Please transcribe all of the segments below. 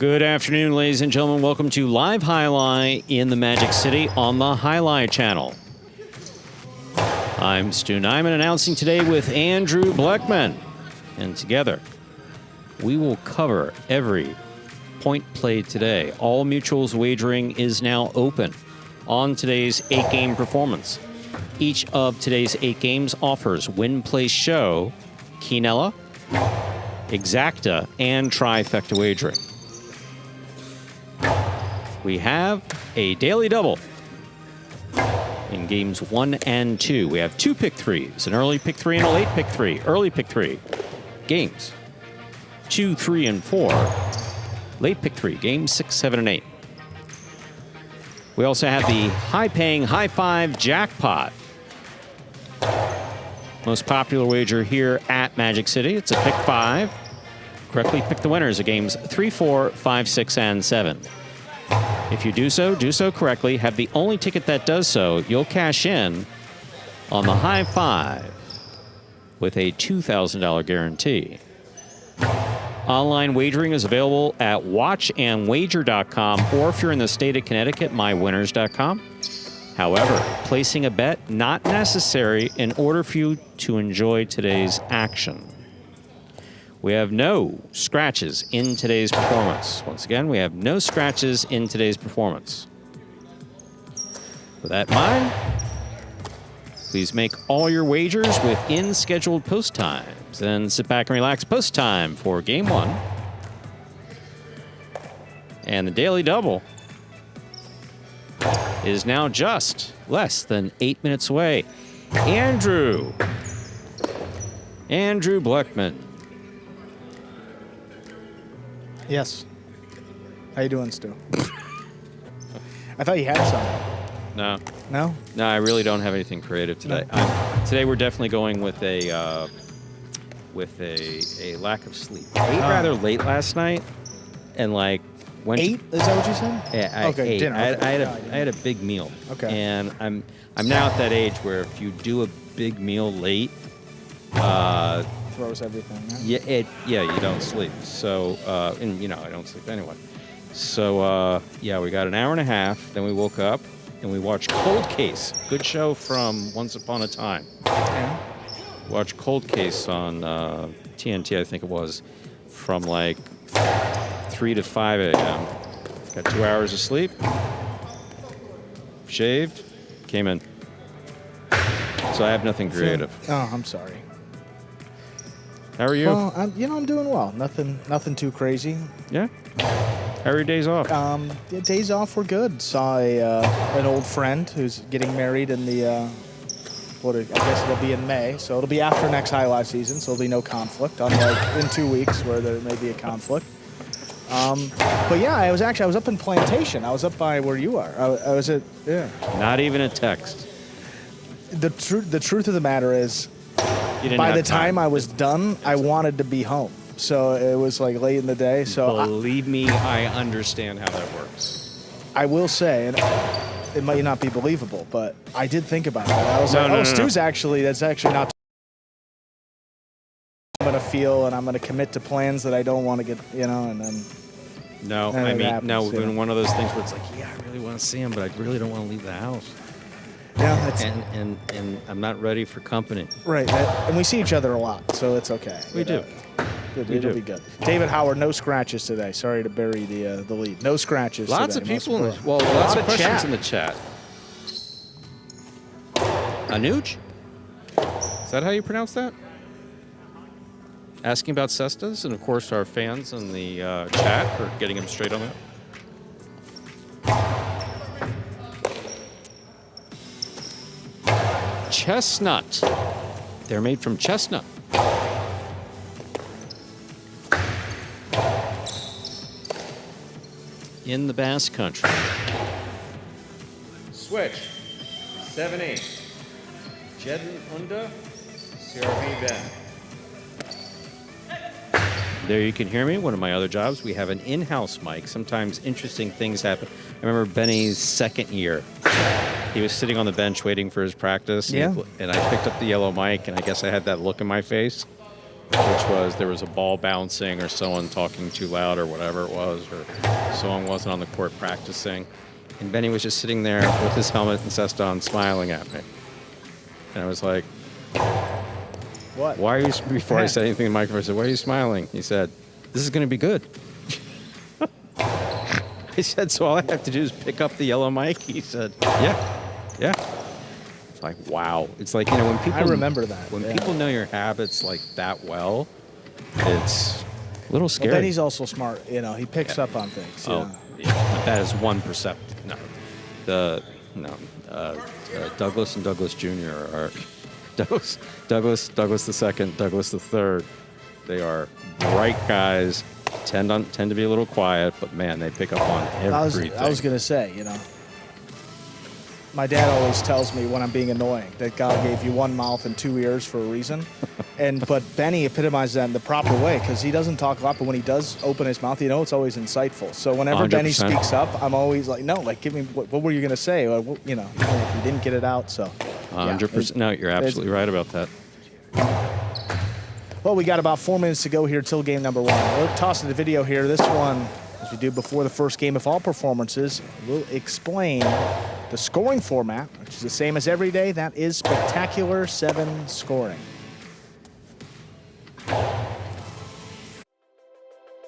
Good afternoon, ladies and gentlemen. Welcome to Live Highlight in the Magic City on the Highlight Channel. I'm Stu Nyman, announcing today with Andrew Bleckman. And together, we will cover every point played today. All Mutuals wagering is now open on today's 8-game performance. Each of today's 8 games offers win, play, show, Quinella, Exacta, and Trifecta wagering. We have a daily double in games 1 and 2. We have 2 pick threes, an early pick 3 and a late pick 3. Early pick 3, games 2, 3, and 4. Late pick 3, games 6, 7, and 8. We also have the high-paying High Five Jackpot. Most popular wager here at Magic City. It's a pick 5. Correctly pick the winners of games 3, 4, 5, 6, and 7. If you do so correctly, have the only ticket that does so, you'll cash in on the High Five with a $2,000 guarantee. Online wagering is available at watchandwager.com, or if you're in the state of Connecticut, mywinners.com. However, placing a bet not necessary in order for you to enjoy today's action. We have no scratches in today's performance. Once again, we have no scratches in today's performance. With that in mind, please make all your wagers within scheduled post times. Then sit back and relax post time for game 1. And the daily double is now just less than 8 minutes away. Andrew Bleckman. Yes. How you doing, Stu? I thought you had some. No. No? No, I really don't have anything creative today. No. Today we're definitely going with a lack of sleep. I ate rather late last night, and like went. 8? Is that what you said? Yeah, I okay, ate. dinner. I had a big meal. Okay. And I'm now at that age where if you do a big meal late, Throws everything. Yeah, you don't sleep. So, and I don't sleep anyway. So, we got an hour and a half. Then we woke up and we watched Cold Case. Good show from Once Upon a Time. Yeah. Watched Cold Case on TNT, I think it was, from like 3 to 5 a.m. Got 2 hours of sleep. Shaved. Came in. So I have nothing creative. Oh, I'm sorry. How are you? Well, I'm doing well. Nothing too crazy. Yeah. How are your days off? The days off were good. Saw an old friend who's getting married in the I guess it'll be in May, so it'll be after next highlight season, so there'll be no conflict. Unlike in 2 weeks where there may be a conflict. But yeah, I was up in Plantation. I was up by where you are. I was at Not even a text. The truth of the matter is, You by the time I was done, I wanted to be home. So it was like late in the day. So believe me, I understand how that works. I will say, and it might not be believable, but I did think about that. I was Stu's actually, that's actually not I'm going to feel, and I'm going to commit to plans that I don't want to get, and then. No, we've been one of those things where it's like, yeah, I really want to see him, but I really don't want to leave the house. Yeah, that's and I'm not ready for company. Right, and we see each other a lot, so it's okay. We do. It'll be good. David Howard, no scratches today. Sorry to bury the lead. No scratches. Lots today. of people lots of questions in the chat. Anuj? Is that how you pronounce that? Asking about cestas, and of course our fans in the chat are getting him straight on that. Chestnut. They're made from chestnut. In the Basque Country. Switch. 7-8. Jeden Unda. CRV Ben. There you can hear me. One of my other jobs, we have an in-house mic. Sometimes interesting things happen. I remember Benny's second year. He was sitting on the bench waiting for his practice. Yeah. And I picked up the yellow mic, and I guess I had that look in my face. which was there was a ball bouncing or someone talking too loud or whatever it was, or someone wasn't on the court practicing. And Benny was just sitting there with his helmet and cest on smiling at me. And I was like, What? why are you, before I said anything in the microphone, I said, why are you smiling? He said, this is going to be good. I said, so all I have to do is pick up the yellow mic? He said, yeah. It's like, wow. It's like, you know, when people... I remember that. When people know your habits like that well, it's a little scary. Well, Benny's also smart. You know, he picks up on things. Oh, yeah. But that is 1%. No. Douglas and Douglas Jr. are... Douglas the second, Douglas the third. They are bright guys, tend to be a little quiet, but man, they pick up on everything. I was going to say, you know, my dad always tells me when I'm being annoying that God gave you one mouth and two ears for a reason. But Benny epitomizes that in the proper way because he doesn't talk a lot, but when he does open his mouth, you know, it's always insightful. So whenever 100%. Benny speaks up, I'm always like, no, like, give me, what were you going to say? Or, you know, even if you didn't get it out. So 100%. No, you're absolutely right about that. Well, we got about 4 minutes to go here till game number one. We'll toss in the video here. This one, as we do before the first game of all performances, we'll explain the scoring format, which is the same as every day. That is spectacular 7 scoring.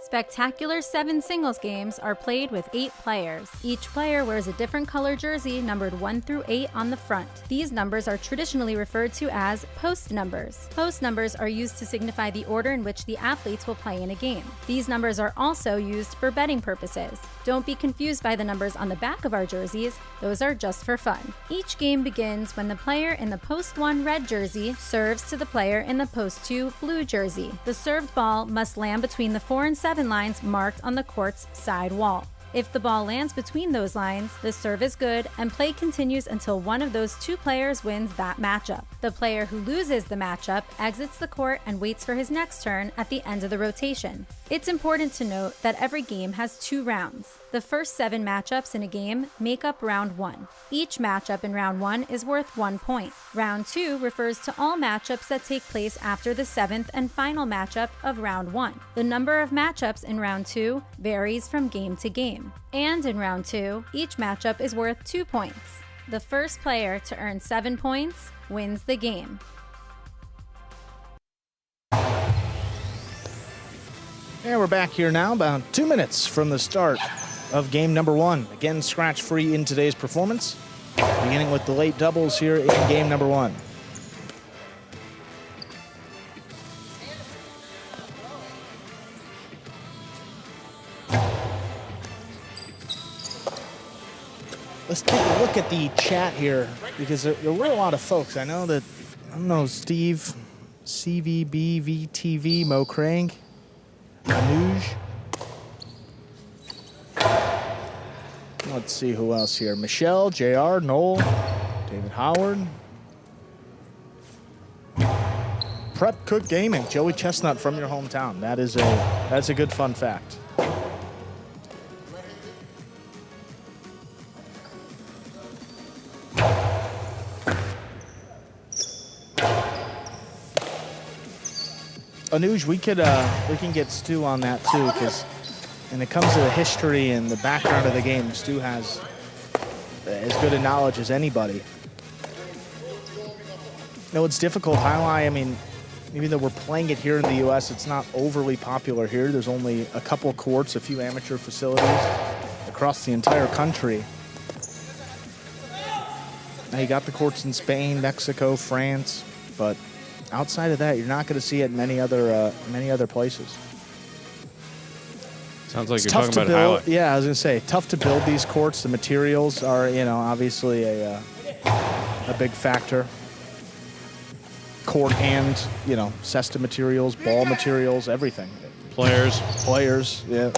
Spectacular 7 singles games are played with 8 players. Each player wears a different color jersey numbered 1 through 8 on the front. These numbers are traditionally referred to as post numbers. Post numbers are used to signify the order in which the athletes will play in a game. These numbers are also used for betting purposes. Don't be confused by the numbers on the back of our jerseys. Those are just for fun. Each game begins when the player in the post 1 red jersey serves to the player in the post 2 blue jersey. The served ball must land between the 4 and 7 lines marked on the court's side wall. If the ball lands between those lines, the serve is good and play continues until one of those 2 players wins that matchup. The player who loses the matchup exits the court and waits for his next turn at the end of the rotation. It's important to note that every game has 2 rounds. The first 7 matchups in a game make up round 1. Each matchup in round 1 is worth 1 point. Round 2 refers to all matchups that take place after the 7th and final matchup of round 1. The number of matchups in round 2 varies from game to game. And in round 2, each matchup is worth 2 points. The first player to earn 7 points wins the game. And we're back here now, about 2 minutes from the start of game number 1. Again, scratch-free in today's performance, beginning with the late doubles here in game number 1. Let's take a look at the chat here, because there were a lot of folks. I know that, Steve, CVB, VTV, Mo Krang, Anuj. Let's see who else here. Michelle, JR, Noel, David Howard. Prep Cook Gaming, Joey Chestnut from your hometown. That's a good fun fact. Anuj, we can get Stu on that too, because when it comes to the history and the background of the game, Stu has as good a knowledge as anybody. No, it's difficult. Highlight, I mean, even though we're playing it here in the U.S., it's not overly popular here. There's only a couple courts, a few amateur facilities across the entire country. Now you got the courts in Spain, Mexico, France, but outside of that, you're not going to see it in many other places. Sounds like It's you're tough talking to about build. highlight. Yeah, I was going to say, tough to build these courts. The materials are, obviously a big factor. Court and, cesta materials, ball materials, everything. Players, yeah.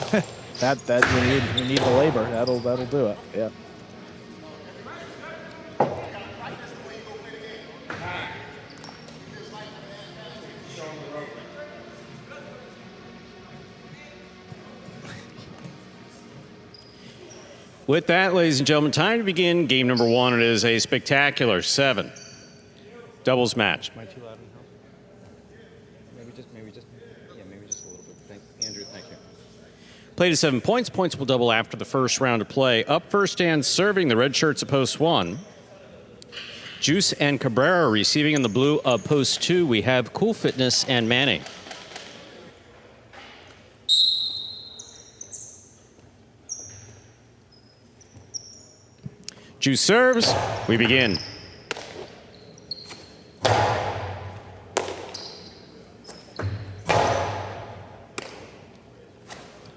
that you need the labor. That'll do it. Yeah. With that, ladies and gentlemen, time to begin game number 1. It is a spectacular 7 doubles match. Am I too loud in the house? Maybe Played at 7 points. Points will double after the first round of play. Up first and serving the red shirts of post 1. Juice and Cabrera receiving in the blue of post 2. We have Cool Fitness and Manning. Juice serves. We begin.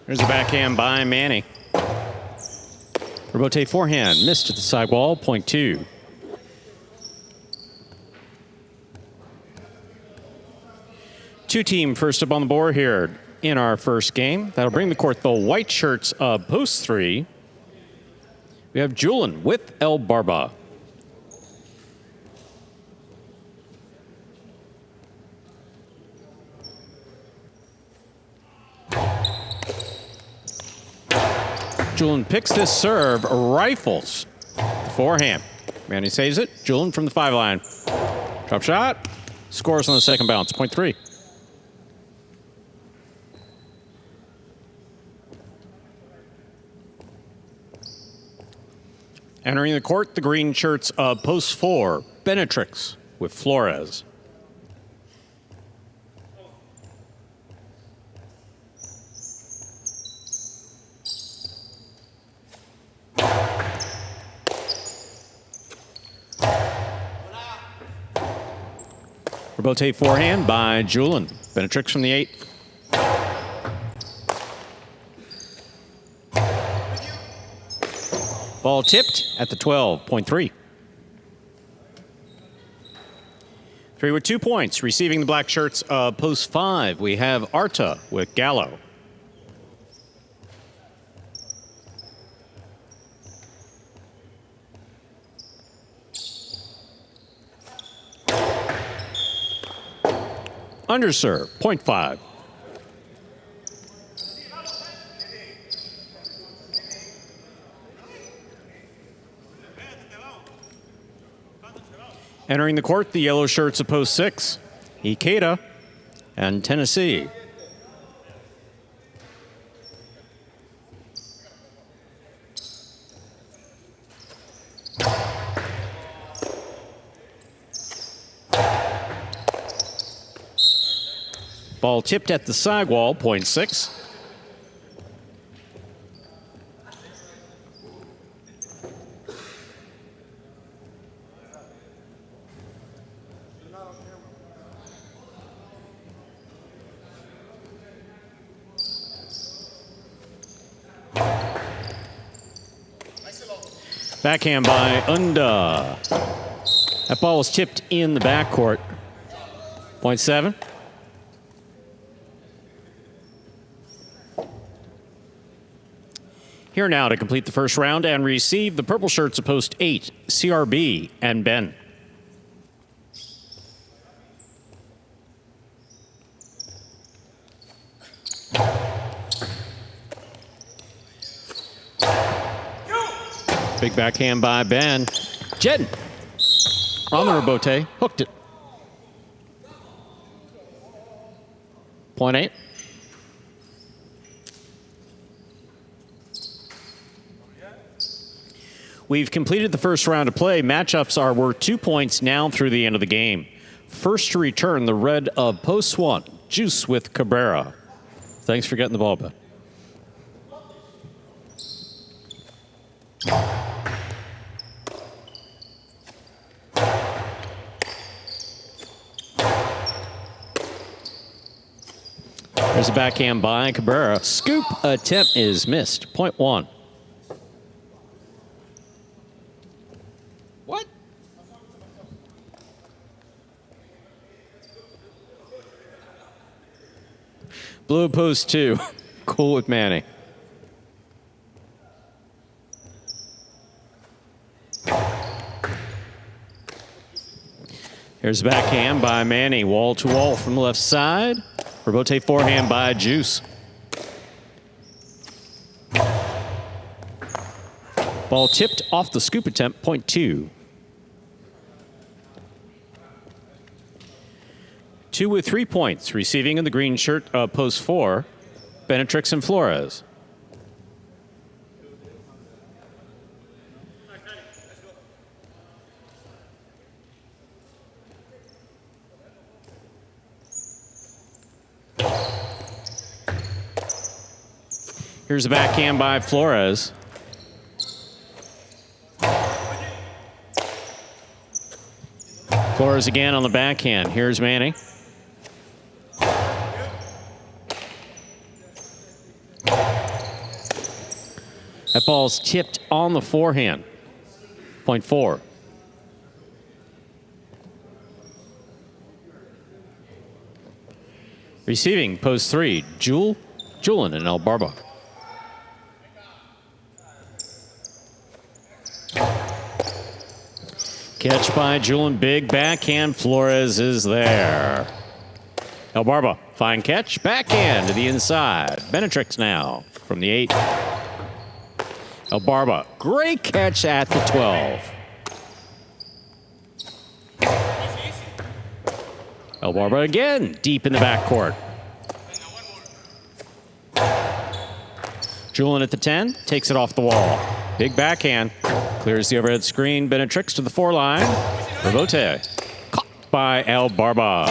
There's a backhand by Manny. Rebote forehand, missed at the sidewall, point 2. Two-team first up on the board here in our first game. That'll bring the court the white shirts of post 3. We have Julian with El Barba. Julian picks this serve, rifles the forehand. Manny saves it. Julian from the 5 line. Drop shot. Scores on the second bounce, point 3. Entering the court, the green shirts of post 4. Benetrix with Flores. Rebote forehand by Julian. Benetrix from the 8. Ball tipped at the 12, point 3. 3 with 2 points. Receiving the black shirts of post 5. We have Arta with Gallo. Underserve, point 5. Entering the court, the yellow shirts of post 6. Ikeda and Tennessee. Ball tipped at the sidewall, point 6. Backhand by Unda. That ball was tipped in the backcourt. Point 7. Here now to complete the first round and receive the purple shirts of post 8, CRB and Ben. Big backhand by Ben. Jedden on the rebote, hooked it. Point 8. We've completed the first round of play. Matchups are worth 2 points now through the end of the game. First to return, the red of post 1, Juice with Cabrera. Thanks for getting the ball back. There's a backhand by Cabrera. Scoop attempt is missed. Point 1. What? Blue post 2. Cool with Manny. Here's a backhand by Manny. Wall to wall from the left side. Rebote forehand by Juice. Ball tipped off the scoop attempt, point 2. 2 with 3 points. Receiving in the green shirt, post 4, Benetrix and Flores. Here's a backhand by Flores. Flores again on the backhand. Here's Manny. That ball's tipped on the forehand. Point 4. Receiving, post 3, Julian and El Barba. Catch by Julian, big backhand. Flores is there. El Barba, fine catch, backhand to the inside. Benetrix now from the 8. El Barba, great catch at the 12. El Barba again, deep in the backcourt. Julian at the 10, takes it off the wall. Big backhand, clears the overhead screen. Benetrix to the 4 line. Rebote, caught by El Barba.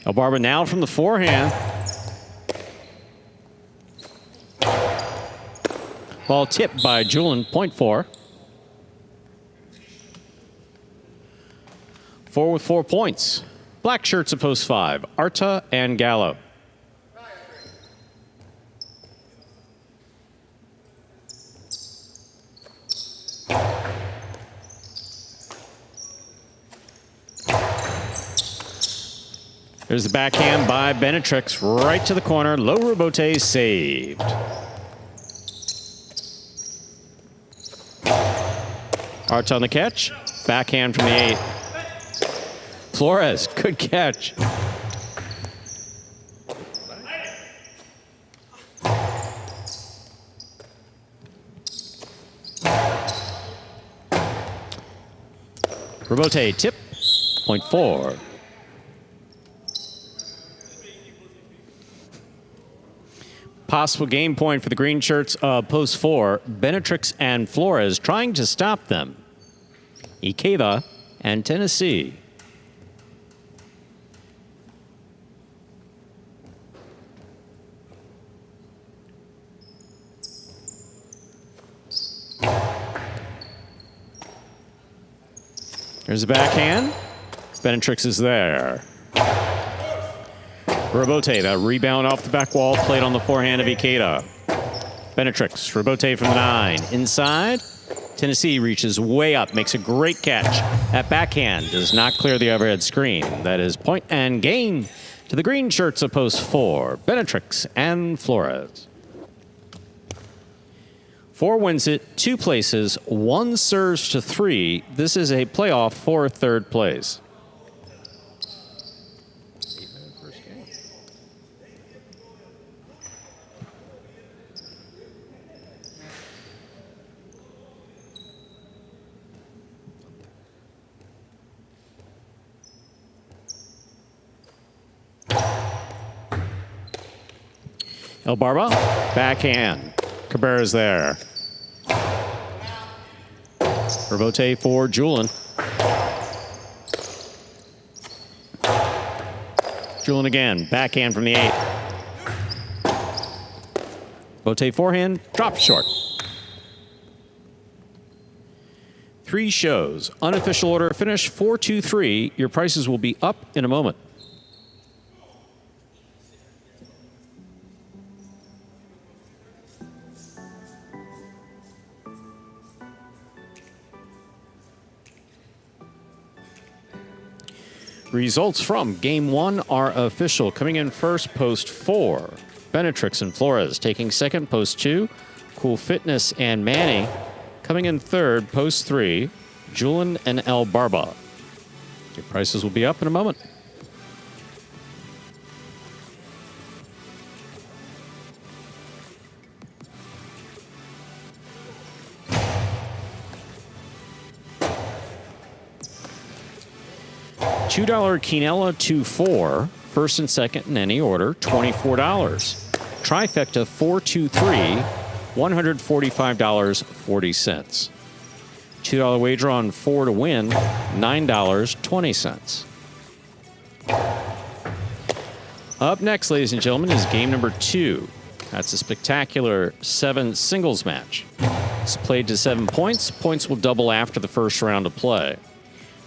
El Barba now from the forehand. Ball tipped by Julian, point 4. 4 with 4 points. Black shirts at post 5, Arta and Gallo. There's the backhand by Benetrix, right to the corner. Low rebote saved. Arts on the catch. Backhand from the 8. Flores, good catch. Rebote tip, point 4. Possible game point for the green shirts of post 4. Benetrix and Flores trying to stop them. Ikeda and Tennessee. There's a backhand. Benetrix is there. Rebote, that rebound off the back wall, played on the forehand of Ikeda. Benetrix, rebote from the 9. Inside, Tennessee reaches way up, makes a great catch. That backhand does not clear the overhead screen. That is point and gain to the green shirts of post 4, Benetrix and Flores. 4 wins it, 2 places, 1 serves to 3. This is a playoff for 3rd place. El Barba, backhand. Cabrera's there. Rebote for Julian. Julian again, backhand from the 8. Rebote forehand, drop short. 3 shows. Unofficial order finish 4-2-3. Your prices will be up in a moment. Results from Game 1 are official. Coming in first, post 4. Benetrix and Flores. Taking second, post 2. Cool Fitness and Manny. Coming in third, post 3. Julian and El Barba. Your prices will be up in a moment. $2 Quinella 2-4, first and second in any order, $24. Trifecta 4-2-3, $145.40. $2 wager on 4 to win, $9.20. Up next, ladies and gentlemen, is game number 2. That's a spectacular 7 singles match. It's played to 7 points. Points will double after the first round of play.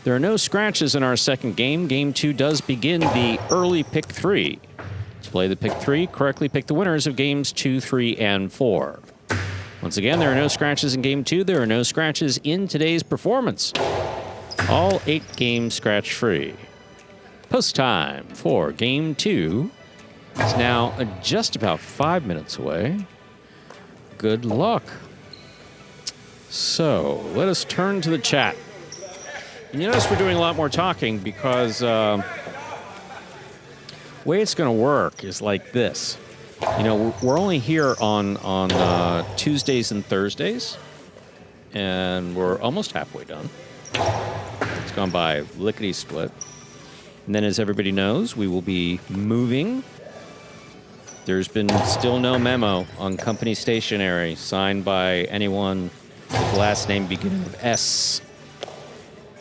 There are no scratches in our second game. Game 2 does begin the early pick 3. To play the pick 3, correctly pick the winners of games 2, 3, and 4. Once again, there are no scratches in game 2. There are no scratches in today's performance. All 8 games scratch-free. Post time for game 2 is now just about 5 minutes away. Good luck. So let us turn to the chat. And you notice we're doing a lot more talking because the way it's going to work is like this. You know, we're only here on Tuesdays and Thursdays, and we're almost halfway done. It's gone by lickety-split. And then, as everybody knows, we will be moving. There's been still no memo on company stationery signed by anyone with the last name beginning with S.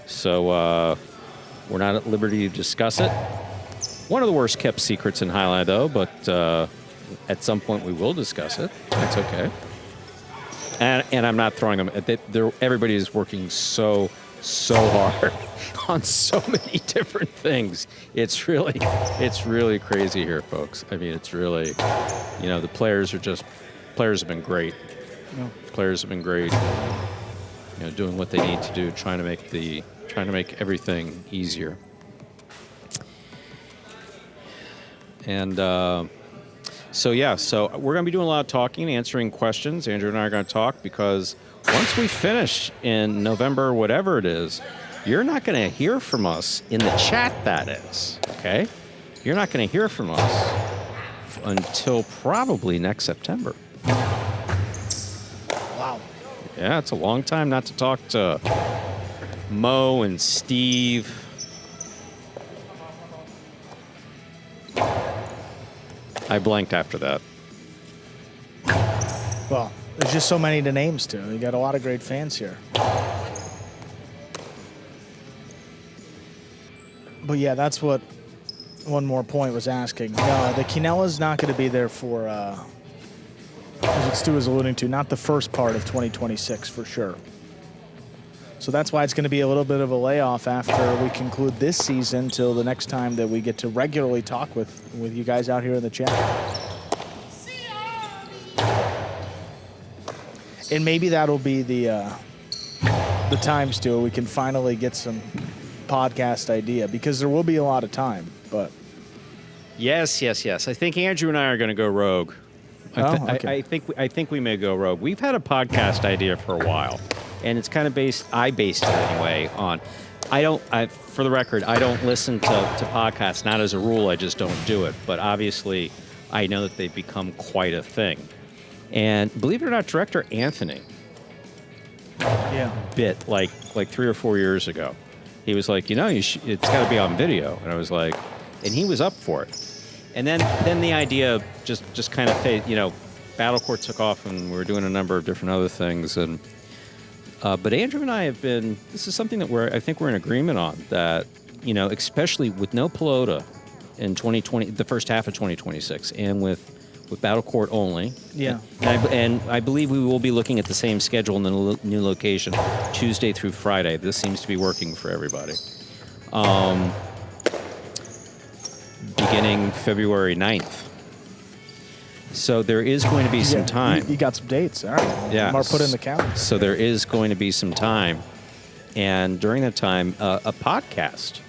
So we're not at liberty to discuss it. One of the worst kept secrets in Highlight, though, but at some point we will discuss it. That's okay. And I'm not throwing them. Everybody is working so hard on so many different things. It's really crazy here, folks. I mean, it's really, you know, the players have been great. Yeah. Players have been great. You know, doing what they need to do, trying to make everything easier. And so we're going to be doing a lot of talking, answering questions. Andrew and I are going to talk because once we finish in November, whatever it is, you're not going to hear from us in the chat, that is, okay? You're not going to hear from us until probably next September. Wow. Yeah, it's a long time not to talk to Mo and Steve. I blanked after that. Well, there's just so many to names to. You got a lot of great fans here. But yeah, that's what one more point was asking. No, the Quinella's not going to be there for, as what Stu was alluding to, not the first part of 2026 for sure. So that's why it's going to be a little bit of a layoff after we conclude this season till the next time that we get to regularly talk with you guys out here in the chat. And maybe that'll be the time, Stu, we can finally get some podcast idea, because there will be a lot of time. But yes. I think Andrew and I are going to go rogue. Okay. I think we may go rogue. We've had a podcast idea for a while, and it's kind of based it anyway on. For the record, I don't listen to podcasts. Not as a rule, I just don't do it. But obviously, I know that they've become quite a thing. And believe it or not, director Anthony bit like 3 or 4 years ago. He was like, it's got to be on video. And I was like, and he was up for it. And then the idea just kind of faded. Battle Court took off, and we were doing a number of different other things. And but Andrew and I have been. This is something that I think we're in agreement on. That especially with no Pelota in 2020, the first half of 2026, and with Battle Court only. Yeah. And I believe we will be looking at the same schedule in the new location, Tuesday through Friday. This seems to be working for everybody. Beginning February 9th. So there is going to be some time. You got some dates. All right. Yeah. Mark put in the calendar. So there is going to be some time. And during that time, a podcast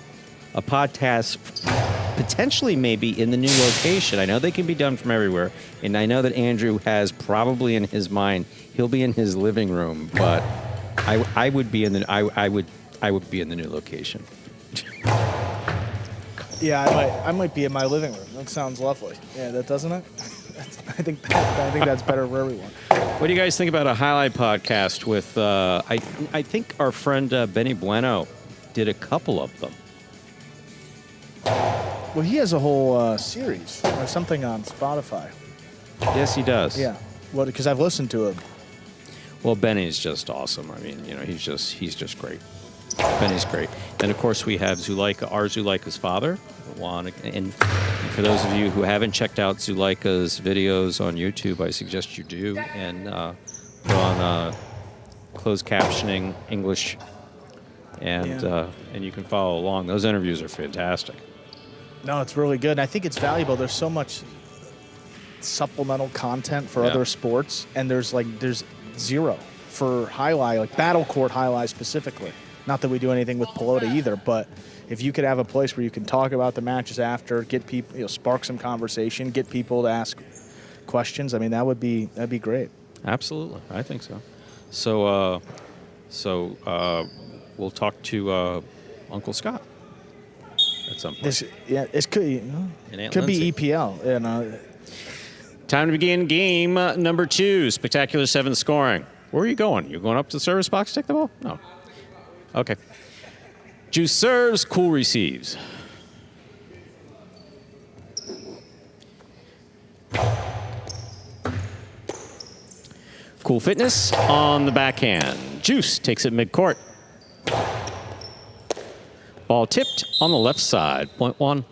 potentially maybe in the new location. I know they can be done from everywhere. And I know that Andrew has probably in his mind, he'll be in his living room, but I would be in the new location. Yeah, I might be in my living room. That sounds lovely. Yeah, that doesn't it? I think that's better for everyone. What do you guys think about a highlight podcast with? I think our friend Benny Bueno did a couple of them. Well, he has a whole series or something on Spotify. Yes, he does. Yeah, well, because I've listened to him. Well, Benny's just awesome. I mean, he's just great. Benny's great. And of course, we have Zuleika, our Zuleika's father, Juan. And for those of you who haven't checked out Zuleika's videos on YouTube, I suggest you do. And put on closed captioning English, and you can follow along. Those interviews are fantastic. No, it's really good. And I think it's valuable. There's so much supplemental content for other sports, and there's zero for highlight, like battle court highlight specifically. Not that we do anything with Pelota either, but if you could have a place where you can talk about the matches after, get people, spark some conversation, get people to ask questions, I mean, that'd be great. Absolutely, I think so. So we'll talk to Uncle Scott at some point. This could be EPL. Time to begin game number 2, Spectacular 7 scoring. Where are you going? You going up to the service box to take the ball? No. Okay. Juice serves, Cool receives. Cool Fitness on the backhand. Juice takes it midcourt. Ball tipped on the left side, point 1.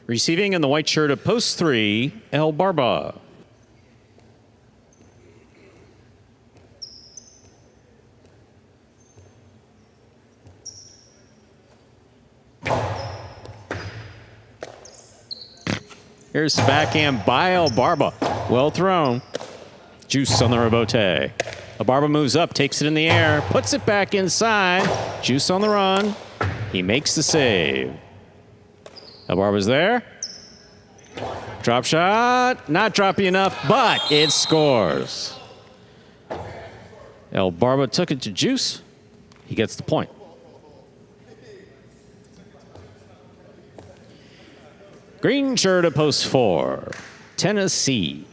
Receiving in the white shirt of post 3, El Barba. Here's the backhand by El Barba. Well thrown. Juice on the rebote. El Barba moves up, takes it in the air, puts it back inside. Juice on the run. He makes the save. El Barba's there. Drop shot. Not droppy enough, but it scores. El Barba took it to Juice. He gets the point. Green shirt at post 4, Tennessee.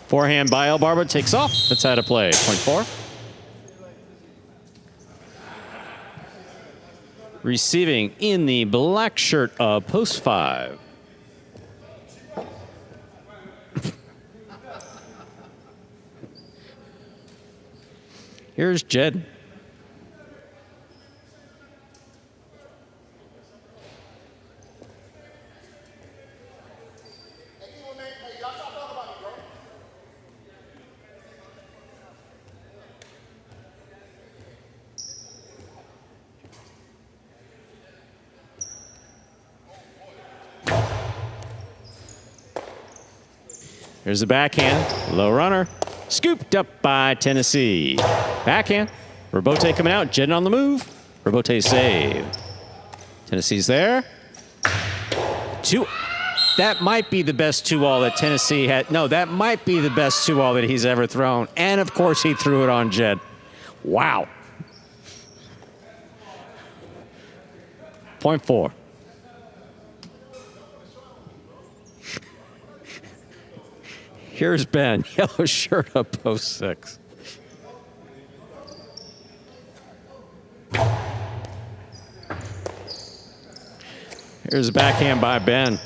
Forehand by El Barba takes off. That's out of play. Point 4. Receiving in the black shirt of post 5. Here's Jed. Here's the backhand, low runner, scooped up by Tennessee. Backhand, rebote coming out, Jed on the move, rebote save. Tennessee's there. 2. That might be the best 2-all that Tennessee had. No, that might be the best 2-all that he's ever thrown. And of course he threw it on Jed. Wow. Point 4. Here's Ben, yellow shirt up post 6. Here's a backhand by Ben.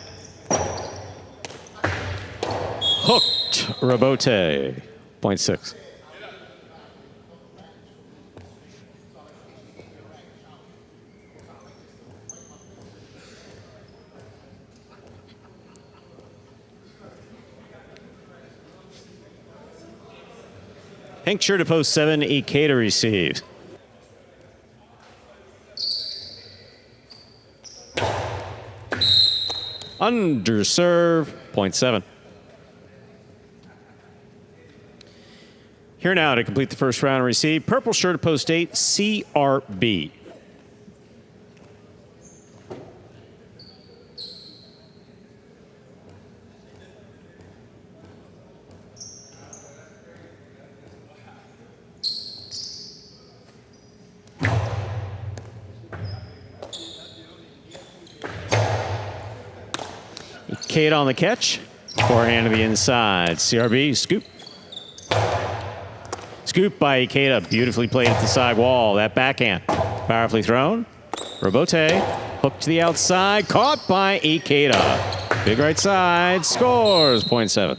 Hooked, rebote, point 6. Pink shirt to post 7, Ikeda receives. Underserve, point 7. Here now to complete the first round and receive. Purple shirt to post 8, CRB. Kate on the catch. Forehand to the inside. CRB, scoop. Scoop by Ikeda. Beautifully played at the side wall. That backhand. Powerfully thrown. Robote. Hook to the outside. Caught by Ikeda. Big right side. Scores. 0.7.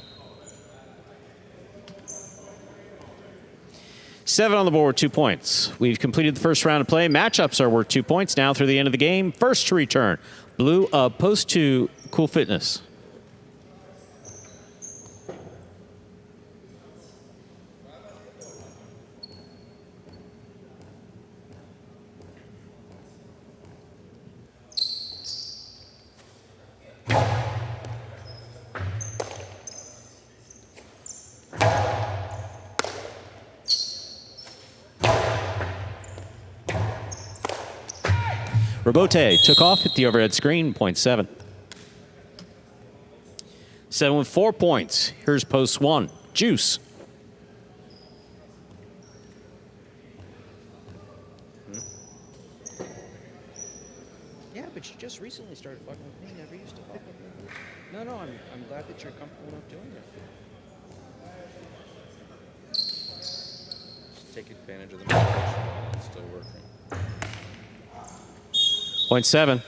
7 on the board, 2 points. We've completed the first round of play. Matchups are worth 2 points. Now through the end of the game. First to return. Blue post to Cool Fitness. Robote took off, hit the overhead screen, 0.7. 7 with 4 points. Here's post 1. Juice. Yeah, but you just recently started fucking with me. Never used to fuck with me. No, I'm glad that you're comfortable enough doing it. Just take advantage of the motivation while it's still working. 0.7.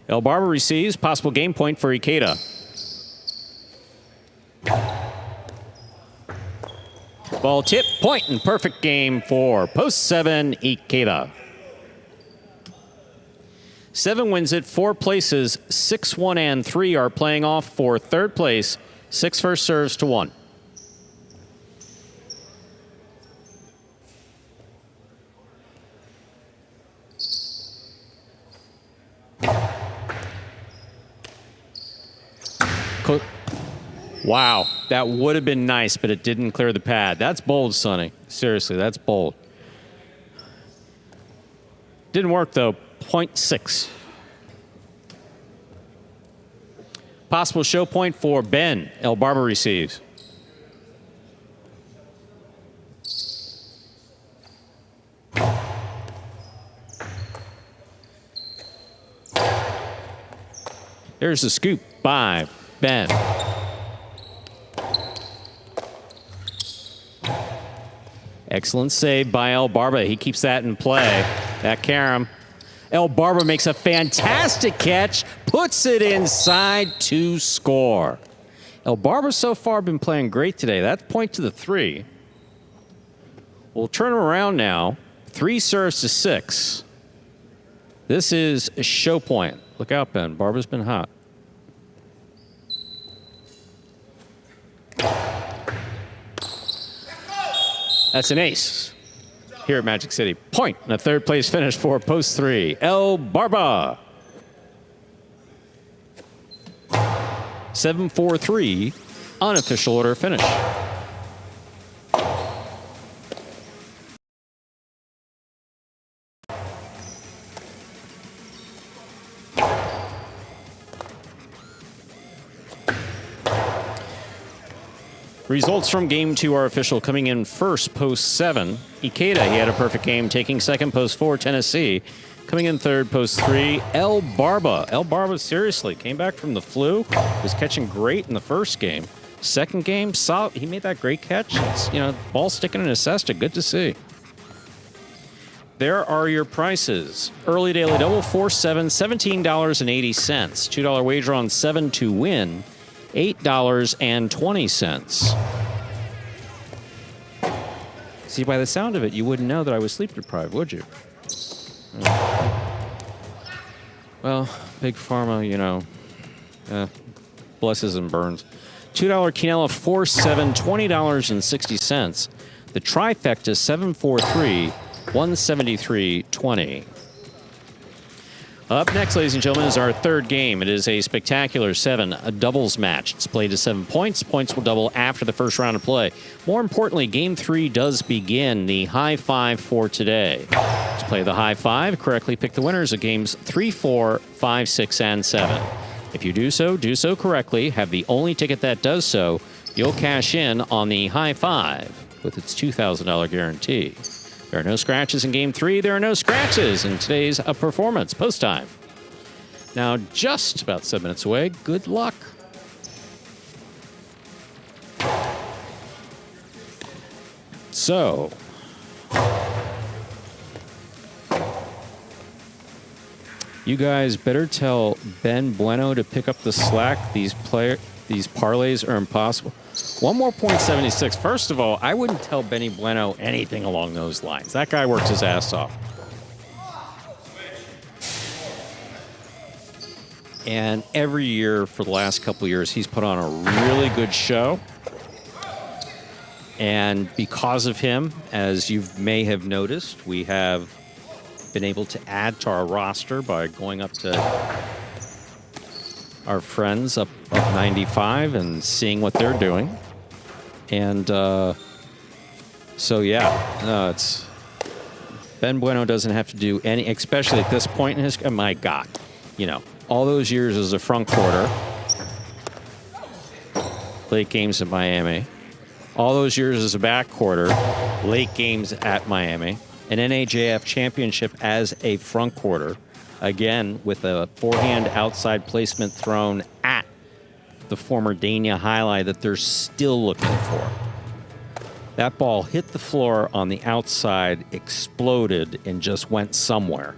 El Barber receives. Possible game point for Ikeda. Ball tip, point, and perfect game for post 7, Ikeda. 7 wins it, 4 places, 6, 1, and 3 are playing off for third place. 6 first serves to 1. Wow, that would have been nice, but it didn't clear the pad. That's bold, Sonny. Seriously, that's bold. Didn't work, though. 0.6. Possible show point for Ben. El Barber receives. There's the scoop by Ben. Excellent save by El Barba. He keeps that in play. That carom. El Barba makes a fantastic catch, puts it inside to score. El Barba so far been playing great today. That's point to the 3. We'll turn him around now. 3 serves to 6. This is a show point. Look out, Ben. Barba's been hot. That's an ace here at Magic City. Point and a third place finish for post 3. El Barba. 7-4-3, unofficial order finish. Results from Game 2 are official. Coming in first, post 7. Ikeda, he had a perfect game. Taking second, post 4, Tennessee. Coming in third, post 3, El Barba. El Barba, seriously, came back from the flu. Was catching great in the first game. Second game, saw he made that great catch. It's, ball sticking in his cesta. Good to see. There are your prices. Early daily double, 4-7, $17.80. $2 wager on 7 to win. $8.20. See, by the sound of it, you wouldn't know that I was sleep deprived, would you? Well, Big Pharma, blesses and burns. $2 quinella, 4-7, $20.60. The trifecta, 7-4-3, $173.20. Up next, ladies and gentlemen, is our third game. It is a spectacular 7, a doubles match. It's played to 7 points. Points will double after the first round of play. More importantly, Game 3 does begin. The high 5 for today. To play the high 5, correctly pick the winners of Games 3, 4, 5, 6, and 7. If you do so correctly, have the only ticket that does so, you'll cash in on the high 5. with its $2,000 guarantee. There are no scratches in Game 3. There are no scratches in today's performance. Post time. Now, just about 7 minutes away. Good luck. So, you guys better tell Ben Bueno to pick up the slack. These parlays are impossible. One more point 76. First of all, I wouldn't tell Benny Bueno anything along those lines. That guy works his ass off. And every year for the last couple of years, he's put on a really good show. And because of him, as you may have noticed, we have been able to add to our roster by going up to our friends up 95 and seeing what they're doing. And so, yeah, it's Ben Bueno doesn't have to do any, especially at this point in his, oh my God, you know, all those years as a front quarter, late games at Miami. All those years as a back quarter, late games at Miami. An NAJF championship as a front quarter, again with a forehand outside placement thrown at the former Dania highlight that they're still looking for. That ball hit the floor on the outside, exploded, and just went somewhere.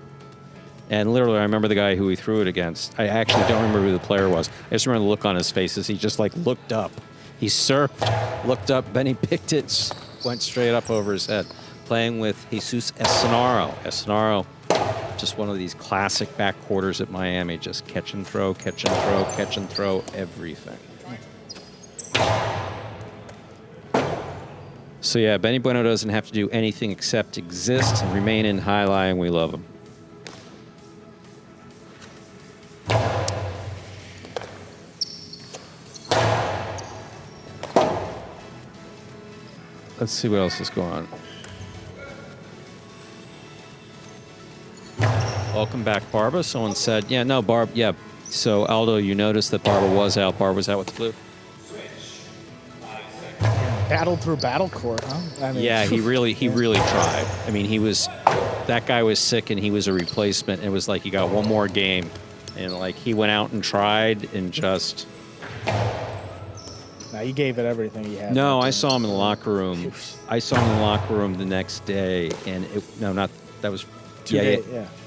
And literally, I remember the guy who he threw it against. I actually don't remember who the player was. I just remember the look on his face as he just like looked up. He surfed, looked up, then he picked it, went straight up over his head. Playing with Jesus Escenaro. Escenaro, just one of these classic backquarters at Miami. Just catch and throw, catch and throw, catch and throw, everything. So yeah, Benny Bueno doesn't have to do anything except exist and remain in high lie, and we love him. Let's see what else is going on. Welcome back, Barba. Someone said, yeah, no, Barb, yeah. So, Aldo, you noticed that Barba was out. Barba was out with the flu. Battled through battle court, huh? I mean, yeah, he really tried. I mean, that guy was sick and he was a replacement. It was like he got one more game. And like he went out and tried and just... Now you gave it everything he had. No, I saw him in the locker room. I saw him in the locker room the next day, and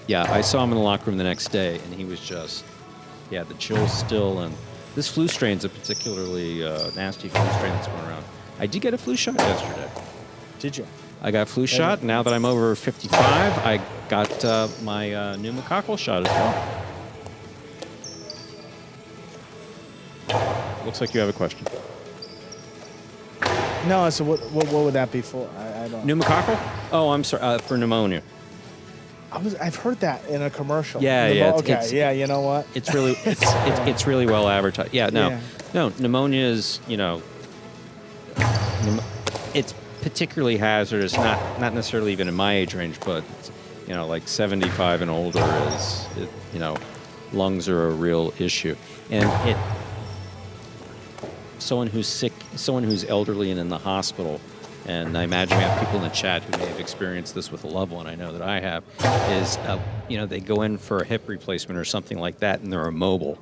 yeah, I saw him in the locker room the next day, and he was just, the chills still, and this flu strain's a particularly nasty flu strain that's going around. I did get a flu shot yesterday. Did you? I got a flu shot. Now that I'm over 55, I got my pneumococcal shot as well. Looks like you have a question. No, so what would that be for? I don't. Pneumococcal? Oh, I'm sorry, for pneumonia. I've heard that in a commercial. Yeah. Okay, you know what? It's really it's really well advertised. Yeah, no, pneumonia is, it's particularly hazardous. Not necessarily even in my age range, but like 75 and older is, lungs are a real issue, and someone who's sick, someone who's elderly and in the hospital, and I imagine we have people in the chat who may have experienced this with a loved one, I know that I have, is, they go in for a hip replacement or something like that, and they're immobile.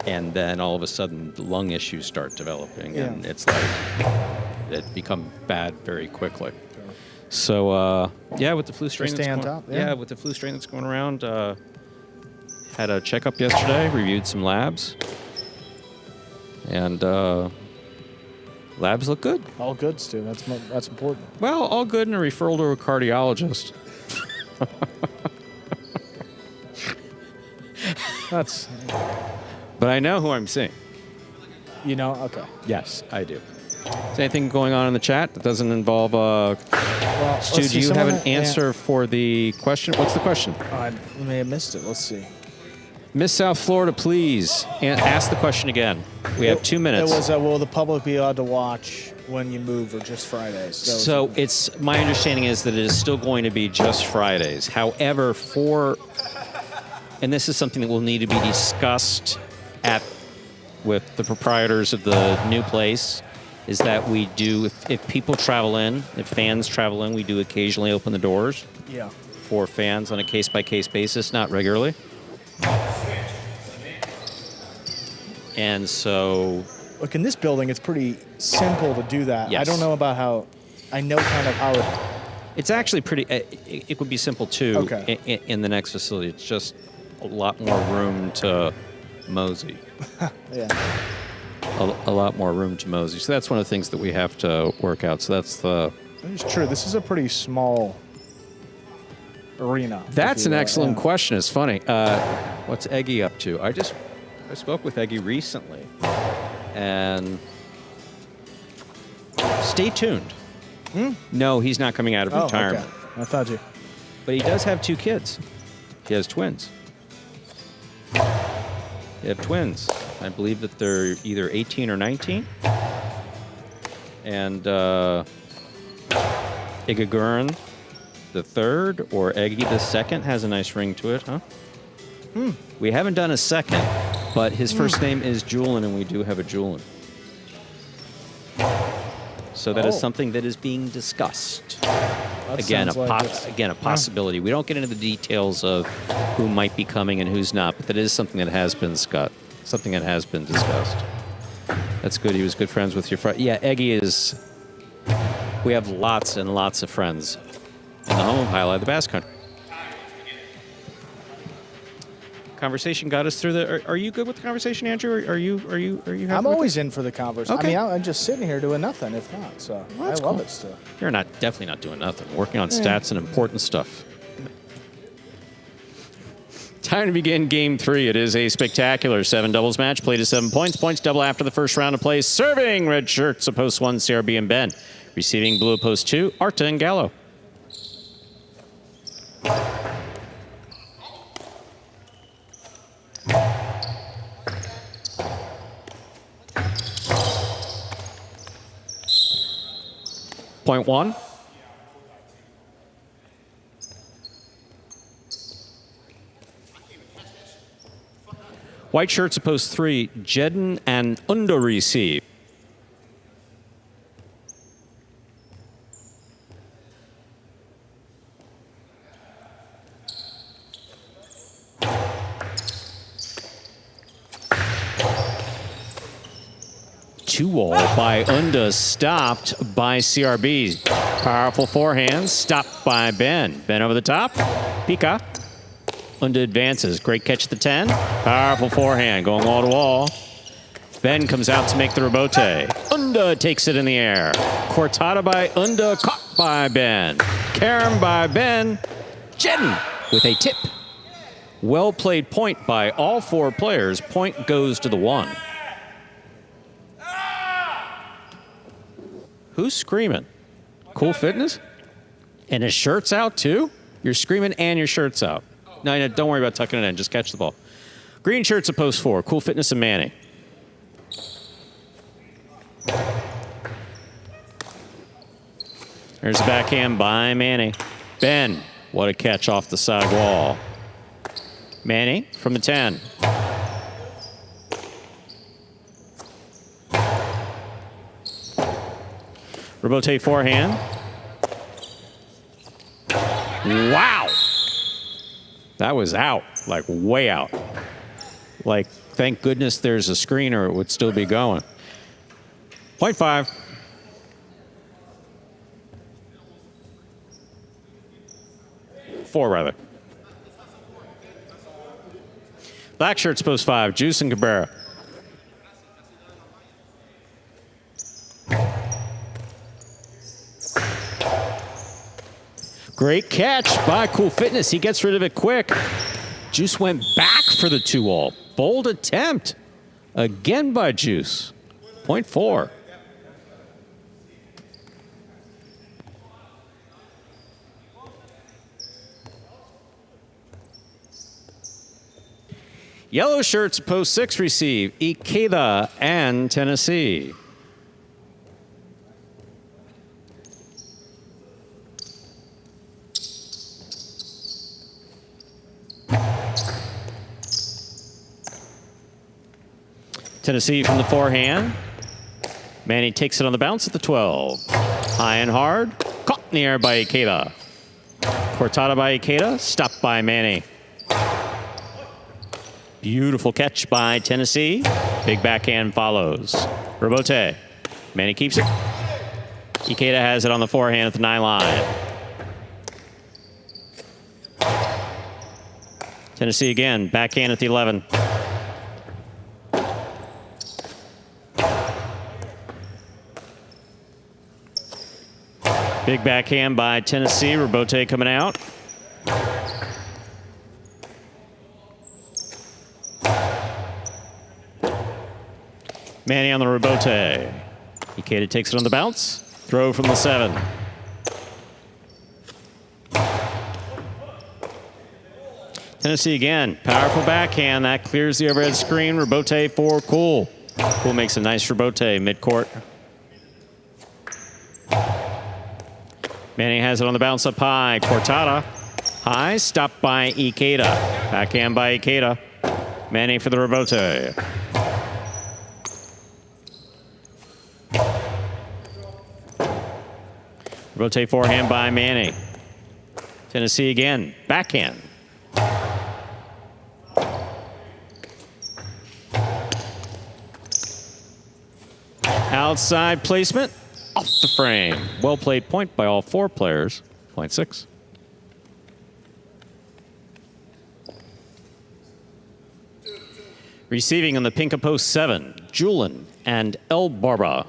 And then all of a sudden, the lung issues start developing, and it's like, it become bad very quickly. So, with the flu strain with the flu strain that's going around, had a checkup yesterday, reviewed some labs. And labs look good. All good, Stu. That's important. Well, all good and a referral to a cardiologist. But I know who I'm seeing. You know? Okay. Yes, I do. Is anything going on in the chat that doesn't involve... Stu, do you have an answer for the question? What's the question? I may have missed it. Let's see. Miss South Florida, please ask the question again. We have 2 minutes. It was, will the public be allowed to watch when you move or just Fridays? So it's my understanding is that it is still going to be just Fridays. However, and this is something that will need to be discussed with the proprietors of the new place is that we do, if people travel in, if fans travel in, we do occasionally open the doors Yeah. for fans on a case-by-case basis, not regularly. And so... Look, in this building, it's pretty simple to do that. Yes. I don't know about how... I know kind of how it... It's actually pretty... It would be simple, too, Okay. in the next facility. It's just a lot more room to mosey. Yeah. A lot more room to mosey. So that's one of the things that we have to work out. So that's the... It's true. This is a pretty small arena. That's an excellent yeah. question. It's funny. What's Eggy up to? I spoke with Eggy recently, and stay tuned. No, he's not coming out of retirement. Okay. I thought you. But he does have 2 kids. He has twins. They have twins. I believe that they're either 18 or 19. And Igagurin the third or Eggy the second has a nice ring to it, huh? We haven't done a second, but his first name is Julian, and we do have a Julian. So that is something that is being discussed. That Again, sounds like it's- a possibility. We don't get into the details of who might be coming and who's not, but that is something that has been discussed. That's good. He was good friends with your friend. Yeah, Eggy is... We have lots and lots of friends in the home of Highlight the Bass Country. Conversation got us through the... Are you good with the conversation, Andrew? Are you happy I'm with always in for the conversation. Okay. I mean, I'm just sitting here doing nothing, if not. So I that's love cool. it still. You're definitely not doing nothing. Working on stats and important stuff. Time to begin Game 3. It is a spectacular 7 doubles match. Played to 7 points. Points double after the first round of play. Serving red shirts, post 1, CRB and Ben. Receiving blue post 2, Arta and Gallo. Point 1. White shirts post 3, Jedden and Undo receive. Two-all by Unda, stopped by CRB. Powerful forehand, stopped by Ben. Ben over the top, Pika. Unda advances, great catch at the 10. Powerful forehand, going wall to wall. Ben comes out to make the rebote. Unda takes it in the air. Cortada by Unda, caught by Ben. Karam by Ben. Jedden with a tip. Well played point by all 4 players. Point goes to the 1. Who's screaming? Cool Fitness? And his shirt's out too? You're screaming and your shirt's out. No, don't worry about tucking it in. Just catch the ball. Green shirts at post 4. Cool Fitness and Manny. There's a backhand by Manny. Ben, what a catch off the side wall. Manny from the 10. Rebote forehand. Wow. That was out, like way out. Like, thank goodness there's a screen or it would still be going. Point 5. Four, rather. Black shirts post 5, Juice and Cabrera. Great catch by Cool Fitness. He gets rid of it quick. Juice went back for the 2-all. Bold attempt. Again by Juice. Point 4. Yellow shirts post 6 receive Ikeda and Tennessee. Tennessee from the forehand. Manny takes it on the bounce at the 12. High and hard. Caught in the air by Ikeda. Cortada by Ikeda. Stopped by Manny. Beautiful catch by Tennessee. Big backhand follows. Rebote. Manny keeps it. Ikeda has it on the forehand at the 9 line. Tennessee again. Backhand at the 11. Big backhand by Tennessee. Rebote coming out. Manny on the rebote. Ikeda takes it on the bounce. Throw from the 7. Tennessee again. Powerful backhand. That clears the overhead screen. Rebote for Cool. Cool makes a nice rebote midcourt. Manny has it on the bounce up high. Cortada. High. Stopped by Ikeda. Backhand by Ikeda. Manny for the rebote. Rebote forehand by Manny. Tennessee again. Backhand. Outside placement. Off the frame. Well played point by all 4 players. Point 6. Receiving on the pink of post 7, Julian and El Barba.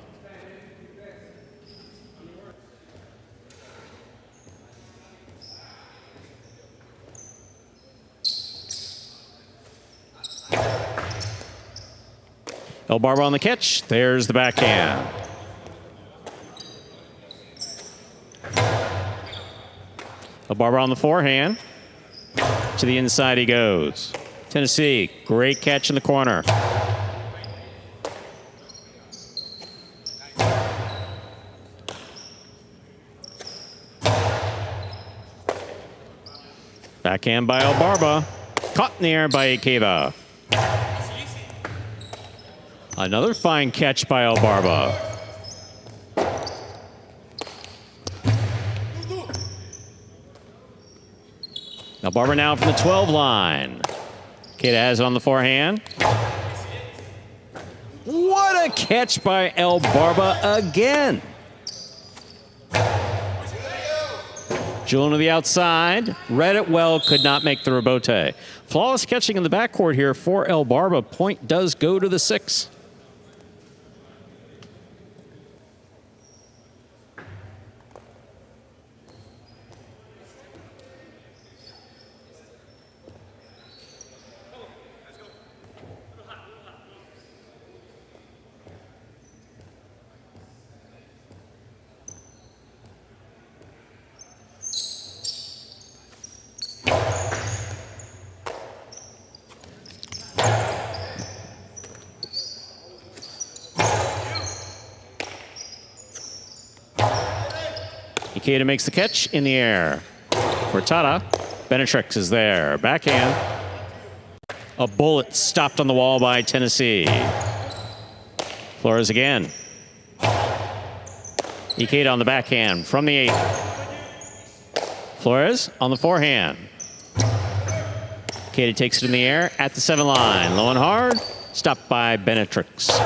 El Barba on the catch. There's the backhand. El Barba on the forehand. To the inside he goes. Tennessee, great catch in the corner. Backhand by El Barba. Caught in the air by Ikeda. Another fine catch by El Barba. El Barba now from the 12 line. Ikeda has it on the forehand. What a catch by El Barba again. Julian to the outside. Read it well, could not make the rebote. Flawless catching in the backcourt here for El Barba. Point does go to the 6. Ikeda makes the catch in the air. Cortada. Benetrix is there. Backhand. A bullet stopped on the wall by Tennessee. Flores again. Ikeda on the backhand from the 8. Flores on the forehand. Ikeda takes it in the air at the 7 line. Low and hard. Stopped by Benetrix.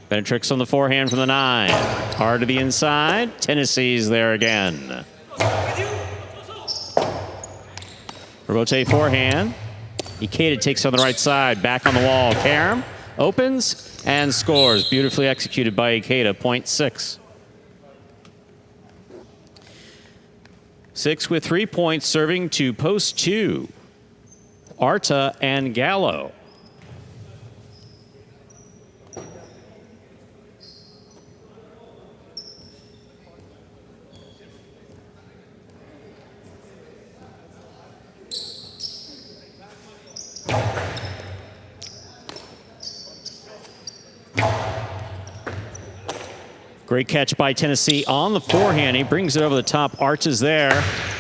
Benetrix on the forehand from the 9. Hard to the inside. Tennessee's there again. Rebote forehand. Ikeda takes it on the right side. Back on the wall. Karam opens and scores. Beautifully executed by Ikeda. Point 6. 6 with 3 points serving to post 2. Arta and Gallo. Great catch by Tennessee on the forehand. He brings it over the top. Arch is there.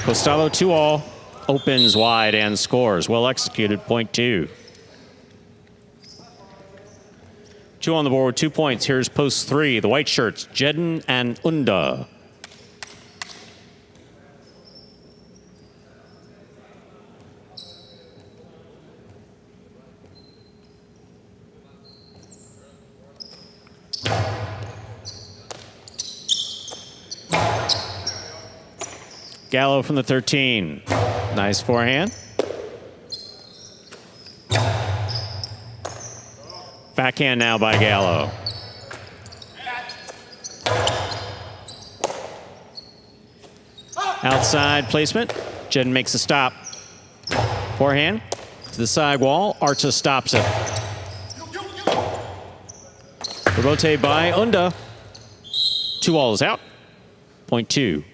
Costello 2-all. Opens wide and scores. Well executed. Point 2. Two on the board with 2 points. Here's post 3. The white shirts, Jedden and Unda. Gallo from the 13. Nice forehand. Backhand now by Gallo. Outside placement. Jedden makes a stop. Forehand to the side wall. Arta stops it. Rebote by Unda. 2 all is out. Point 2.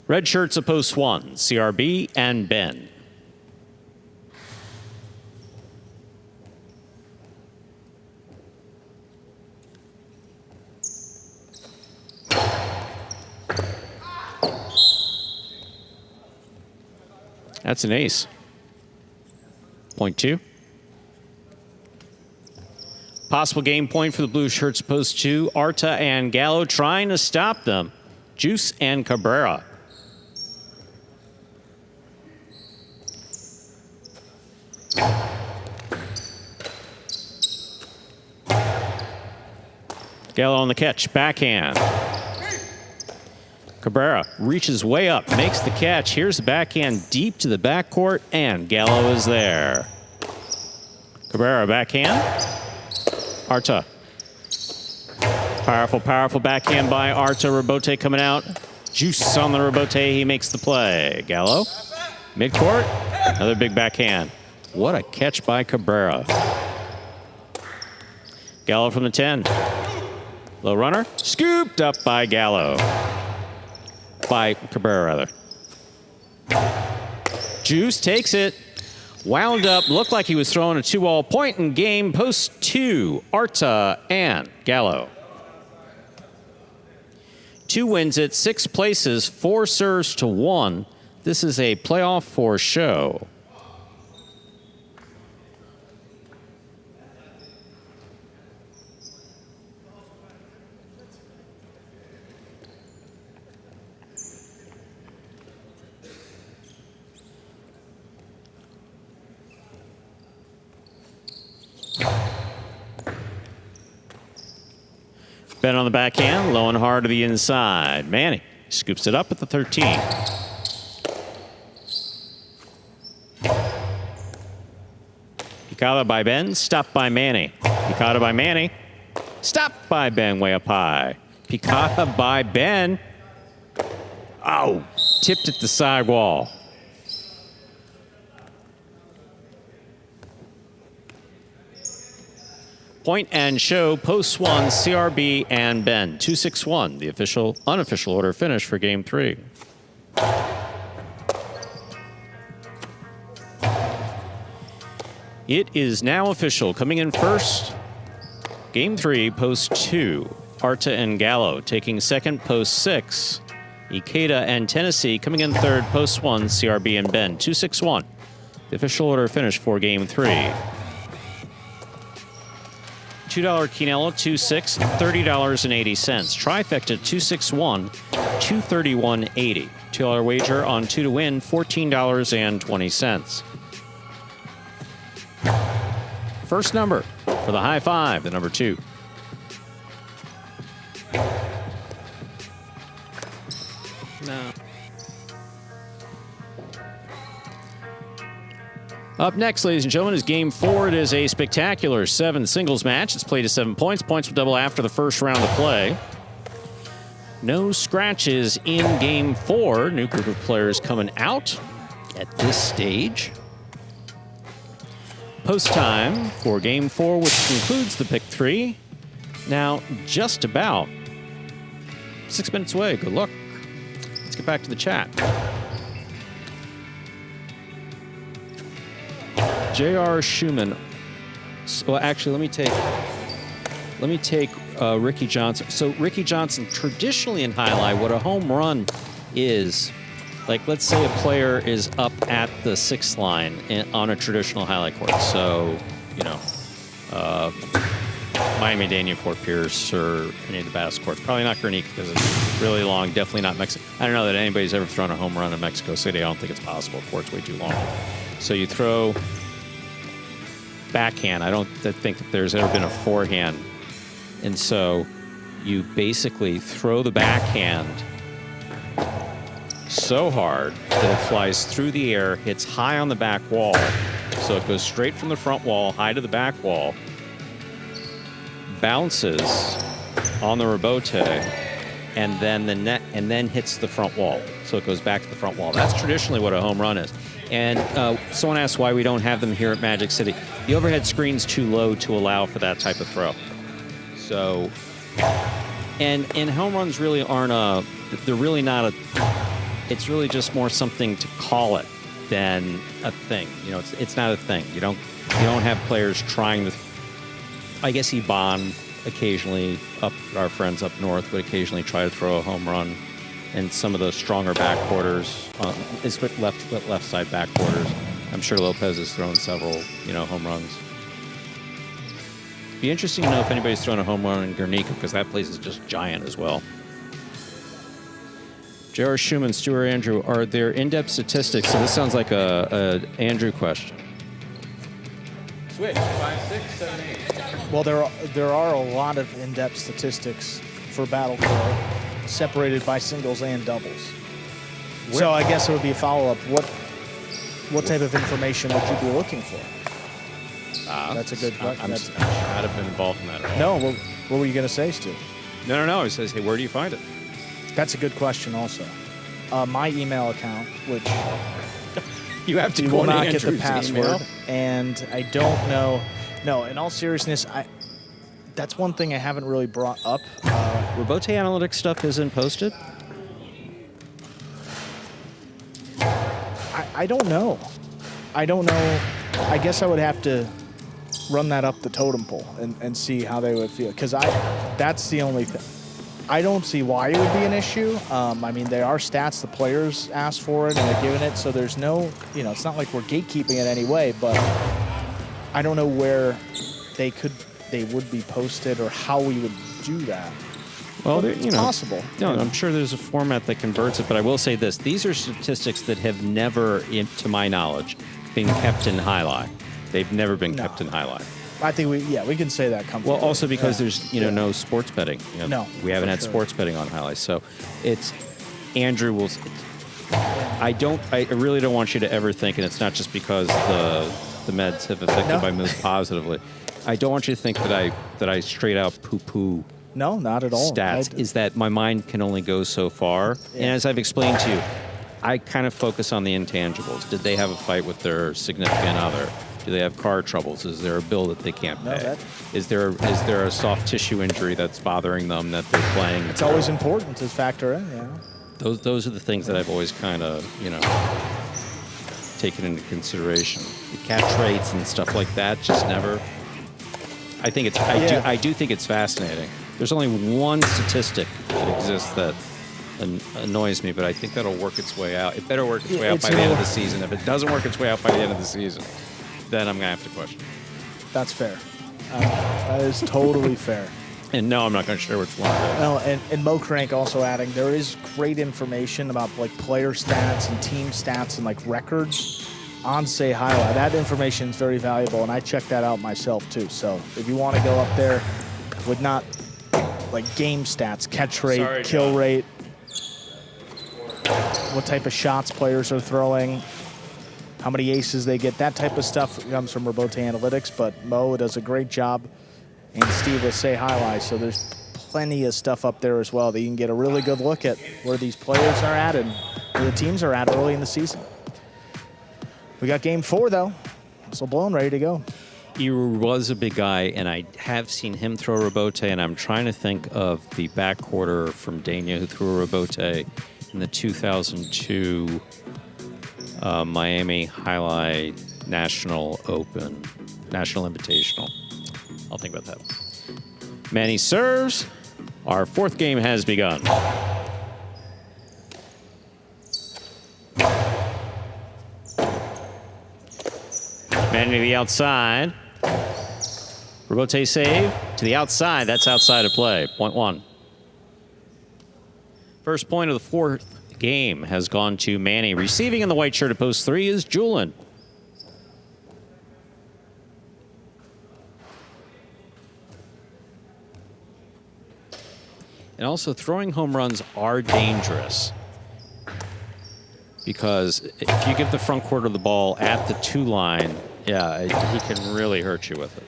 Red shirts of post 1, CRB and Ben. That's an ace. Point 2. Possible game point for the blue shirts post 2. Arta and Gallo trying to stop them. Juice and Cabrera. Gallo on the catch, backhand. Cabrera reaches way up, makes the catch. Here's the backhand deep to the backcourt, and Gallo is there. Cabrera backhand. Arta. Powerful, powerful backhand by Arta. Rebote coming out. Juice on the rebote. He makes the play. Gallo. Midcourt. Another big backhand. What a catch by Cabrera. Gallo from the 10. Low runner. Scooped up by Gallo. By Cabrera, rather. Juice takes it. Wound up. Looked like he was throwing a 2-all point in game. Post 2. Arta and Gallo. 2 wins it. 6 places. 4 serves to 1. This is a playoff for show. Ben on the backhand, low and hard to the inside. Manny scoops it up at the 13. Picada by Ben, stopped by Manny. Picada by Manny, stopped by Ben way up high. Picada by Ben. Oh, tipped at the side wall. Point and show, post 1, CRB and Ben. 2-6-1, the official, unofficial order finish for game 3. It is now official. Coming in first, game 3, post 2. Arta and Gallo taking second, post 6. Ikeda and Tennessee coming in third, post 1, CRB and Ben. 2-6-1, the official order finish for game 3. $2 Quinello, 2-6, $30.80. Trifecta, 2-6-1, $231.80. $2 wager on 2 to win, $14.20. First number for the high 5, the number 2. No. Up next, ladies and gentlemen, is Game 4. It is a spectacular 7 singles match. It's played to 7 points. Points will double after the first round of play. No scratches in Game 4. New group of players coming out at this stage. Post time for Game 4, which concludes the pick 3. Now, just about 6 minutes away. Good luck. Let's get back to the chat. J.R. Schumann. Well, actually, let me take Ricky Johnson. So Ricky Johnson, traditionally in highlight, what a home run is, like let's say a player is up at the 6th line on a traditional highlight court. So, you know, Miami-Dade, Fort Pierce, or any of the Bass courts. Probably not Guernica because it's really long. Definitely not Mexico. I don't know that anybody's ever thrown a home run in Mexico City. I don't think it's possible. The court's way too long. So you throw backhand. I don't think that there's ever been a forehand. And so you basically throw the backhand so hard that it flies through the air, hits high on the back wall. So it goes straight from the front wall, high to the back wall, bounces on the rebote, and then the net, and then hits the front wall. So it goes back to the front wall. That's traditionally what a home run is. And someone asked why we don't have them here at Magic City. The overhead screen's too low to allow for that type of throw. So, and home runs really aren't they're really not it's really just more something to call it than a thing. You know, it's not a thing. You don't have players trying to. I guess Iban occasionally, our friends up north would occasionally try to throw a home run, and some of those stronger backwarders, left side backwarders. I'm sure Lopez has thrown several, home runs. Be interesting to know if anybody's thrown a home run in Guernica, because that place is just giant as well. J.R. Schumann, Stuart Andrew, are there in-depth statistics? So this sounds like a Andrew question. Switch, 5, 6, 7, 8. Well, there are a lot of in-depth statistics for Battle Core, separated by singles and doubles. So I guess it would be a follow-up. What type of information would you be looking for? That's a good question. I'm not have been involved in that at all. No, what were you going to say, Stu? No. It says, hey, where do you find it? That's a good question also. My email account, which you have to you go will to not get Andrew's the password, email. and I don't know. No, in all seriousness, that's one thing I haven't really brought up. Rebote analytics stuff isn't posted? I don't know. I I guess I would have to run that up the totem pole and see how they would feel. Because that's the only thing. I don't see why it would be an issue. I mean, they are stats. The players asked for it and they're giving it. So there's no, it's not like we're gatekeeping it anyway. But I don't know where they would be posted or how we would do that. Well, it's possible. No, I'm sure there's a format that converts it, but I will say this. These are statistics that have never, to my knowledge, been kept in highlight. They've never been kept in highlight. I think we can say that comfortably. Well, also because there's, no sports betting. No, we haven't had sports betting on highlights. So it's, Andrew will, I really don't want you to ever think, and it's not just because the meds have affected my mood positively. I don't want you to think that I straight out poo-poo. No, not at all. Stats is that my mind can only go so far. Yeah. And as I've explained to you, I kind of focus on the intangibles. Did they have a fight with their significant other? Do they have car troubles? Is there a bill that they can't pay? Is there a soft tissue injury that's bothering them that they're playing? It's always important to factor in, Those are the things that I've always kind of, taken into consideration. The catch rates and stuff like that just never. I think it's. I do think it's fascinating. There's only one statistic that exists that annoys me, but I think that'll work its way out. It better work its way out by the end of the season. If it doesn't work its way out by the end of the season, then I'm going to have to question. That's fair. That is totally fair. And no, I'm not going to share which one it is. No, and Mo Crank also adding, there is great information about player stats and team stats and records on Say Highlight. That information is very valuable, and I check that out myself too. So if you want to go up there with not game stats, catch rate, kill rate, what type of shots players are throwing, how many aces they get, that type of stuff comes from Rebote Analytics, but Mo does a great job, and Steve will Say Highlight, so there's plenty of stuff up there as well that you can get a really good look at where these players are at and where the teams are at early in the season. We got game 4, though. Whistle blown, ready to go. He was a big guy, and I have seen him throw a rebote, and I'm trying to think of the backcourter from Dania who threw a rebote in the 2002 Miami Highlight National Invitational. I'll think about that. Manny serves. Our fourth game has begun. Manny to the outside. Robote save to the outside. That's outside of play. Point one. First point of the fourth game has gone to Manny. Receiving in the white shirt at post 3 is Julian. And also, throwing home runs are dangerous because if you give the front quarter of the ball at the 2 line, yeah, he can really hurt you with it.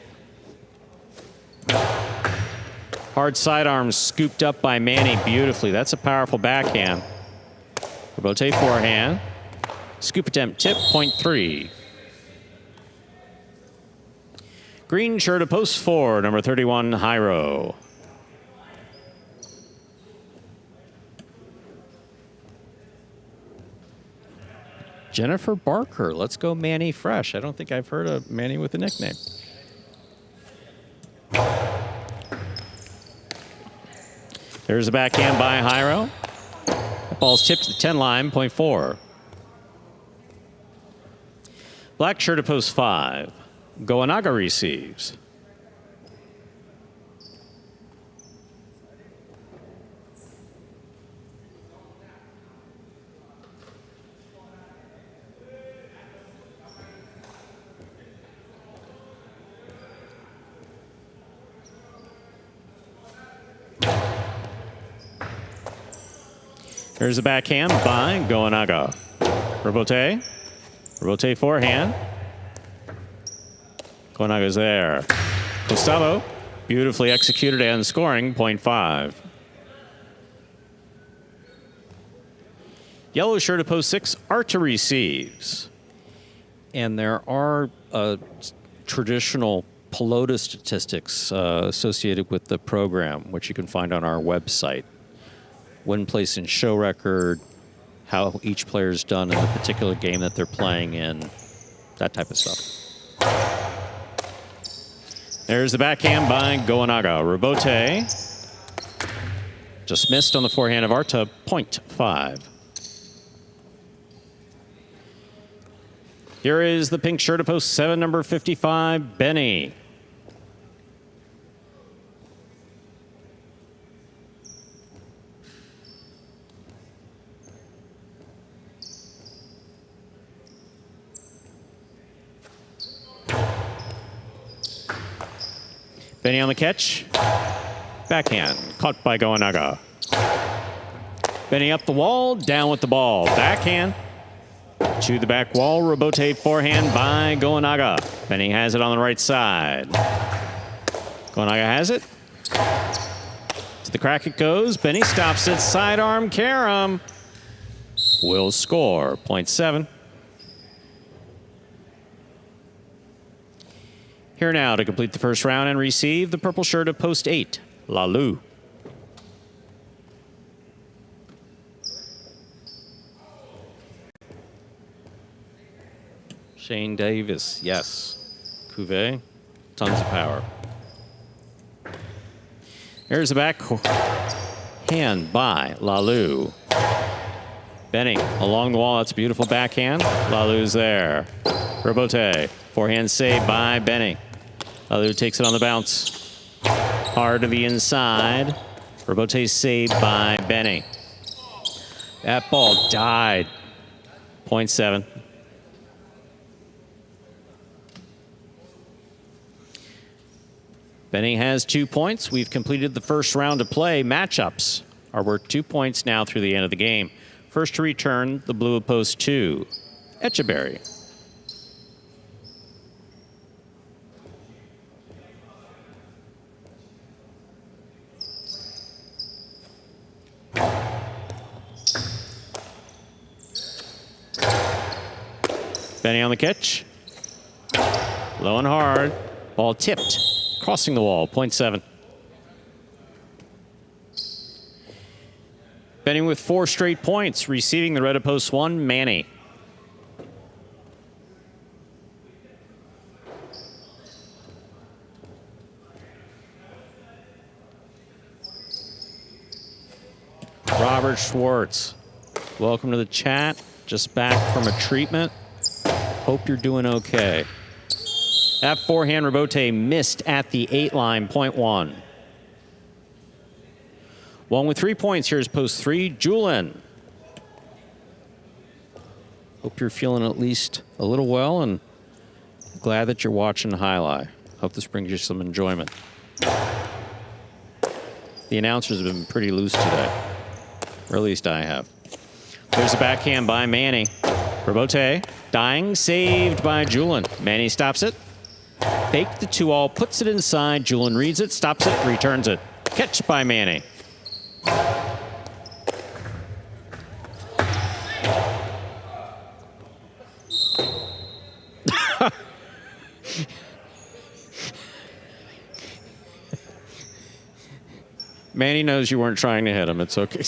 Hard sidearm scooped up by Manny beautifully. That's a powerful backhand. Robote forehand. Scoop attempt tip, point 3. Green shirt at post 4, number 31, Jairo. Jennifer Barker. Let's go Manny fresh. I don't think I've heard of Manny with a nickname. There's a backhand by Jairo. That ball's tipped to the 10 line, point 4. Black shirt at post 5. Goanaga receives. Here's a backhand by Goanaga. Robote. Robote forehand. Goanaga's there. Gustavo, beautifully executed and scoring, point 5. Yellow shirt at post 6, Arta receives. And there are traditional pelota statistics associated with the program, which you can find on our website. Win, place, and show record, how each player's done in the particular game that they're playing in, that type of stuff. There's the backhand by Goanaga. Robote just missed on the forehand of Arta, point 5. Here is the pink shirt at post 7, number 55, Benny. Benny on the catch. Backhand. Caught by Goanaga. Benny up the wall. Down with the ball. Backhand. To the back wall. Robote forehand by Goanaga. Benny has it on the right side. Goanaga has it. To the crack it goes. Benny stops it. Sidearm. Karam will score. Point 7. Here now to complete the first round and receive the purple shirt of post 8, Lalu. Shane Davis, yes. Cuvée, tons of power. Here's the back hand by Lalu. Benny along the wall, that's a beautiful backhand. Lalu's there. Robote, forehand save by Benny. Lalu takes it on the bounce. Hard to the inside. Robote saved by Benny. That ball died. Point 7. Benny has 2 points. We've completed the first round of play. Matchups are worth 2 points now through the end of the game. First to return, the blue of post 2, Echeverry. Benny on the catch. Low and hard. Ball tipped. Crossing the wall. Point 7. Benny with 4 straight points. Receiving the red of post 1, Manny. Robert Schwartz, welcome to the chat. Just back from a treatment. Hope you're doing okay. That forehand rebote missed at the 8 line, point 1. One with 3 points. Here's post 3, Julian. Hope you're feeling at least a little well, and glad that you're watching Highlight. Hope this brings you some enjoyment. The announcers have been pretty loose today, or at least I have. There's a backhand by Manny. Rebote, dying, saved by Julian. Manny stops it. Fake the 2-all, puts it inside. Julian reads it, stops it, returns it. Catch by Manny. Manny knows you weren't trying to hit him. It's okay.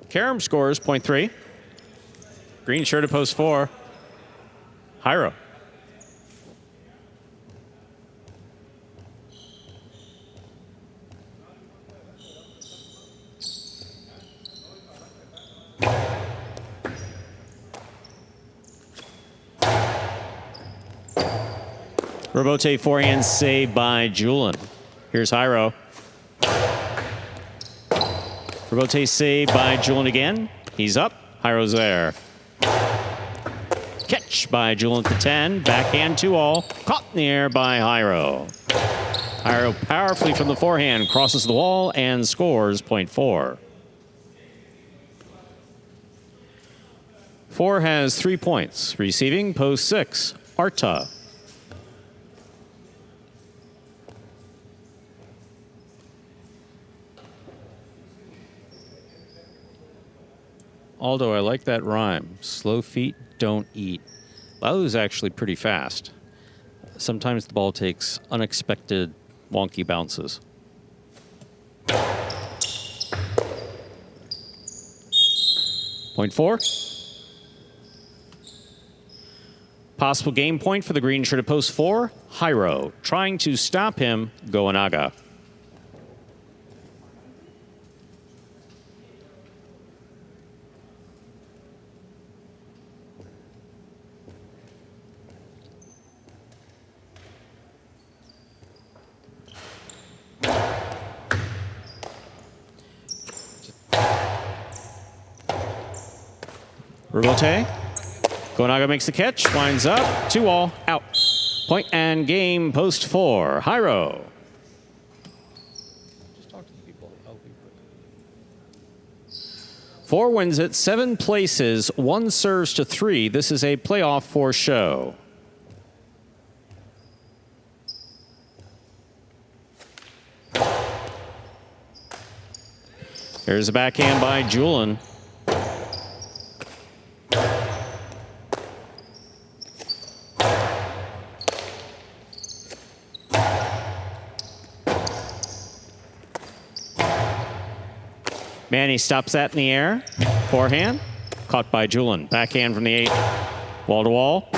Karam scores, point 3. Green shirt at post 4. Hyro. Rebote forehand saved by Julian. Here's Hyro. Rebote saved by Julian again. He's up. Hyro's there. Catch by Julian at the 10. Backhand 2-all. Caught in the air by Hyro. Hyro powerfully from the forehand. Crosses the wall and scores point 4. 4 has 3 points. Receiving post 6. Arta. Aldo, I like that rhyme. Slow feet don't eat. Lalu's actually pretty fast. Sometimes the ball takes unexpected wonky bounces. Point 4. Possible game point for the green shirt at post 4. Hyro trying to stop him. Goenaga. Rebote. Goenaga makes the catch, winds up, 2-all, out. Point and game, post 4. Hyro. Just talk to the people. I'll be quick. 4 wins it, 7 places, 1 serves to 3. This is a playoff for show. There's a backhand by Julian. Manny stops that in the air. Forehand. Caught by Julian. Backhand from the 8. Wall to wall.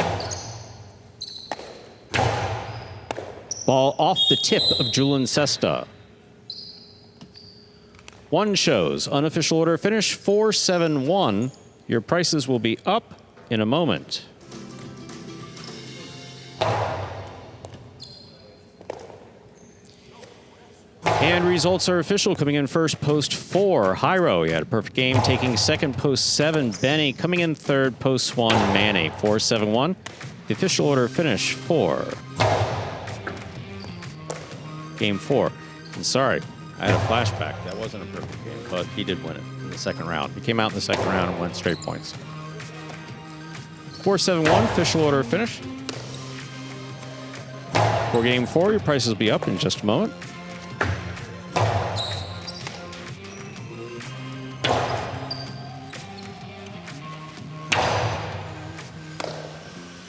Ball off the tip of Julian Sesta. 1 shows. Unofficial order finish 4-7-1. Your prices will be up in a moment. And results are official. Coming in first, post 4. Hyro, he had a perfect game. Taking second, post 7. Benny coming in third, post 1. Manny, 4-7-1. The official order finish 4. Game 4. And sorry, I had a flashback. That wasn't a perfect game, but he did win it in the second round. He came out in the second round and went straight points. 4-7-1, official order finish. For game 4, your prices will be up in just a moment.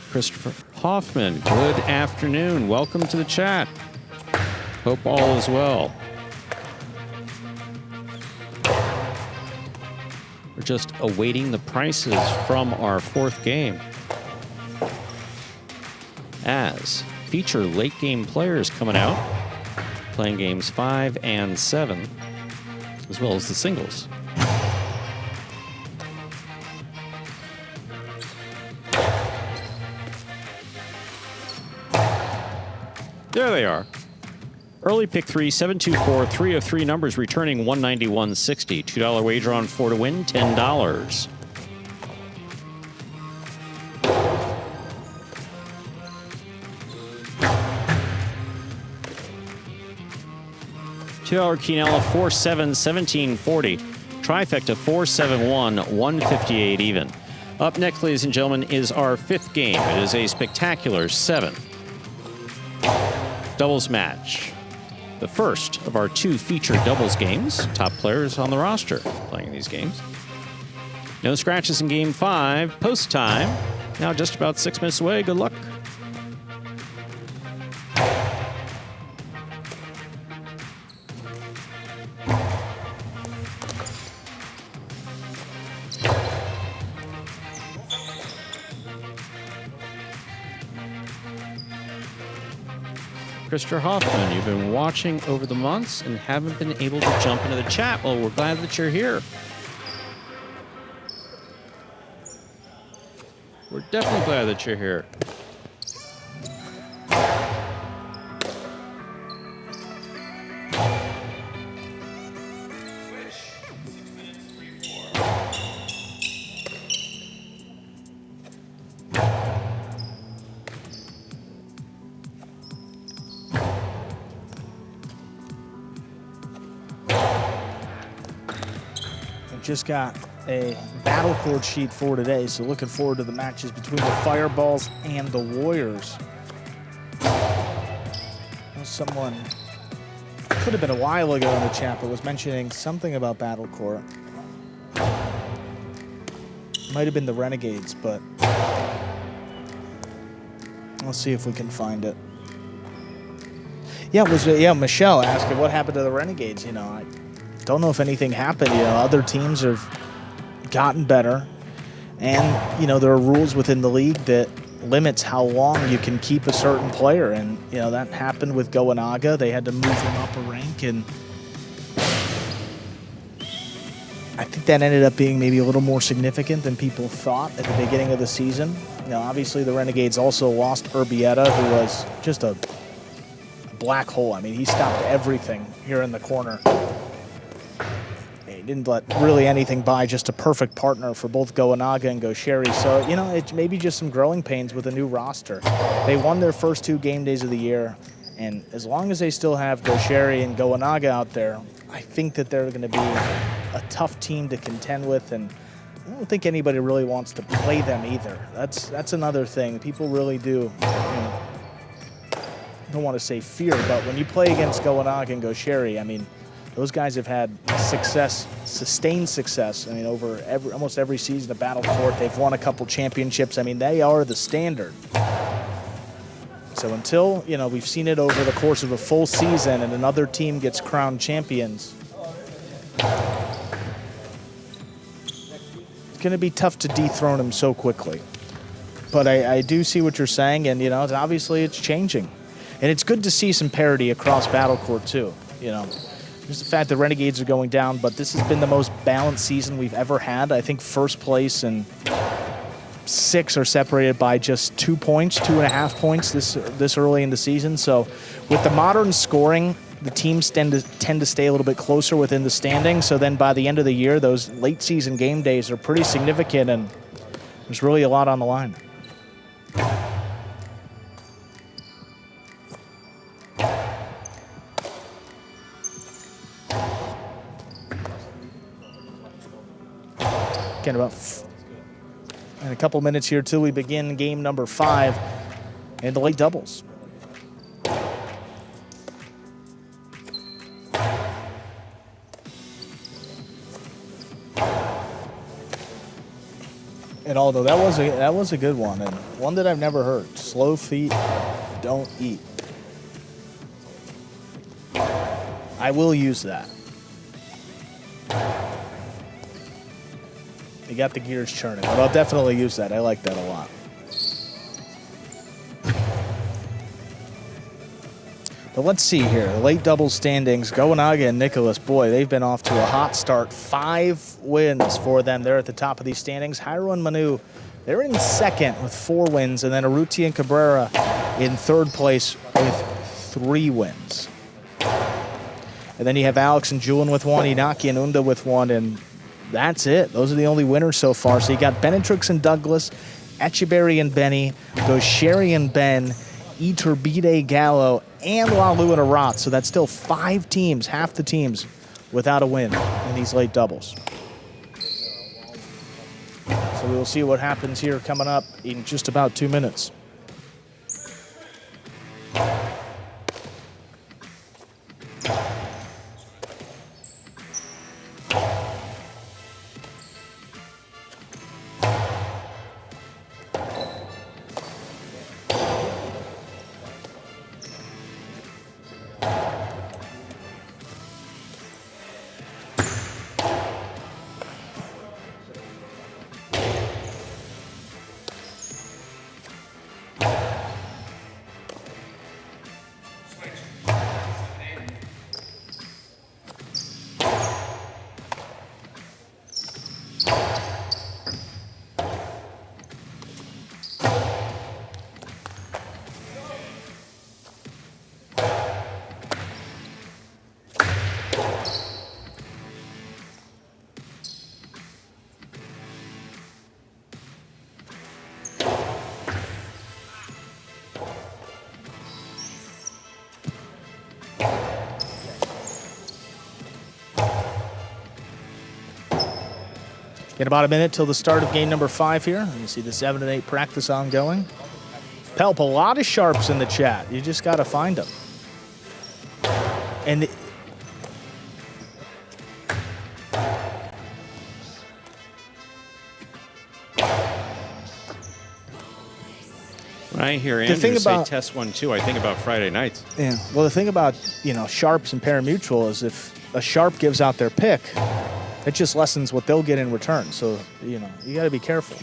Christopher Hoffman, good afternoon. Welcome to the chat. Hope all is well. We're just awaiting the prices from our 4th game, as feature late game players coming out. playing games 5 and 7, as well as the singles. There they are. Early pick 3, 724, 3 of 3 numbers returning 191.60. $2 wager on 4 to win, $10. $2 Quinella, 4-7, 1740. Trifecta, 4-7-1, 158 even. Up next, ladies and gentlemen, is our 5th game. It is a spectacular 7 doubles match. The first of our 2 featured doubles games. Top players on the roster playing these games. No scratches in game 5. Post time. Now just about 6 minutes away. Good luck. Christopher Hoffman, you've been watching over the months and haven't been able to jump into the chat. Well, we're glad that you're here. We're definitely glad that you're here. Just got a battle cord sheet for today, so looking forward to the matches between the Fireballs and the Warriors. Someone, could have been a while ago in the chat, but was mentioning something about battle court. Might have been the Renegades, but let's see if we can find it. Yeah, it was Michelle asking what happened to the Renegades. You know, I don't know if anything happened. You know, other teams have gotten better, and you know there are rules within the league that limits how long you can keep a certain player, and you know that happened with Goanaga. They had to move him up a rank, and I think that ended up being maybe a little more significant than people thought at the beginning of the season. You know, obviously the Renegades also lost Urbieta, who was just a black hole. I mean, he stopped everything here in the corner. He didn't let really anything by, just a perfect partner for both Goanaga and Gaucheri. So, you know, it may be just some growing pains with a new roster. They won their first 2 game days of the year, and as long as they still have Gaucheri and Goanaga out there, I think that they're going to be a tough team to contend with, and I don't think anybody really wants to play them either. That's another thing. People really do, I don't want to say fear, but when you play against Goanaga and Gaucheri, I mean, those guys have had success, sustained success. I mean, over almost every season of Battle Court, they've won a couple championships. I mean, they are the standard. So until, you know, we've seen it over the course of a full season and another team gets crowned champions, it's going to be tough to dethrone them so quickly. But I do see what you're saying, and, you know, obviously it's changing. And it's good to see some parity across Battle Court, too, you know. There's the fact that Renegades are going down, but this has been the most balanced season we've ever had. I think first place and 6 are separated by just 2 points, 2.5 points this early in the season. So with the modern scoring, the teams tend to stay a little bit closer within the standing. So then by the end of the year, those late season game days are pretty significant, and there's really a lot on the line. In a couple minutes here till we begin game number 5 and the late doubles. And although that was a good one, and one that I've never heard. Slow feet don't eat. I will use that. You got the gears churning, but I'll definitely use that. I like that a lot. But let's see here. The late doubles standings. Goenaga and Nicholas, boy, they've been off to a hot start. 5 wins for them. They're at the top of these standings. Jairo and Manu, they're in second with 4 wins. And then Urrutia and Cabrera in third place with 3 wins. And then you have Alex and Julian with 1, Inaki and Unda with 1, and that's it. Those are the only winners so far. So you got Benetrix and Douglas, Echeberry and Benny, Gaucheri and Ben, Iturbide Gallo, and Lalu and Arat. So that's still 5 teams, half the teams, without a win in these late doubles. So we'll see what happens here coming up in just about 2 minutes. Get about a minute till the start of game number 5 here. And you see the 7 and 8 practice ongoing. Pelp, a lot of sharps in the chat. You just got to find them. And when I hear Andrew say test 1, 2, I think about Friday nights. Yeah. Well, the thing about, sharps and pari-mutuel is if a sharp gives out their pick, it just lessens what they'll get in return. So, you got to be careful.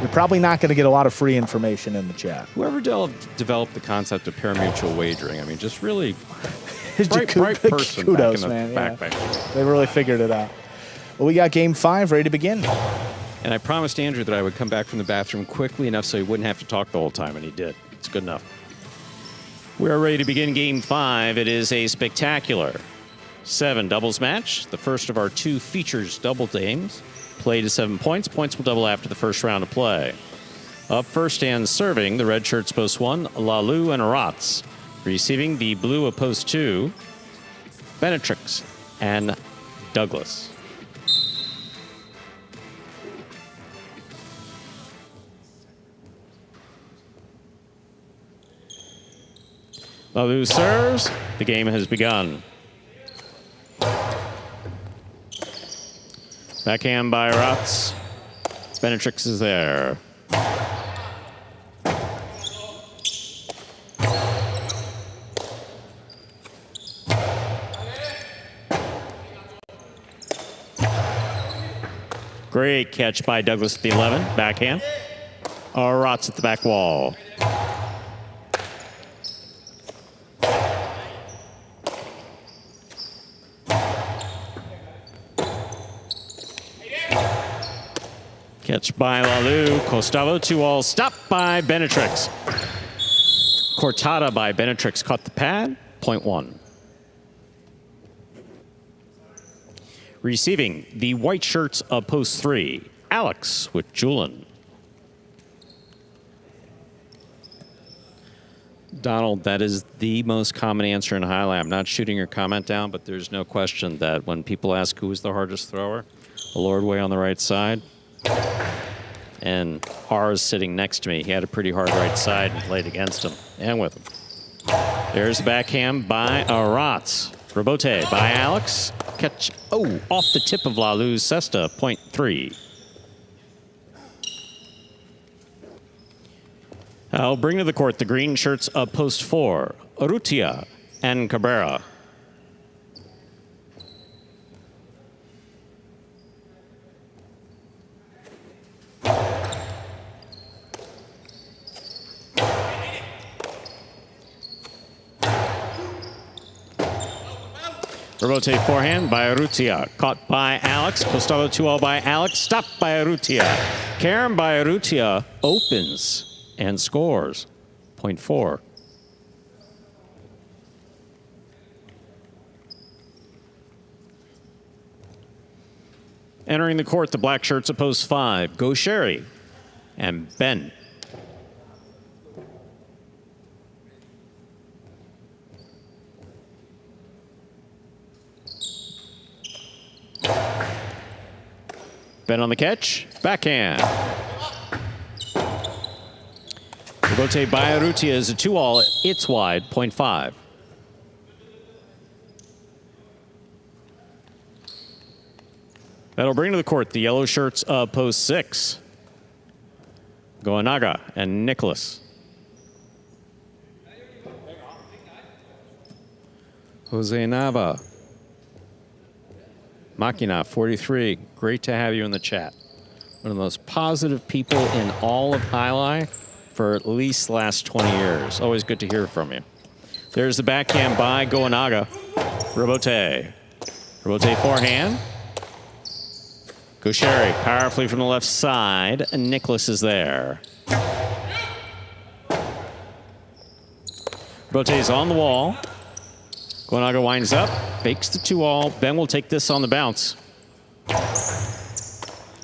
You're probably not going to get a lot of free information in the chat. Whoever developed the concept of pari-mutuel wagering, I mean, just really bright person kudos, back in the man. back. They really figured it out. Well, we got game 5 ready to begin. And I promised Andrew that I would come back from the bathroom quickly enough so he wouldn't have to talk the whole time, and he did. It's good enough. We're ready to begin game 5. It is a spectacular 7 doubles match. The first of our 2 features double games. Play to 7 points. Points will double after the first round of play. Up first and serving, the red shirts post 1, Lalu and Arats. Receiving the blue of post 2, Benetrix and Douglas. Lalu serves. The game has begun. Backhand by Rotz. Benetrix is there. Great catch by Douglas at the 11. Backhand. Rotz at the back wall. Catch by Lalu. Costavo 2-all. Stopped by Benetrix. Cortada by Benetrix caught the pad. Point 1. Receiving the white shirts of post 3, Alex with Julian. Donald, that is the most common answer in highlight. I'm not shooting your comment down, but there's no question that when people ask who is the hardest thrower, Lordway on the right side. And R is sitting next to me. He had a pretty hard right side and played against him and with him. There's the backhand by Arats. Rebote by Alex. Catch, off the tip of Lalu's cesta, point 3. I'll bring to the court the green shirts of post 4, Urrutia and Cabrera. Rebote forehand by Urrutia. Caught by Alex. Costado 2-0 by Alex. Stopped by Urrutia. Karen by Urrutia opens and scores. Point 4. Entering the court, the black shirts at post 5. Go Sherry and Ben. Ben on the catch. Backhand. Rebote by Urrutia is a 2-all. It's wide. Point 5. That'll bring to the court the yellow shirts of post 6. Goanaga and Nicholas. Jose Nava. Machina, 43. Great to have you in the chat. One of the most positive people in all of Highlight for at least the last 20 years. Always good to hear from you. There's the backhand by Goanaga. Rebote. Rebote forehand. Gaucheri powerfully from the left side. And Nicholas is there. Rebote is on the wall. Goanaga winds up, fakes the 2-all. Ben will take this on the bounce.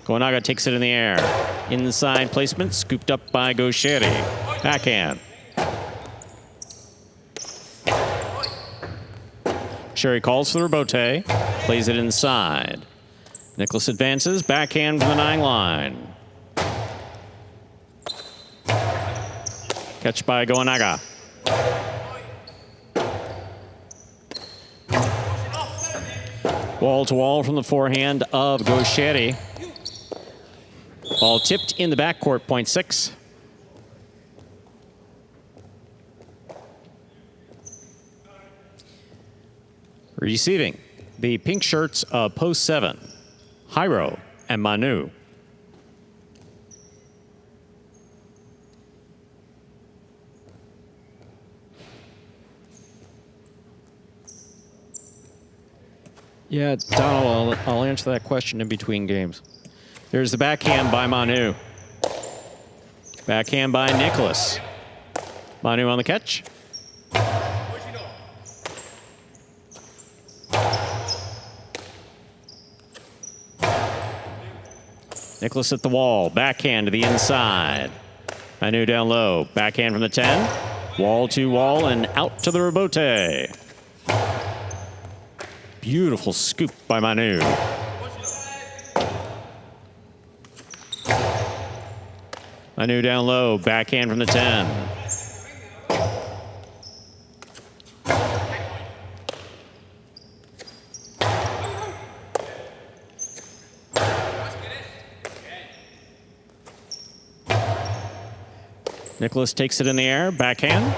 Goanaga takes it in the air. Inside placement, scooped up by Gaucheri. Backhand. Sherry calls for the rebote, plays it inside. Nicholas advances, backhand from the 9 line. Catch by Goanaga. Wall to wall from the forehand of Gaucheri. Ball tipped in the backcourt, point 6. Receiving the pink shirts of post 7, Jairo and Manu. Yeah, Donald, I'll answer that question in between games. There's the backhand by Manu. Backhand by Nicholas. Manu on the catch. Nicholas at the wall. Backhand to the inside. Manu down low. Backhand from the 10. Wall to wall and out to the rebote. Beautiful scoop by Manu. Manu down low, backhand from the 10. Nicholas takes it in the air, backhand.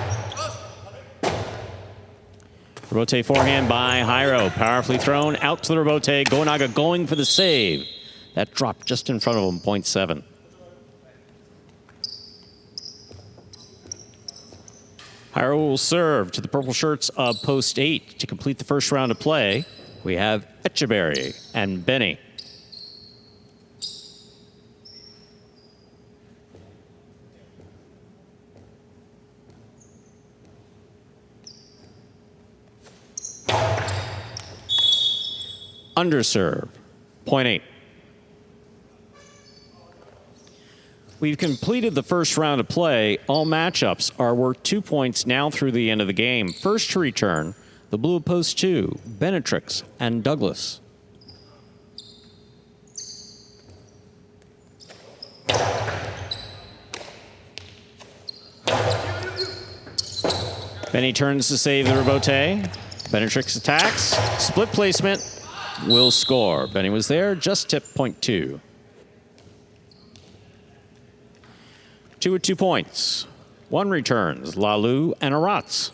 Rebote forehand by Jairo. Powerfully thrown out to the rebote. Goanaga going for the save. That dropped just in front of him, point 7. Jairo will serve to the purple shirts of post 8 to complete the first round of play. We have Echeverry and Benny. Underserve, point 8. We've completed the first round of play. All matchups are worth 2 points now through the end of the game. First to return, the blue of post 2, Benetrix and Douglas. Benny turns to save the rebote. Benetrix attacks, split placement. Will score. Benny was there, just tipped point 2. 2 with 2 points. 1 returns, Lalu and Aratz.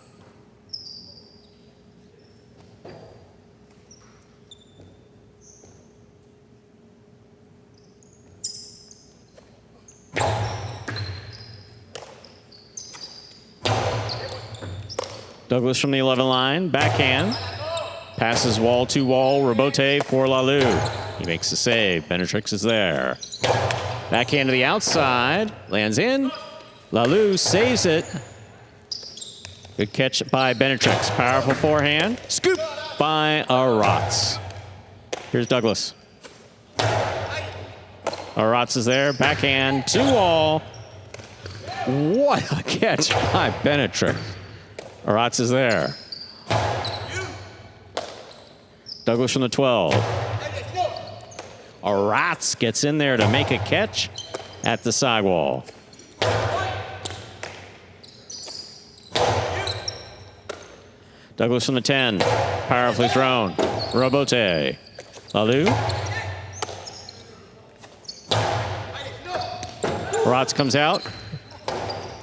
Douglas from the 11 line, backhand. Passes wall to wall. Robote for Lalou. He makes the save. Benetrix is there. Backhand to the outside. Lands in. Lalou saves it. Good catch by Benetrix. Powerful forehand. Scoop by Arats. Here's Douglas. Arats is there. Backhand to wall. What a catch by Benetrix. Arats is there. Douglas from the 12. Arats gets in there to make a catch at the sidewall. Douglas from the 10. Powerfully thrown. Robote. Lalou. Arats comes out.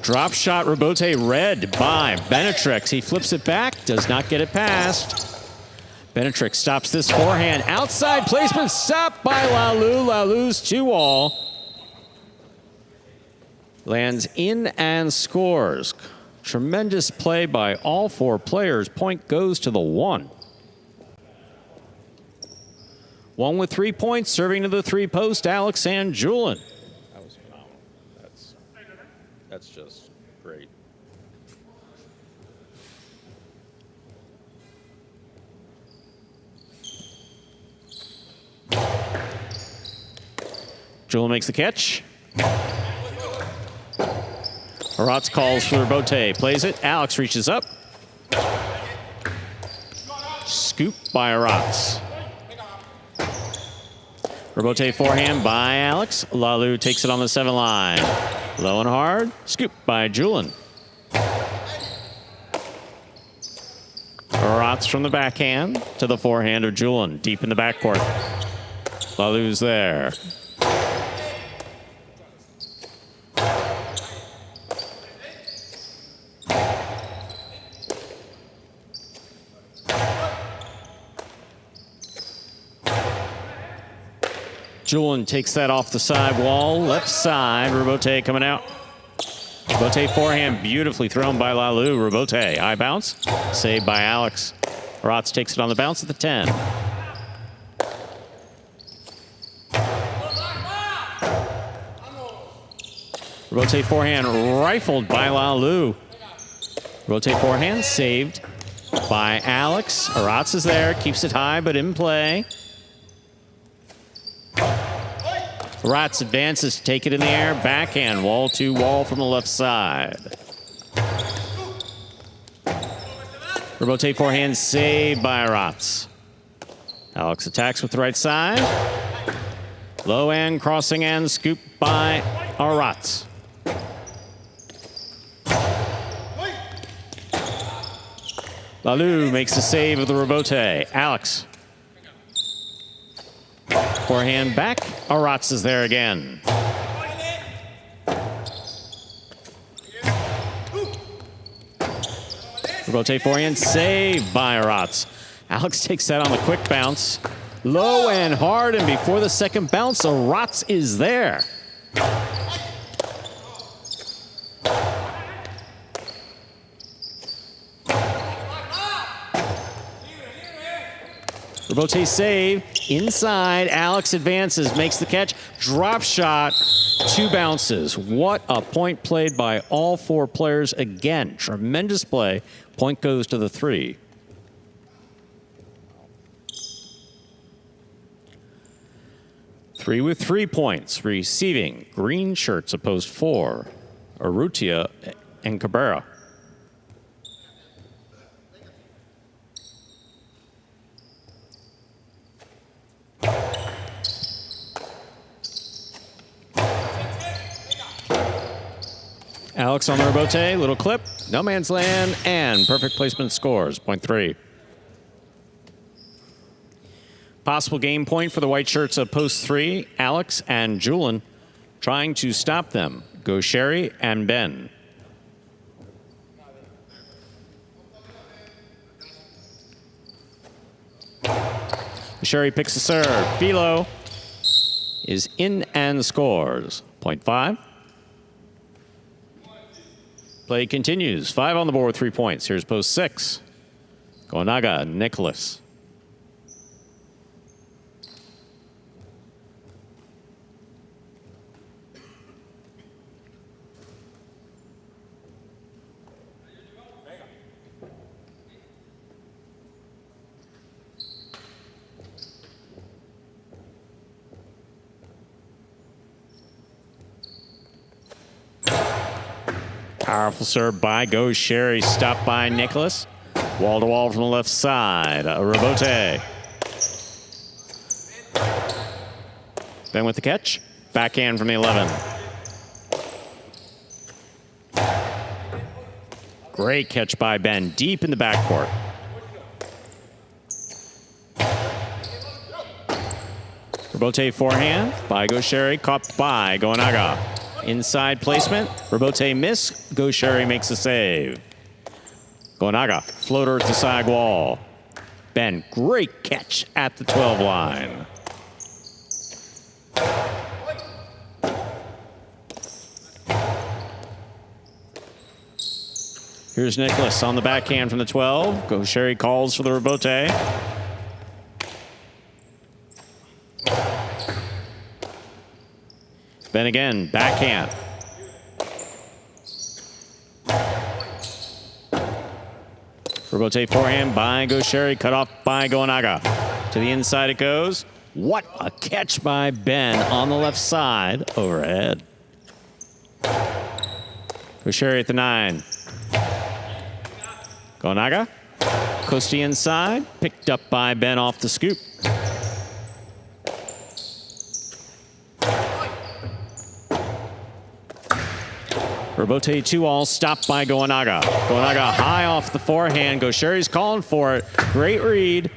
Drop shot. Robote read by Benetrix. He flips it back. Does not get it past. Benetrix stops this forehand. Outside placement stopped by Lalou. Lalou's 2-all. Lands in and scores. Tremendous play by all 4 players. Point goes to the 1. 1 with 3 points, serving to the 3-post, Alex and Julian. That was phenomenal. That's just great. Julian makes the catch. Arats calls for Robote, plays it. Alex reaches up. Scoop by Arats. Robote forehand by Alex. Lalou takes it on the 7 line. Low and hard. Scoop by Julian. Arats from the backhand to the forehand of Julian. Deep in the backcourt. Lalou's there. Julian takes that off the side wall. Left side. Robote coming out. Robote forehand beautifully thrown by Lalou. Robote high bounce. Saved by Alex. Arats takes it on the bounce at the 10. Robote forehand rifled by Lalou. Robote forehand saved by Alex. Arats is there. Keeps it high but in play. Arats advances to take it in the air. Backhand, wall to wall from the left side. Robote forehand saved by Arats. Alex attacks with the right side. Low and crossing and scoop by Arats. Lalou makes the save of the Robote. Alex. Forehand back. Arats is there again. Robote forehand saved by Arats. Alex takes that on the quick bounce. Low and hard, and before the second bounce, Arats is there. Robote save. Inside, Alex advances, makes the catch. Drop shot, 2 bounces. What a point played by all 4 players. Again, tremendous play. Point goes to the 3. Three with 3 points. Receiving green shirts opposed 4. Urrutia and Cabrera. Alex on the Robote, little clip, no man's land, and perfect placement scores, point 3. Possible game point for the white shirts of post 3, Alex and Julian trying to stop them. Go Sherry and Ben. Sherry picks the serve. Philo is in and scores, point 5. Play continues. 5 on the board, 3 points. Here's post 6. Gonaga, Nicholas. Powerful serve by goes Sherry. Stopped by Nicholas. Wall to wall from the left side. Robote. Ben with the catch. Backhand from the 11. Great catch by Ben. Deep in the backcourt. Robote forehand. By goes Sherry. Caught by Goanaga. Inside placement. Robote miss. Go Sherry makes the save. Goanaga. Floater at the side wall. Ben. Great catch at the 12 line. Here's Nicholas on the backhand from the 12. Go Sherry calls for the Robote. Ben again, backhand. Robote forehand by Go Sherry, cut off by Goanaga. To the inside it goes. What a catch by Ben on the left side, overhead. Go Sherry at the 9. Goanaga. Coasty inside, picked up by Ben off the scoop. Robote 2-all, stopped by Goanaga. Goanaga high off the forehand. Go Sherry's calling for it. Great read.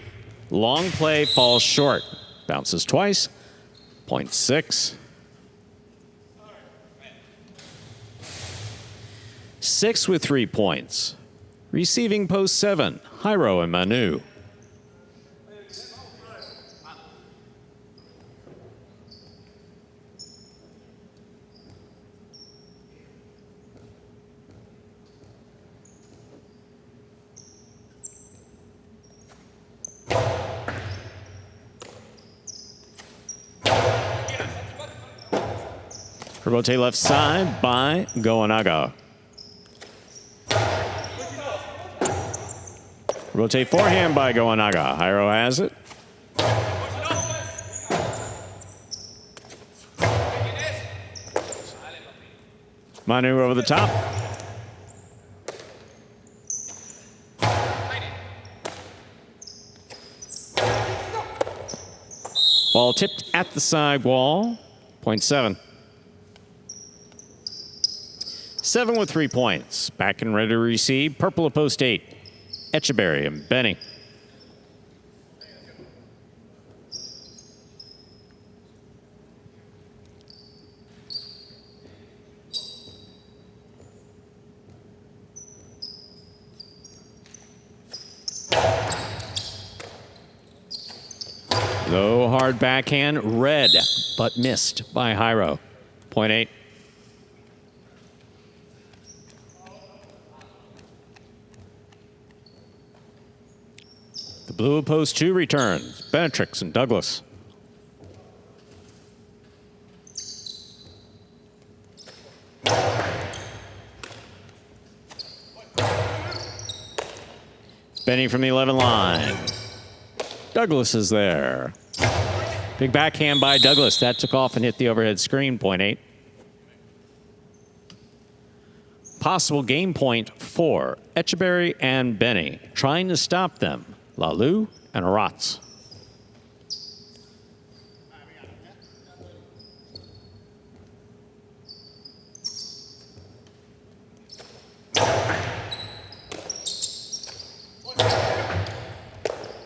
Long play falls short. Bounces twice. 0.6. 6 with 3 points. Receiving post 7, Jairo and Manu. Robote left side by Goanaga. Rotate forehand by Goanaga. Jairo has it. Manu over the top. Ball tipped at the side wall. 0.7. 7 with 3 points. Back and ready to receive. Purple at post 8. Etcheberry and Benny. Low hard backhand, red, but missed by Jairo. 0.8. The blue post 2 returns. Benetrix and Douglas. Benny from the 11 line. Douglas is there. Big backhand by Douglas. That took off and hit the overhead screen. 0.8. Possible game point for Etcheberry and Benny. Trying to stop them. Lalu and Aratz.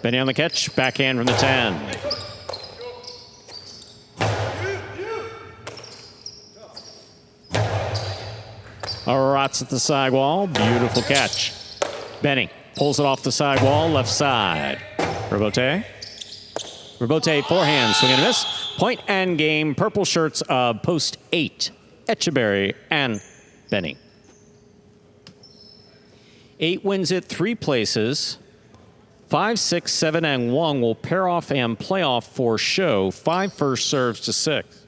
Benny on the catch, backhand from the 10. Aratz at the side wall, beautiful catch. Benny pulls it off the side wall, left side. Robote. Robote forehand, swing and miss. Point and game, purple shirts of post 8. Etcheberry and Benny. 8 wins it 3 places. 5, 6, 7, and 1 will pair off and play off for show. 5 first serves to 6.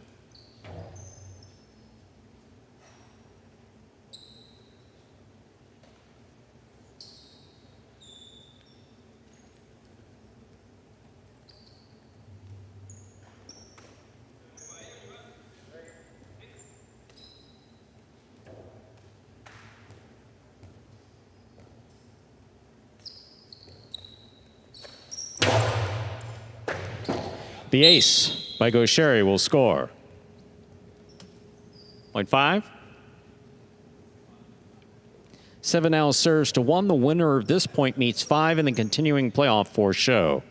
The ace by Gaucheri will score. Point 5. 7 now serves to 1. The winner of this point meets 5 in the continuing playoff for show.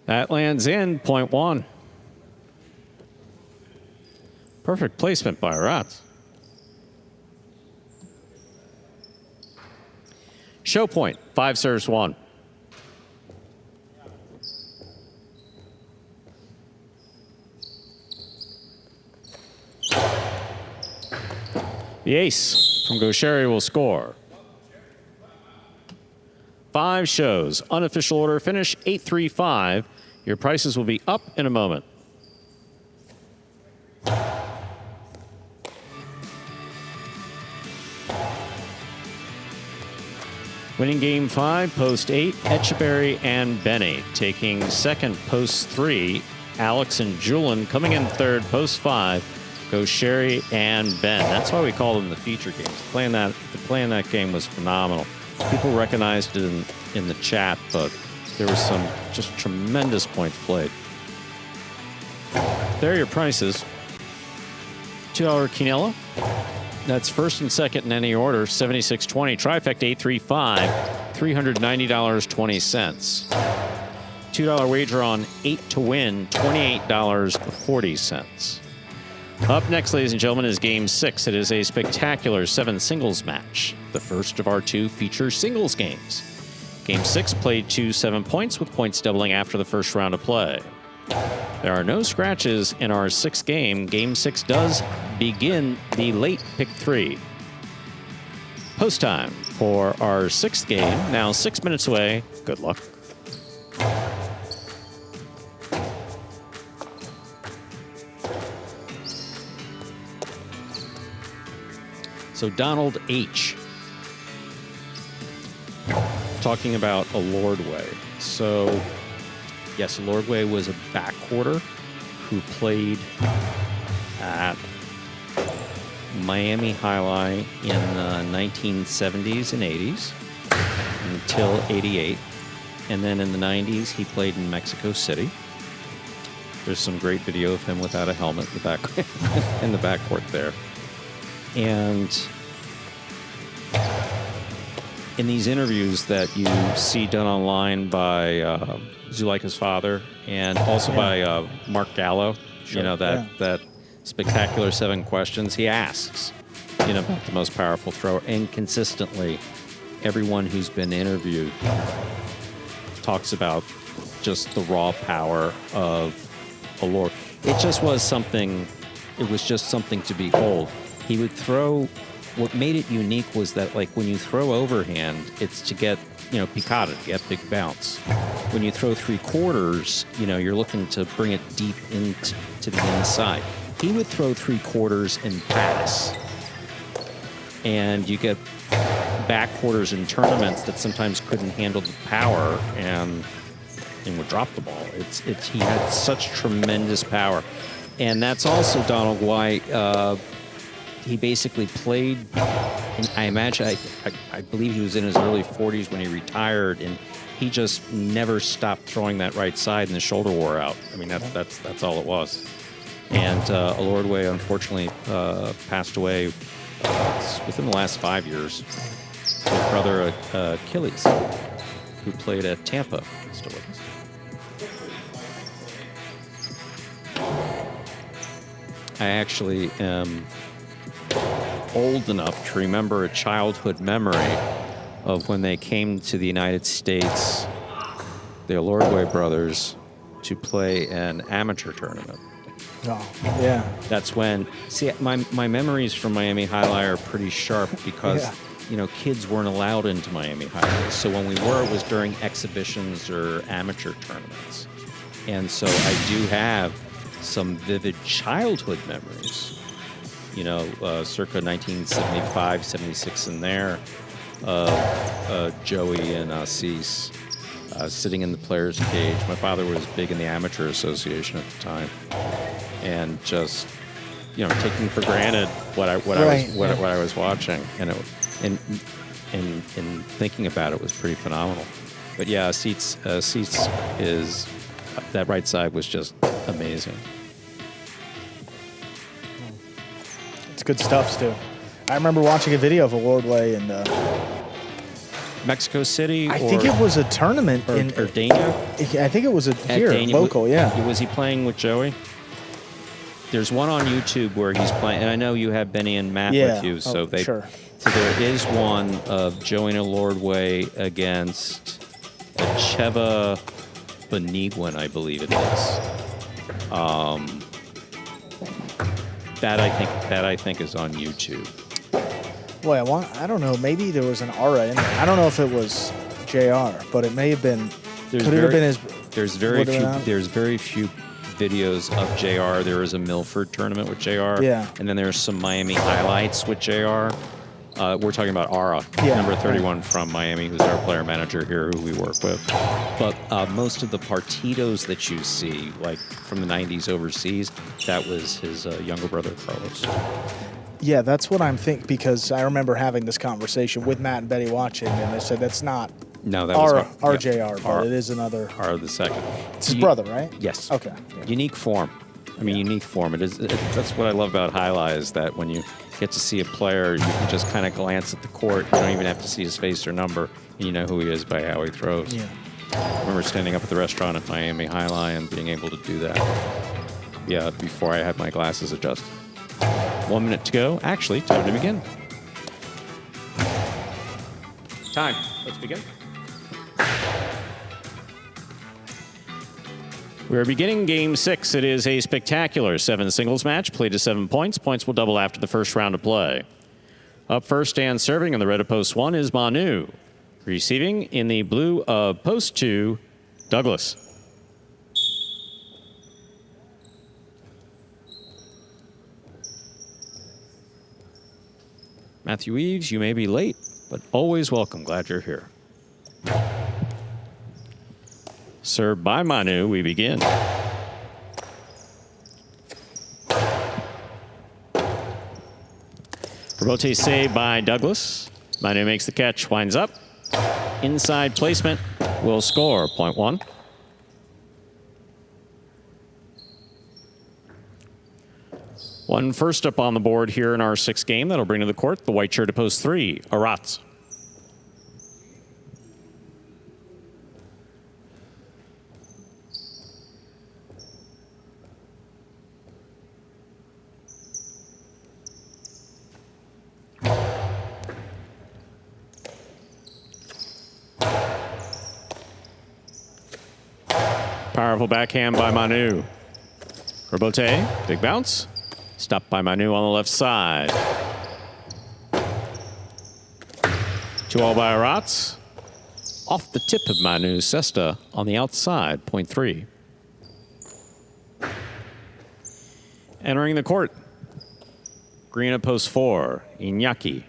That lands in point 1. Perfect placement by Rotz. Show point, 5 serves 1. The ace from Gaucheri will score. 5 shows. Unofficial order finish 8-3-5. Your prices will be up in a moment. Winning game 5, post 8, Etcheberry and Benny. Taking second, post 3, Alex and Julian. Coming in third, post 5, Gaucheri and Ben. That's why we call them the feature games. Playing that game was phenomenal. People recognized it in the chat, but there was some just tremendous points played. There are your prices. $2 Quinella. That's first and second in any order, $76.20. Trifecta 835, $390.20. $2 wager on 8 to win, $28.40. Up next, ladies and gentlemen, is Game 6. It is a spectacular 7 singles match, the first of our 2 feature singles games. Game 6 played to 7 points, with points doubling after the first round of play. There are no scratches in our 6th game. Game 6 does begin the late pick 3. Post time for our 6th game, now 6 minutes away. Good luck. So Donald H. talking about a Lordway. So yes, Lordway was a backcourter who played at Miami Highlight in the 1970s and 80s until 88. And then in the 90s, he played in Mexico City. There's some great video of him without a helmet in the back in the backcourt there. And in these interviews that you see done online by Zuleika's father and also by Mark Gallo, Sure. that spectacular 7 questions, he asks, about the most powerful thrower. And consistently, everyone who's been interviewed talks about just the raw power of a Lord. It was just something to behold. He would throw. What made it unique was that, like, when you throw overhand, it's to get, picada, to get big bounce. When you throw 3/4, you're looking to bring it deep into the inside. He would throw 3/4 and pass. And you get backquarters in tournaments that sometimes couldn't handle the power and would drop the ball. He had such tremendous power. And that's also, Donald, why he basically played, and I imagine, I believe he was in his early 40s when he retired, and he just never stopped throwing that right side, and the shoulder wore out. I mean, that's all it was. And Lordway, unfortunately, passed away within the last 5 years. His brother, Achilles, who played at Tampa, is still with us. I actually am old enough to remember a childhood memory of when they came to the United States, the Lordway brothers, to play an amateur tournament. Oh, yeah. That's when, my memories from Miami Highlight are pretty sharp because, kids weren't allowed into Miami Highlight. So when we were, it was during exhibitions or amateur tournaments. And so I do have some vivid childhood memories, circa 1975, 76 in there, Joey and Cease sitting in the player's cage. My father was big in the Amateur Association at the time, and just taking for granted what I was watching, and thinking about it was pretty phenomenal. But yeah, Cease is that right side was just amazing. It's good stuff, Stu. I remember watching a video of Awardway in Mexico City. I think it was a tournament or Dania. I think it was here, Dania. local. Yeah. Was he playing with Joey? There's one on YouTube where he's playing, and I know you have Benny and Matt with you, so sure. So there is one of Joey and Lordway against Cheva Beniguin, I believe it is. That I think is on YouTube. Boy, I don't know. Maybe there was an aura in there. I don't know if it was JR, but it may have been. Could it have been his? There's very few videos of JR. There is a Milford tournament with JR. Yeah. And then there's some Miami highlights with JR. We're talking about Ara, number 31 from Miami, who's our player manager here, who we work with. But most of the partidos that you see, like from the 90s overseas, that was his younger brother, Carlos. Yeah, that's what I'm thinking, because I remember having this conversation with Matt and Betty watching, and they said that's not RJR, but it is another. R the second. It's his brother, right? Yes. Okay. Yeah. Unique form. Unique form. That's what I love about Highlight, is that when you get to see a player, you can just kind of glance at the court. You don't even have to see his face or number, and you know who he is by how he throws. Yeah. I remember standing up at the restaurant at Miami Highlight and being able to do that. Yeah, before I had my glasses adjusted. 1 minute to go. Actually, time to begin. Time. Let's begin. We're beginning Game 6. It is a spectacular 7 singles match, played to 7 points. Points will double after the first round of play. Up first and serving in the red of post 1 is Manu. Receiving in the blue of post 2, Douglas. Matthew Eves, you may be late, but always welcome. Glad you're here. Served by Manu, we begin. Rebote saved by Douglas. Manu makes the catch, winds up. Inside placement will score, point 1. One first up on the board here in our 6th game. That'll bring to the court the white shirt to post 3, Aratz. Powerful backhand by Manu. Rebote, big bounce. Stopped by Manu on the left side. 2-all by Aratz. Off the tip of Manu, Sesta on the outside, point 3. Entering the court. Green at post 4, Iñaki.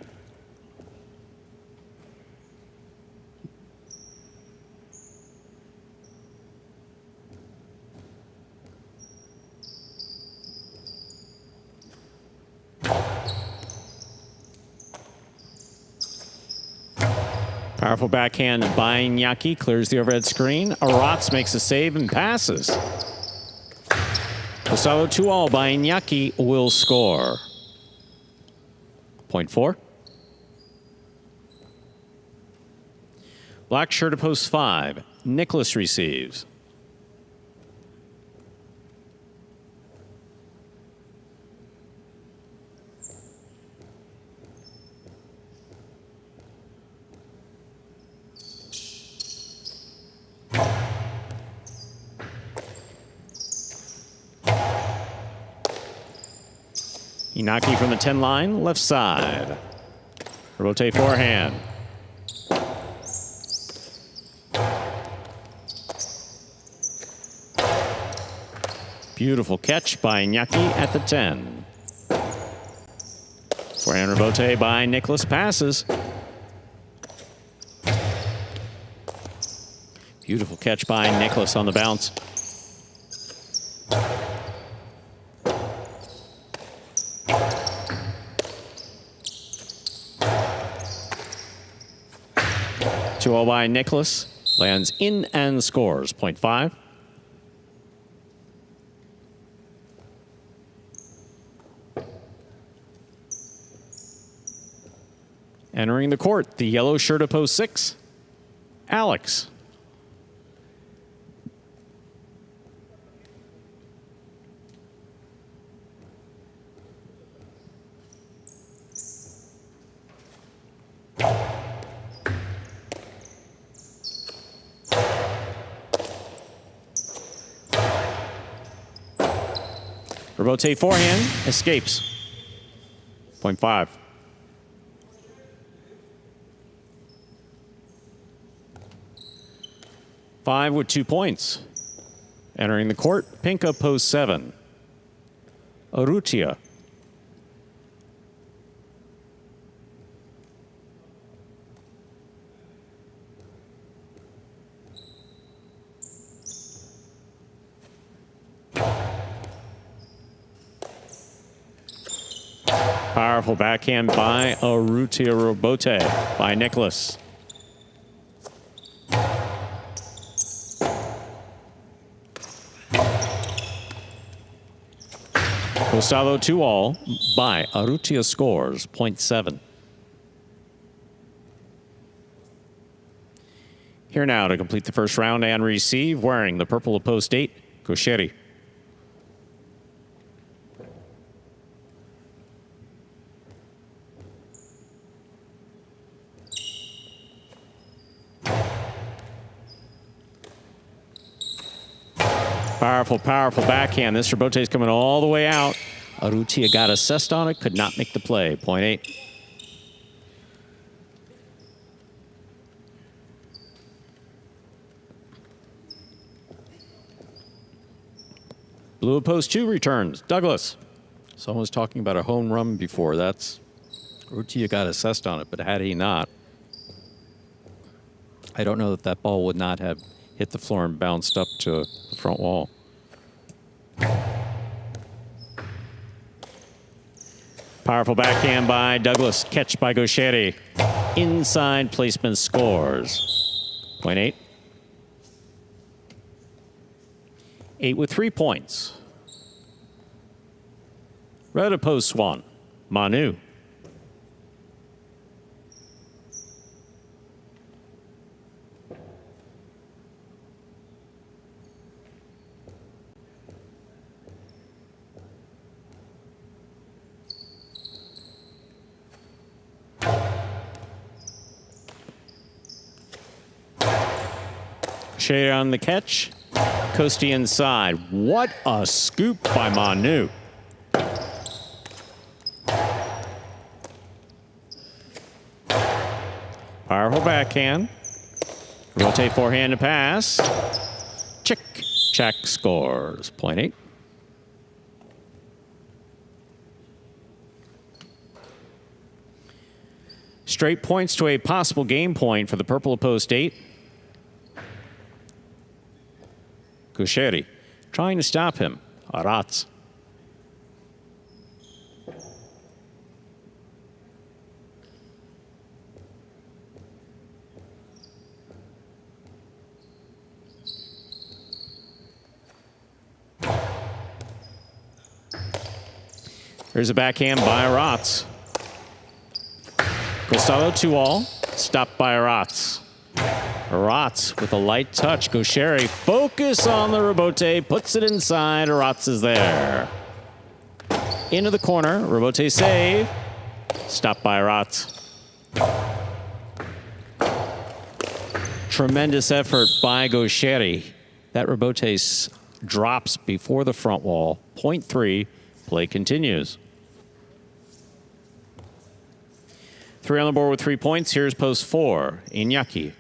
Powerful backhand by Iñaki, clears the overhead screen. Aratz makes a save and passes. The solo 2-all by Iñaki will score. Point 4. Black shirt to post 5. Nicholas receives. Inaki from the 10 line, left side. Rotate forehand. Beautiful catch by Iñaki at the 10. Forehand rebote by Nicholas passes. Beautiful catch by Nicholas on the bounce. Two all by Nicholas. Lands in and scores. 0.5. Entering the court, the yellow shirt of post 6, Alex. Rebote forehand, escapes. 0.5. Five with 2 points. Entering the court, Pinka post 7. Arutia. Powerful backhand by Arutia Rebote by Nicholas. Gustavo 2-all by Arutia scores. 0.7. Here now to complete the first round and receive, wearing the purple of post 8, Kosheri. Powerful, powerful backhand. This Rebote is coming all the way out. Arutia got assessed on it, could not make the play. 0.8. Blue of post 2 returns. Douglas. Someone was talking about a home run before. That's Arutia got assessed on it, but had he not, I don't know that that ball would not have hit the floor and bounced up to the front wall. Powerful backhand by Douglas. Catch by Gaucheri. Inside placement scores. 0.8. 8 with 3 points. Red of post 1. Manu. Shea on the catch. Coasty inside. What a scoop by Manu. Powerful backhand. Rotate forehand to pass. Chick. Check scores. 0.8. Straight points to a possible game point for the purple of post 8. Gaucheri trying to stop him. Arats. Here's a backhand by Arats. Gustavo 2-all. Stopped by Arats. Arats with a light touch. Gaucheri focus on the Rebote. Puts it inside. Arats is there. Into the corner. Rebote save. Stopped by Arats. Tremendous effort by Gaucheri. That Rebote drops before the front wall. 0.3. Play continues. 3 on the board with 3 points. Here's post 4. Iñaki.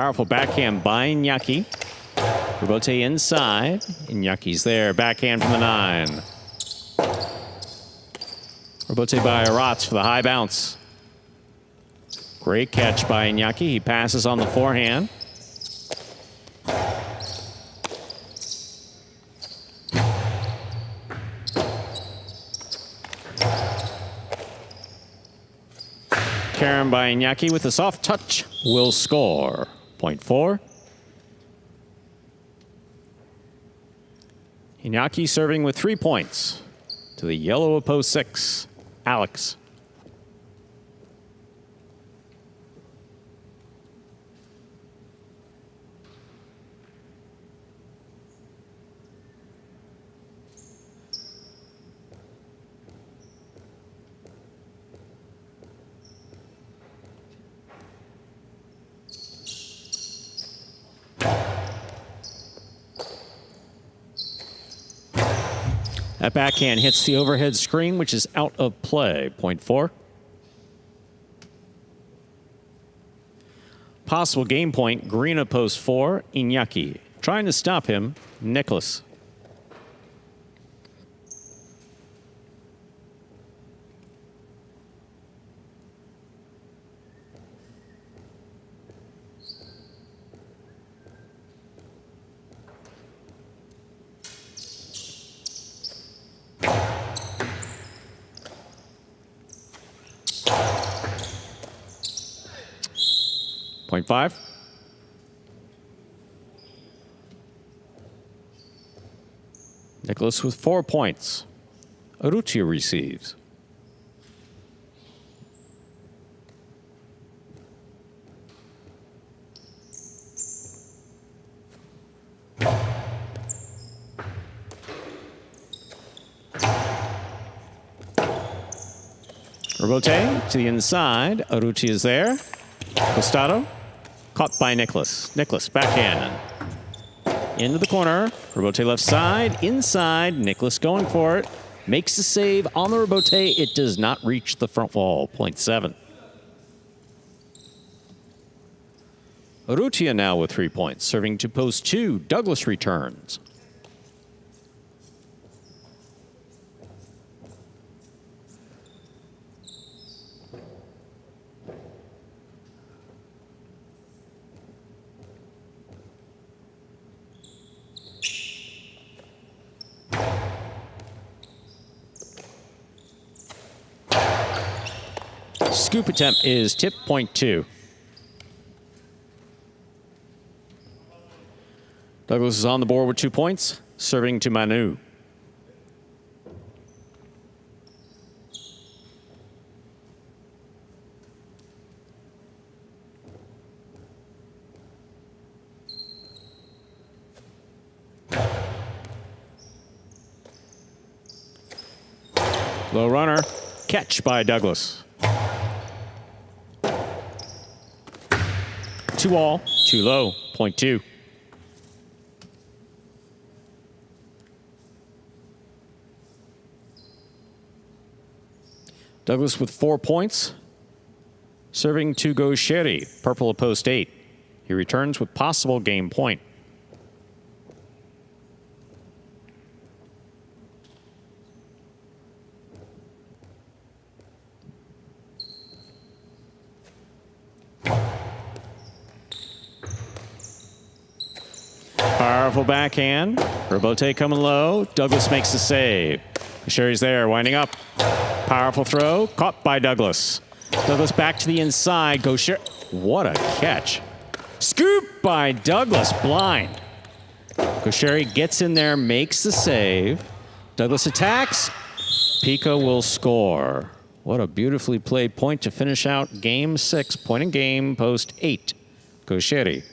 Powerful backhand by Iñaki. Rebote inside. Iñaki's there. Backhand from the 9. Rebote by Aratz for the high bounce. Great catch by Iñaki. He passes on the forehand. Karen by Iñaki with a soft touch will score. Point 4. Iñaki serving with 3 points to the yellow of post 6. Alex. That backhand hits the overhead screen, which is out of play. Point 4. Possible game point, green of post 4, Iñaki. Trying to stop him, Nicholas. Point 5. Nicholas with 4 points. Arutia receives. Rebote to the inside. Arutia is there. Costado. Caught by Nicholas. Nicholas, backhand. Into the corner. Rebote left side. Inside. Nicholas going for it. Makes the save on the rebote. It does not reach the front wall. Point 7. Arutia now with 3 points. Serving to post 2. Douglas returns. Scoop attempt is tip. Point 2. Douglas is on the board with 2 points, serving to Manu. Low runner, catch by Douglas. 2 all, too low. Point 2. Douglas with 4 points. Serving to Gaucheri, purple of post 8. He returns with possible game point. Powerful backhand. Rebote coming low. Douglas makes the save. Gaucheri's there, winding up. Powerful throw. Caught by Douglas. Douglas back to the inside. Gaucheri. What a catch. Scoop by Douglas. Blind. Gaucheri gets in there, makes the save. Douglas attacks. Pico will score. What a beautifully played point to finish out game 6. Point in game, post 8. Gaucheri.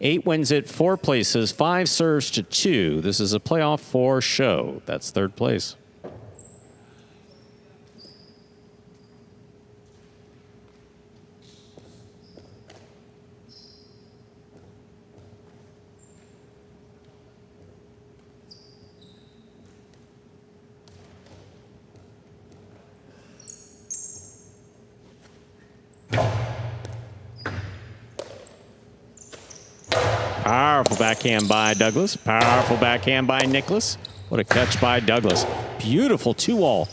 8 wins it 4 places, 5 serves to 2. This is a playoff 4 show. That's 3rd place. Powerful backhand by Douglas. Powerful backhand by Nicholas. What a catch by Douglas. Beautiful 2-all.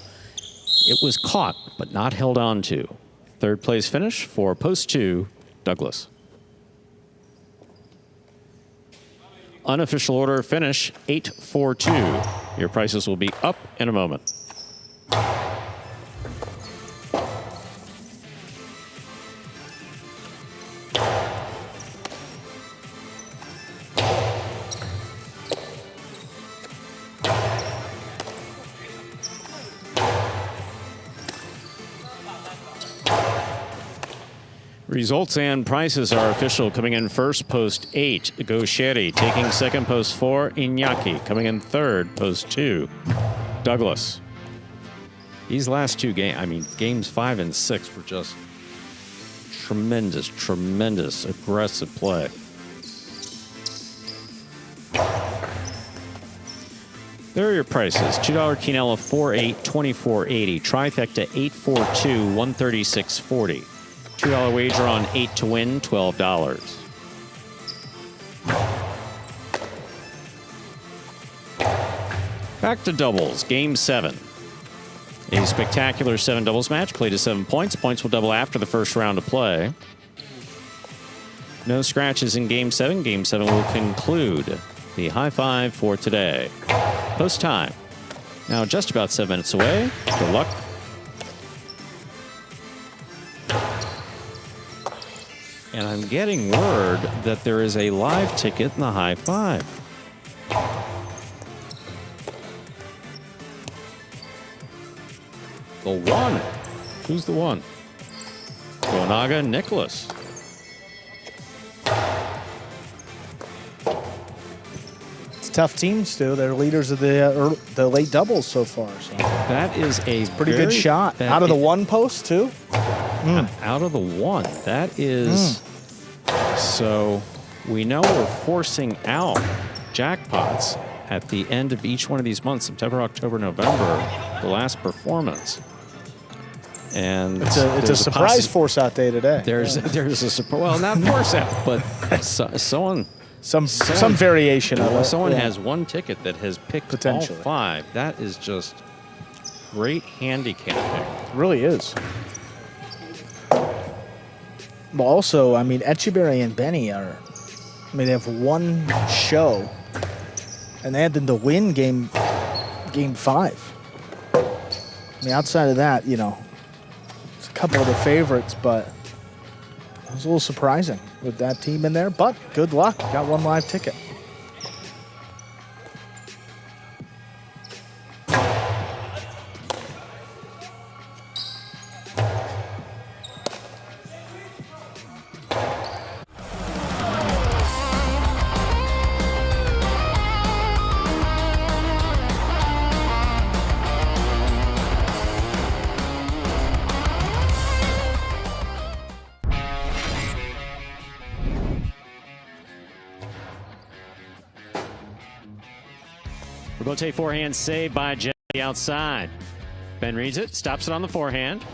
It was caught, but not held on to. Third place finish for post 2, Douglas. Unofficial order finish 8-4-2. Your prices will be up in a moment. Results and prices are official. Coming in first, post 8, Gaucheri. Taking second, post 4, Iñaki. Coming in third, post 2, Douglas. These last two games, games 5 and 6 were just tremendous, tremendous aggressive play. There are your prices. $2 Quinella, 4-8, 24.80. Trifecta, 8-4-2, 136.40. $2 wager on 8 to win, $12. Back to doubles, game 7. A spectacular 7 doubles match, played to 7 points. Points will double after the first round of play. No scratches in game 7. Game 7 will conclude the high five for today. Post time. Now just about 7 minutes away. Good luck. And I'm getting word that there is a live ticket in the high five. The one. Who's the one? Gonaga Nicholas. It's a tough team, Stu. They're leaders of the late doubles so far. So. That is a Pretty good shot. Out of the one post, too? Out of the one. That is... So we know we're forcing out jackpots at the end of each one of these months, September, October, November, the last performance. And it's a surprise force out day today. There's a surprise. Well, not force out, but someone some variation of it. Someone has one ticket that has picked all 5. That is just great handicapping. It really is. Well, also, I mean, Echeverry and Benny they have one show, and they had them to win game 5. I mean, outside of that, it's a couple of the favorites, but it was a little surprising with that team in there. But good luck. Got one live ticket. Robote forehand saved by Jesse outside. Ben reads it, stops it on the forehand.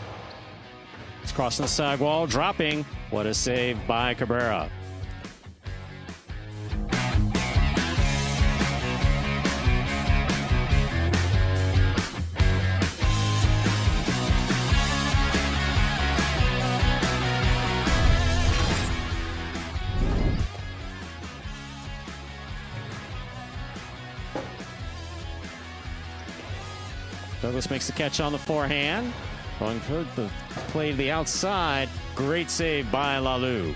It's crossing the sidewall, dropping. What a save by Cabrera. Douglas makes the catch on the forehand. Going for the play to the outside. Great save by Lalou.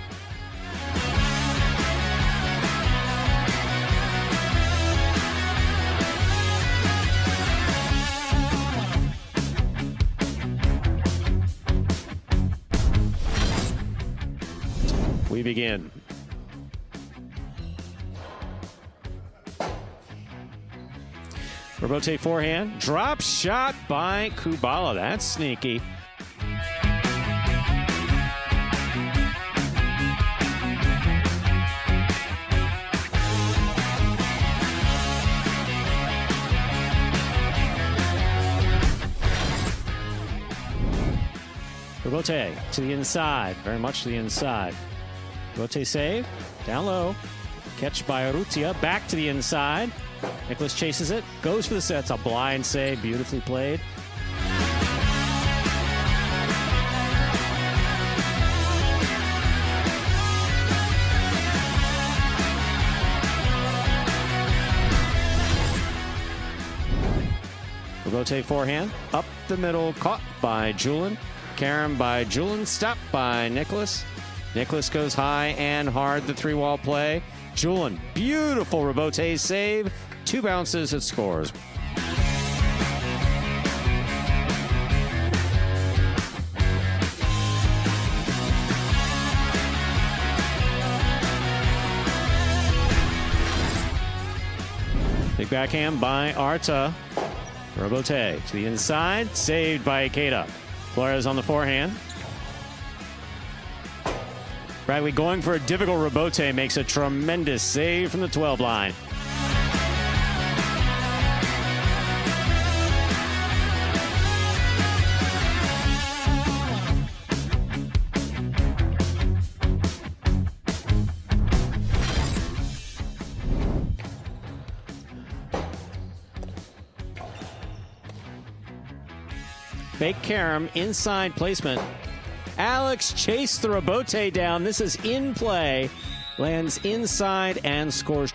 We begin. Robote forehand, drop shot by Kubala. That's sneaky. Robote to the inside, very much to the inside. Robote save, down low. Catch by Urrutia, back to the inside. Nicholas chases it, goes for the set. It's a blind save, beautifully played. Robote forehand, up the middle, caught by Julin. Karam by Julin, stopped by Nicholas. Nicholas goes high and hard, the three-wall play. Julin, beautiful Robote save. 2 bounces, it scores. Big backhand by Arta. Robote to the inside, saved by Ikeda. Flores on the forehand. Bradley going for a difficult Robote makes a tremendous save from the 12 line. Fake Karam, inside placement. Alex chased the Robote down. This is in play. Lands inside and scores.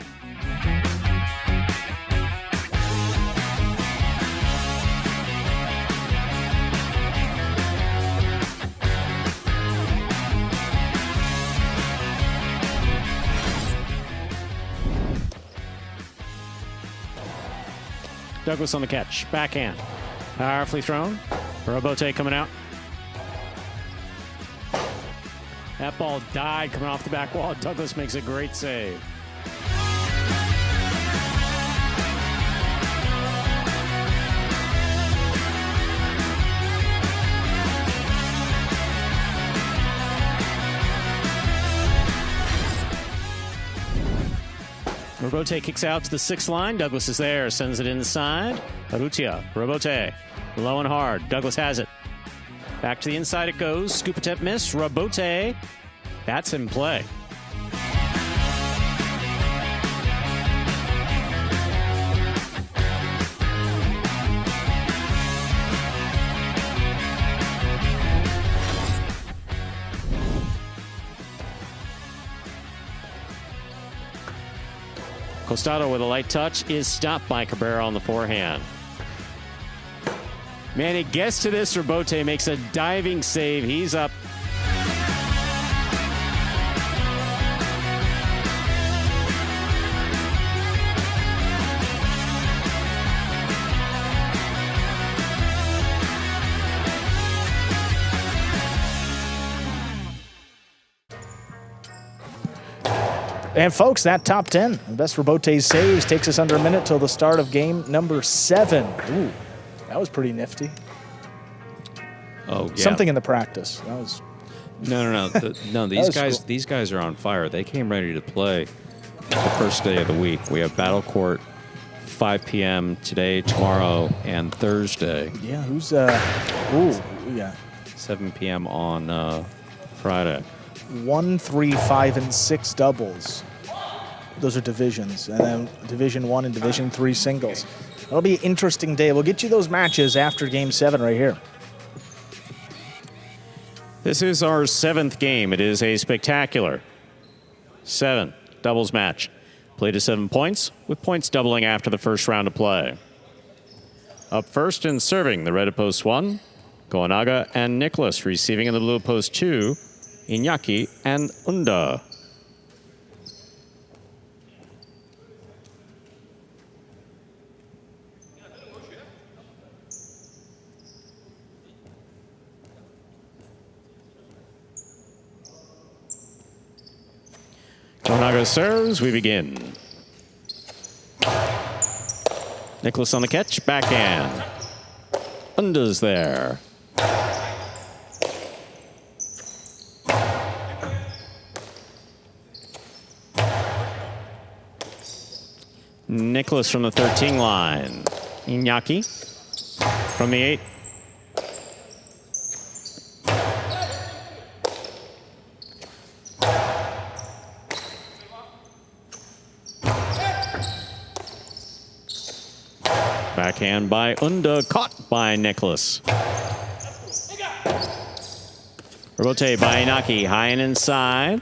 Douglas on the catch. Backhand. Powerfully thrown. Robote coming out. That ball died coming off the back wall. Douglas makes a great save. Robote kicks out to the 6th line. Douglas is there, sends it inside. Urrutia, Robote, low and hard. Douglas has it. Back to the inside it goes. Scoop attempt miss. Robote. That's in play. Costado with a light touch is stopped by Cabrera on the forehand. Man, he gets to this. Robote makes a diving save. He's up. And folks, that top 10, the best Robote saves, takes us under a minute till the start of game number 7. Ooh, that was pretty nifty. Oh, yeah. Something in the practice. That was No. No, these guys are on fire. They came ready to play the first day of the week. We have Battle Court 5 p.m. today, tomorrow, and Thursday. Yeah, who's yeah. 7 p.m. on Friday. 1, 3, 5, and 6 doubles. Those are divisions. And then Division 1 and Division 3 singles. That'll be an interesting day. We'll get you those matches after Game 7 right here. This is our 7th game. It is a spectacular 7 doubles match. Played to 7 points, with points doubling after the first round of play. Up first and serving the red at post 1, Goanaga and Nicholas. Receiving in the blue post 2, Iñaki and Unda. Goanaga serves, we begin. Nicholas on the catch, backhand. Unda's there. Nicholas from the 13 line. Iñaki from the 8. Backhand by Unda, caught by Nicholas. Rebote by Inaki, high and inside.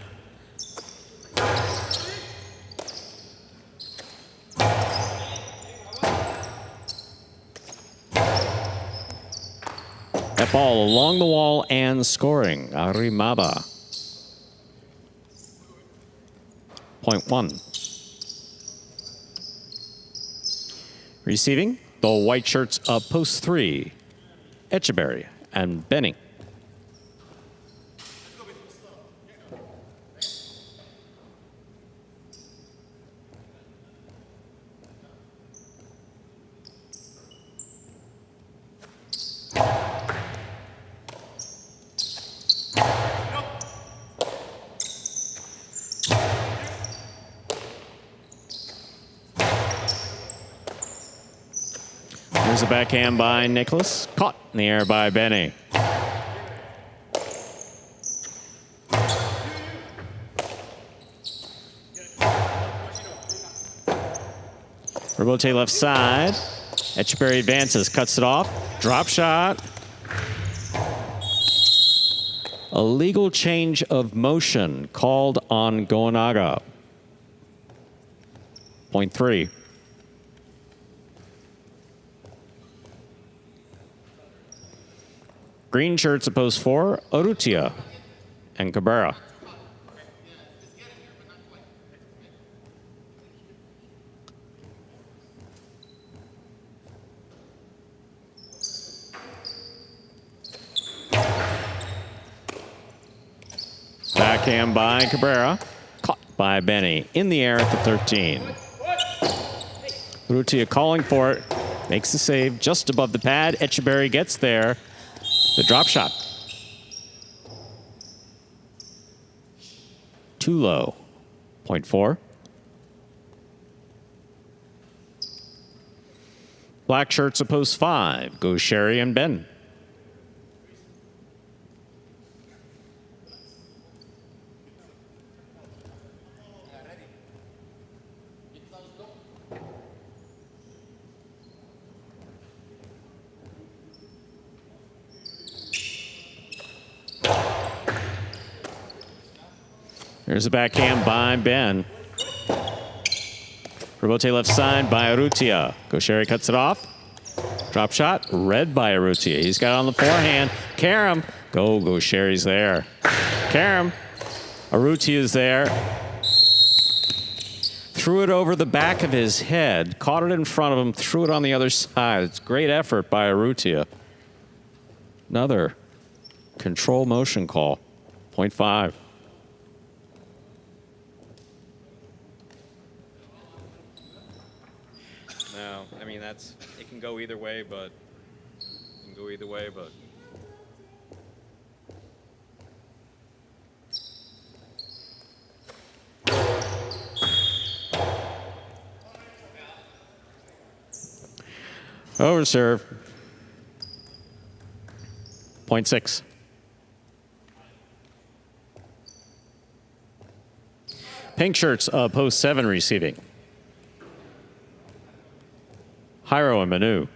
That ball along the wall and scoring. Arimaba. Point 1. Receiving, the white shirts of post 3. Echeverry and Benny. There's a backhand by Nicholas. Caught in the air by Benny. Rebote left side. Echeverry advances, cuts it off. Drop shot. A legal change of motion called on Goanaga. Point 3. Green shirts at post 4, Urrutia and Cabrera. Backhand by Cabrera, caught by Benny in the air at the 13. Urrutia calling for it, makes the save just above the pad. Echeverry gets there. The drop shot. Too low. Point 4. Black shirts at post 5. Go Sherry and Ben. There's a backhand by Ben. Rebote left side by Urrutia. Gaucheri cuts it off. Drop shot, red by Urrutia. He's got it on the forehand. Karam. Gaucheri's there. Karam. Urrutia's there. Threw it over the back of his head. Caught it in front of him. Threw it on the other side. It's great effort by Urrutia. Another control motion call. Point 5. No, I mean, it can go either way, but Over serve. Point 6. Pink shirts, post 7 receiving. Jairo and Manu.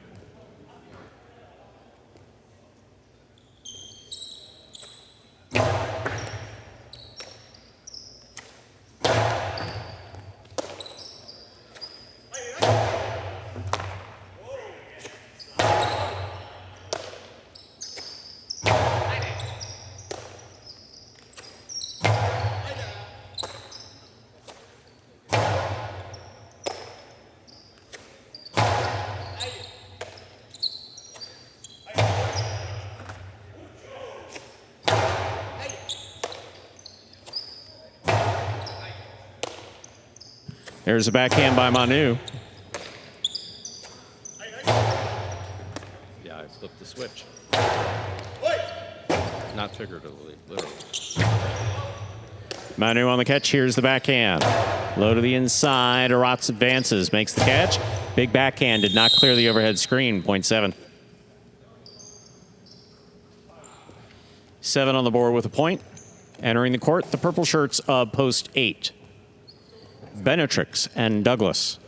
There's a backhand by Manu. yeah, I flipped the switch. Not figuratively, literally. Manu on the catch. Here's the backhand. Low to the inside. Aratz advances. Makes the catch. Big backhand. Did not clear the overhead screen. Point 7. 7 on the board with a point. Entering the court, the purple shirts of post 8. Benetrix and Douglas.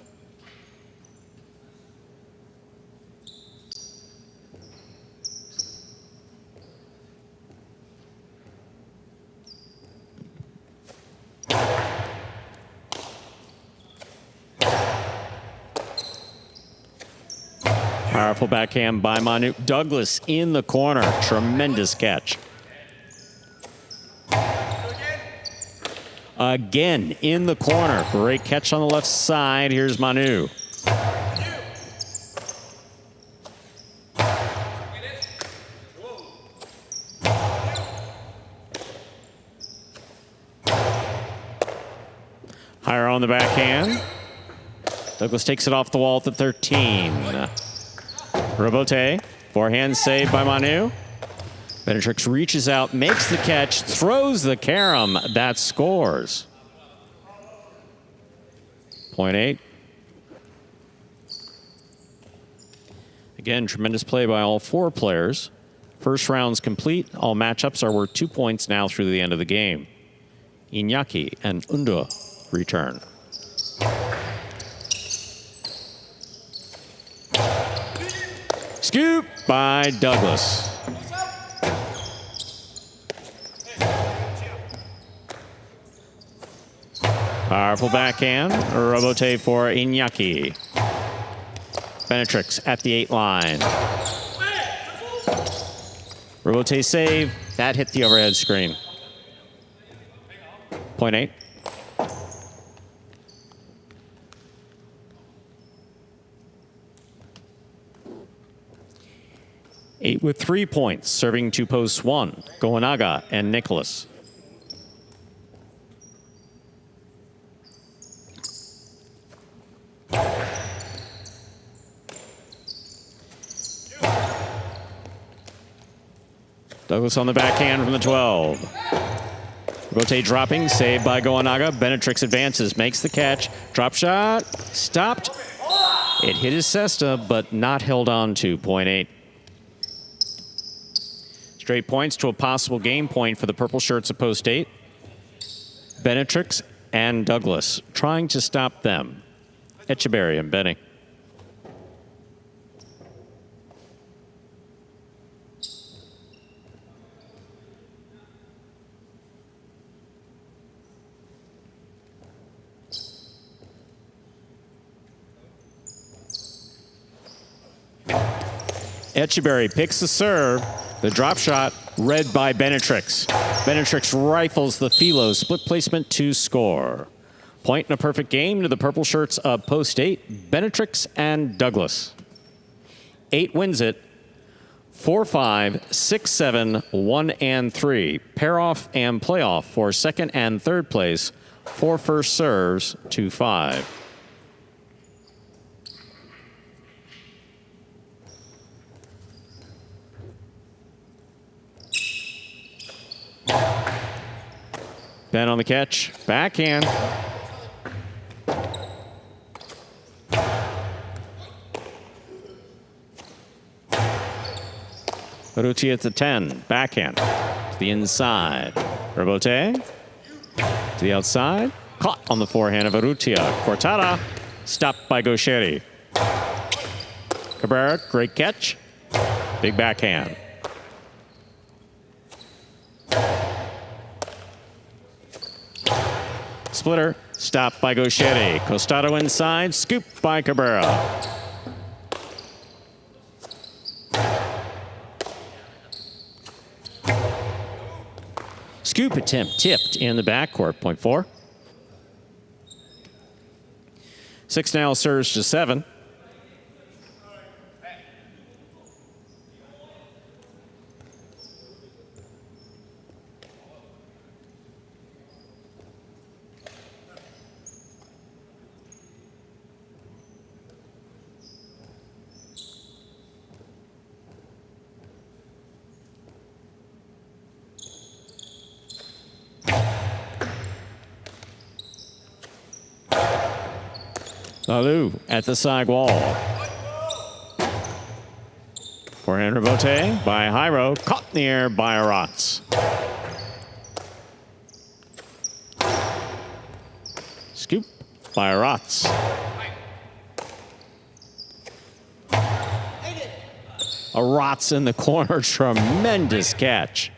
Powerful backhand by Manu. Douglas in the corner. Tremendous catch. Again in the corner. Great catch on the left side. Here's Manu. Higher on the backhand. Douglas takes it off the wall at the 13. Robote, forehand save by Manu. Benetrix reaches out, makes the catch, throws the carom. That scores. Point 8. Again, tremendous play by all 4 players. First round's complete. All matchups are worth 2 points now through the end of the game. Iñaki and Undo return. Scoop by Douglas. Powerful backhand. Robote for Iñaki. Benetrix at the 8 line. Robote save. That hit the overhead screen. Point 8. Eight with 3 points, serving to post 1. Goenaga and Nicholas. Douglas on the backhand from the 12. Rote dropping, saved by Goenaga. Benetrix advances, makes the catch. Drop shot, stopped. It hit his cesta, but not held on to. Point 8. Straight points to a possible game point for the purple shirts of post 8. Benetrix and Douglas trying to stop them. Echeberry and Benny. Echeberry picks the serve. The drop shot read by Benetrix. Benetrix rifles the Philo. Split placement to score. Point in a perfect game to the purple shirts of post 8. Benetrix and Douglas. 8 wins it. 4-5, 6-7, 1 and 3. Pair off and playoff for second and third place. 4 first serves to 5. Ben on the catch. Backhand. Baruti at the 10. Backhand. To the inside. Robote. To the outside. Caught on the forehand of Arrutia. Cortada. Stopped by Gaucheri. Cabrera. Great catch. Big backhand. Splitter, stopped by Gaucheri. Costado inside, scooped by Cabrera. Scoop attempt tipped in the backcourt, point 4. 6 now serves to 7. Lalu at the side wall. Forehand Robote by Hyro. Caught in the air by Aratz. Scoop by Aratz. Aratz in the corner. Tremendous catch.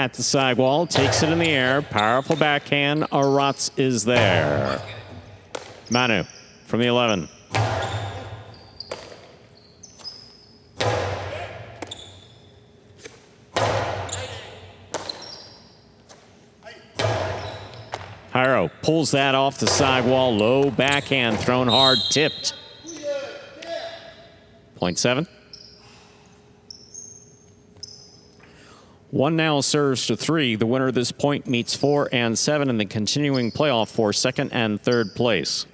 at the sidewall, takes it in the air. Powerful backhand. Aratz is there. Manu from the 11. Hiro pulls that off the sidewall. Low backhand, thrown hard, tipped. Point 7. 1 now serves to 3. The winner of this point meets 4 and 7 in the continuing playoff for 2nd and 3rd place.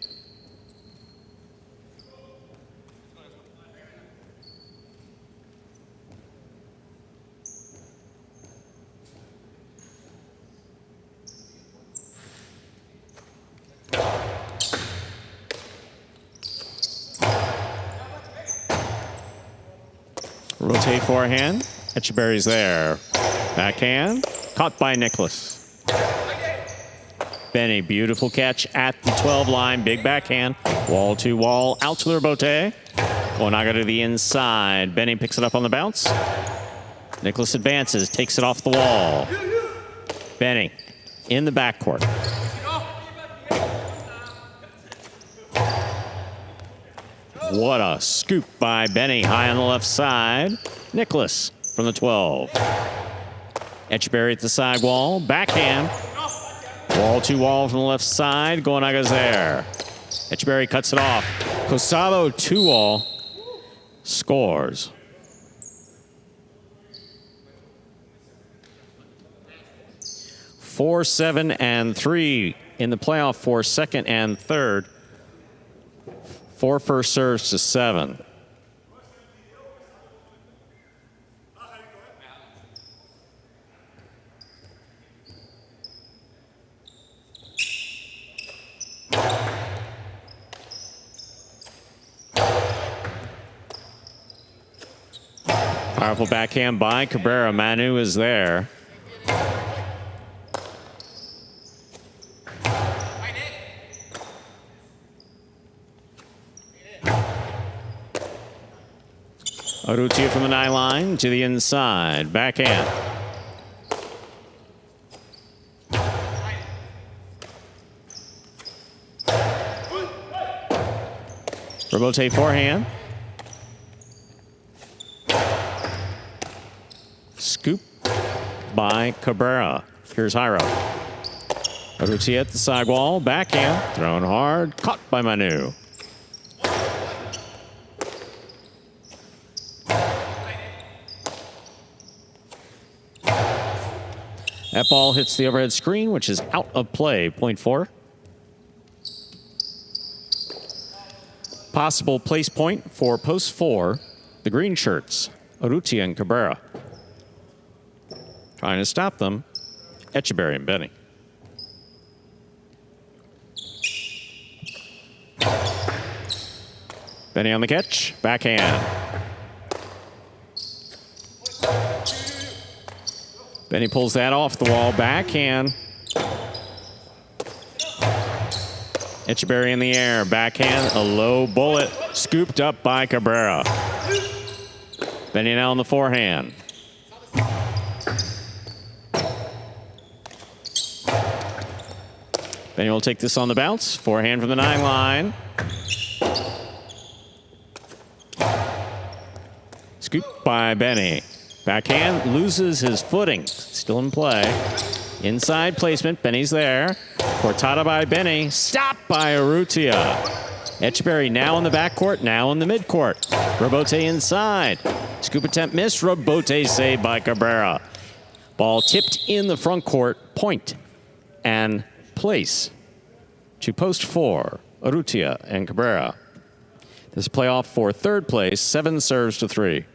Rotate forehand. Etcheberry's there. Backhand. Caught by Nicholas. Benny, beautiful catch at the 12 line. Big backhand. Wall to wall. Out to Robote. Konaga to the inside. Benny picks it up on the bounce. Nicholas advances. Takes it off the wall. Benny in the backcourt. What a scoop by Benny, high on the left side. Nicholas from the 12. Etcheberry at the sidewall, backhand. Wall to wall from the left side. Goenaga's there. Etcheberry cuts it off. Cosado 2-all scores. Four, 7, and 3 in the playoff for 2nd and 3rd. 4 first serves to 7. Powerful backhand by Cabrera. Manu is there. Urrutia from the 9 line to the inside. Backhand. Robote forehand. Scoop by Cabrera. Here's Hiro. Urrutia at the sidewall. Backhand. Thrown hard. Caught by Manu. That ball hits the overhead screen, which is out of play. Point 4. Possible place point for post 4, the green shirts, Urrutia and Cabrera. Trying to stop them, Etcheberry and Benny. Benny on the catch, backhand. Benny pulls that off the wall, backhand. Etcheberry in the air, backhand, a low bullet, scooped up by Cabrera. Benny now on the forehand. Benny will take this on the bounce, forehand from the 9 line. Scoop by Benny. Backhand loses his footing. Still in play. Inside placement. Benny's there. Cortada by Benny. Stopped by Urrutia. Etcheberry now in the backcourt. Now in the midcourt. Robote inside. Scoop attempt missed. Robote saved by Cabrera. Ball tipped in the front court. Point and place to post 4. Urrutia and Cabrera. This playoff for 3rd place. 7 serves to 3.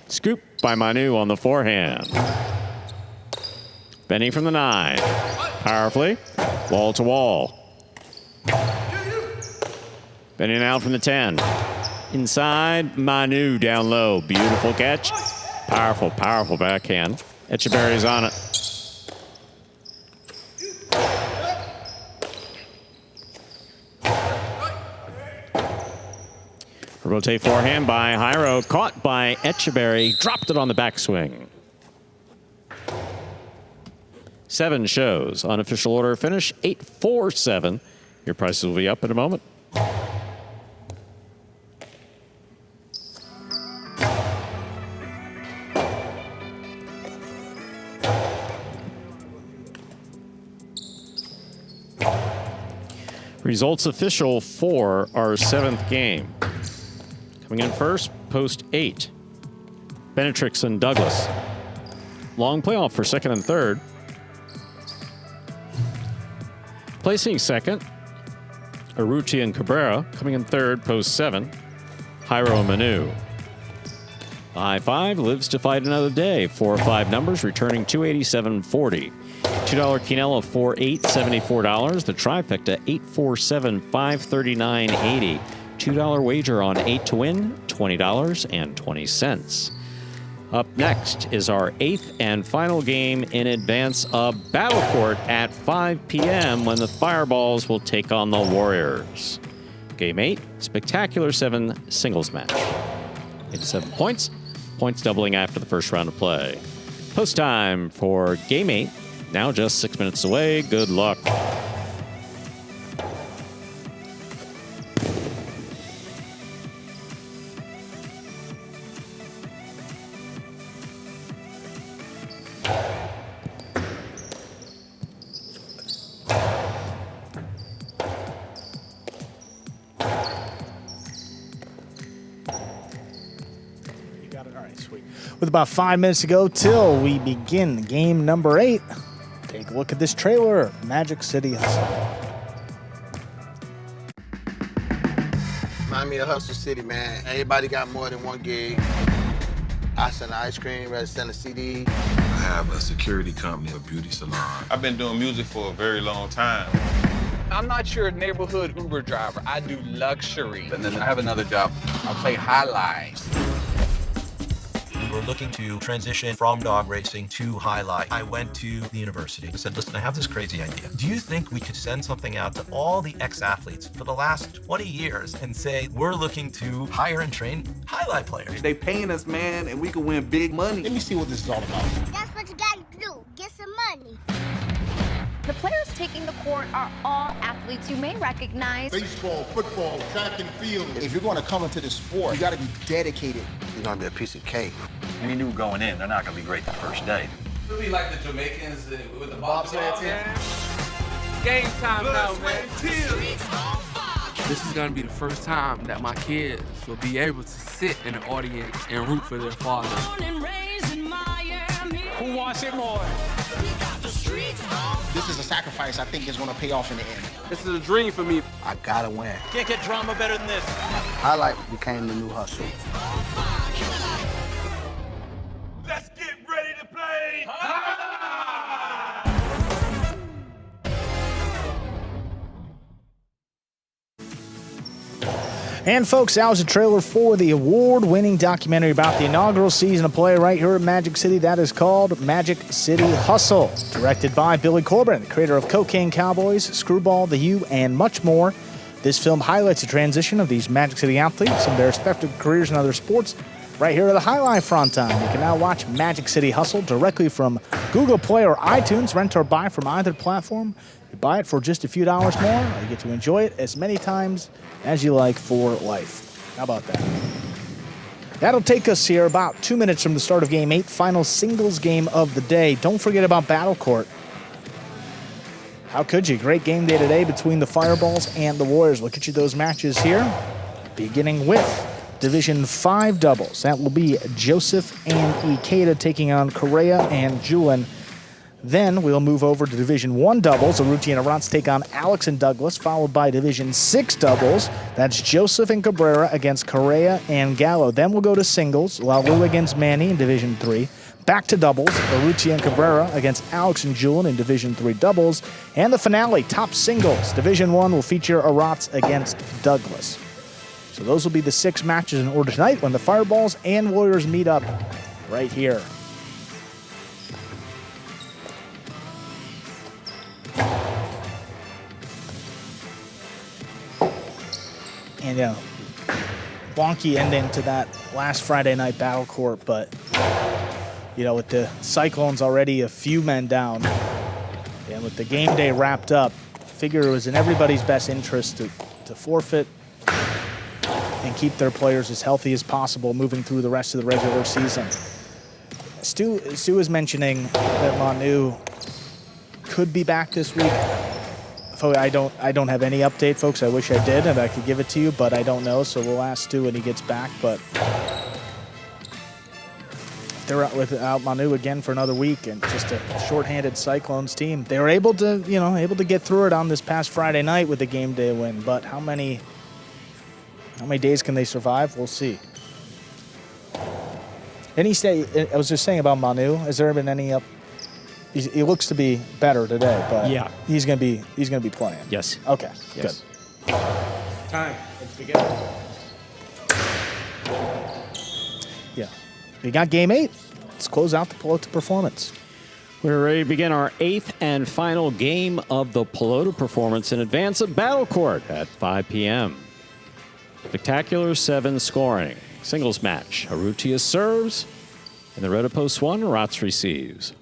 Scoop by Manu on the forehand. Benny from the 9. Powerfully. Wall to wall. Benny now from the 10. Inside, Manu down low. Beautiful catch. Powerful, powerful backhand. Echeverry's on it. Rotate forehand by Jairo. Caught by Echeverry. Dropped it on the backswing. 7 shows. Unofficial order finish 8-4-7. Your prices will be up in a moment. Results official for our 7th game. Coming in first, post 8. Benetrix and Douglas. Long playoff for 2nd and 3rd. Placing 2nd, Urrutia and Cabrera. Coming in 3rd, post 7. Jairo and Manu. The high 5 lives to fight another day. 4 or 5 numbers, returning $287.40. $2 Quinella, $4-8, $74. The trifecta, 8-4-7, $539.80. $2 wager on 8 to win, $20.20. Up next is our 8th and final game in advance of Battle Court at 5 p.m. when the Fireballs will take on the Warriors. Game 8, Spectacular 7 singles match. 87 points, points doubling after the first round of play. Post time for Game 8, now just 6 minutes away. Good luck. With about 5 minutes to go till we begin game number 8. Take a look at this trailer, Magic City Hustle. Remind me of Hustle City, man. Everybody got more than one gig. I sell ice cream, rather sell a CD. I have a security company, a beauty salon. I've been doing music for a very long time. I'm not your neighborhood Uber driver. I do luxury. And then I have another job. I play highlights. We're looking to transition from dog racing to highlight. I went to the university and said, listen, I have this crazy idea. Do you think we could send something out to all the ex-athletes for the last 20 years and say, we're looking to hire and train highlight players? They paying us, man, and we can win big money. Let me see what this is all about. That's what you gotta do. Get some money. The players taking the court are all athletes you may recognize. Baseball, football, track and field. If you're going to come into this sport, you got to be dedicated. You're going to be a piece of cake. We knew going in, they're not going to be great the first day. We'll be like the Jamaicans with the bobsled team. Game time now, man. This is going to be the first time that my kids will be able to sit in the audience and root for their father. Who wants it more? This is a sacrifice I think is going to pay off in the end. This is a dream for me. I gotta win. Can't get drama better than this. Highlight became the new hustle. Let's get ready to play. And folks, that was a trailer for the award-winning documentary about the inaugural season of play right here at Magic City. That is called Magic City Hustle, directed by Billy Corbin, the creator of Cocaine Cowboys, Screwball, The U, and much more. This film highlights the transition of these Magic City athletes and their respective careers in other sports right here at the Highlight Front Time. You can now watch Magic City Hustle directly from Google Play or iTunes, rent or buy from either platform. You buy it for just a few dollars more. You get to enjoy it as many times as you like for life. How about that? That'll take us here about 2 minutes from the start of Game 8, final singles game of the day. Don't forget about Battle Court. How could you? Great game day today between the Fireballs and the Warriors. We'll get you those matches here, beginning with Division 5 doubles. That will be Joseph and Ikeda taking on Correa and Julian. Then we'll move over to Division 1 doubles. Urrutia and Arantz take on Alex and Douglas, followed by Division 6 doubles. That's Joseph and Cabrera against Correa and Gallo. Then we'll go to singles, Lalu against Manny in Division 3. Back to doubles, Urrutia and Cabrera against Alex and Julian in Division 3 doubles. And the finale, top singles. Division 1 will feature Arantz against Douglas. So those will be the 6 matches in order tonight when the Fireballs and Warriors meet up right here. And wonky ending to that last Friday night battle court, but with the Cyclones already a few men down, and with the game day wrapped up, I figure it was in everybody's best interest to forfeit and keep their players as healthy as possible moving through the rest of the regular season. Stu was mentioning that Manu could be back this week. I don't have any update, folks. I wish I did and I could give it to you, but I don't know, so we'll ask Stu when he gets back. But if they're out without Manu again for another week and just a shorthanded Cyclones team, they were able to get through it on this past Friday night with the game day win. But how many days can they survive? We'll see. I was just saying about Manu. Has there been any up? He looks to be better today, but yeah, he's gonna be playing. Yes. Okay. Yes. Good. Time. Let's begin. Yeah. We got game 8. Let's close out the Pelota performance. We're ready to begin our 8th and final game of the Pelota performance in advance of Battle Court at 5 p.m. Spectacular 7 scoring. Singles match. Urrutia serves. In the red post 1, Rotz receives.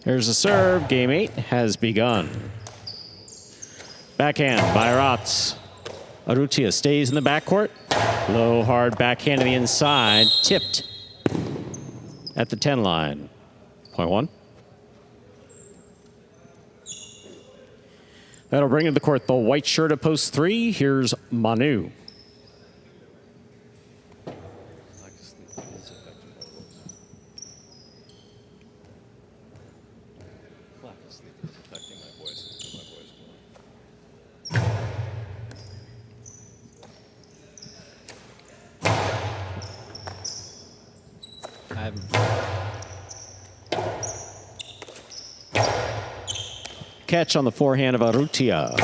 There's a serve. Game 8 has begun. Backhand by Rotz. Urrutia stays in the backcourt. Low, hard backhand to the inside. Tipped at the 10 line. Point 1. That'll bring to the court the white shirt at post 3. Here's Manu. Catch on the forehand of Urrutia.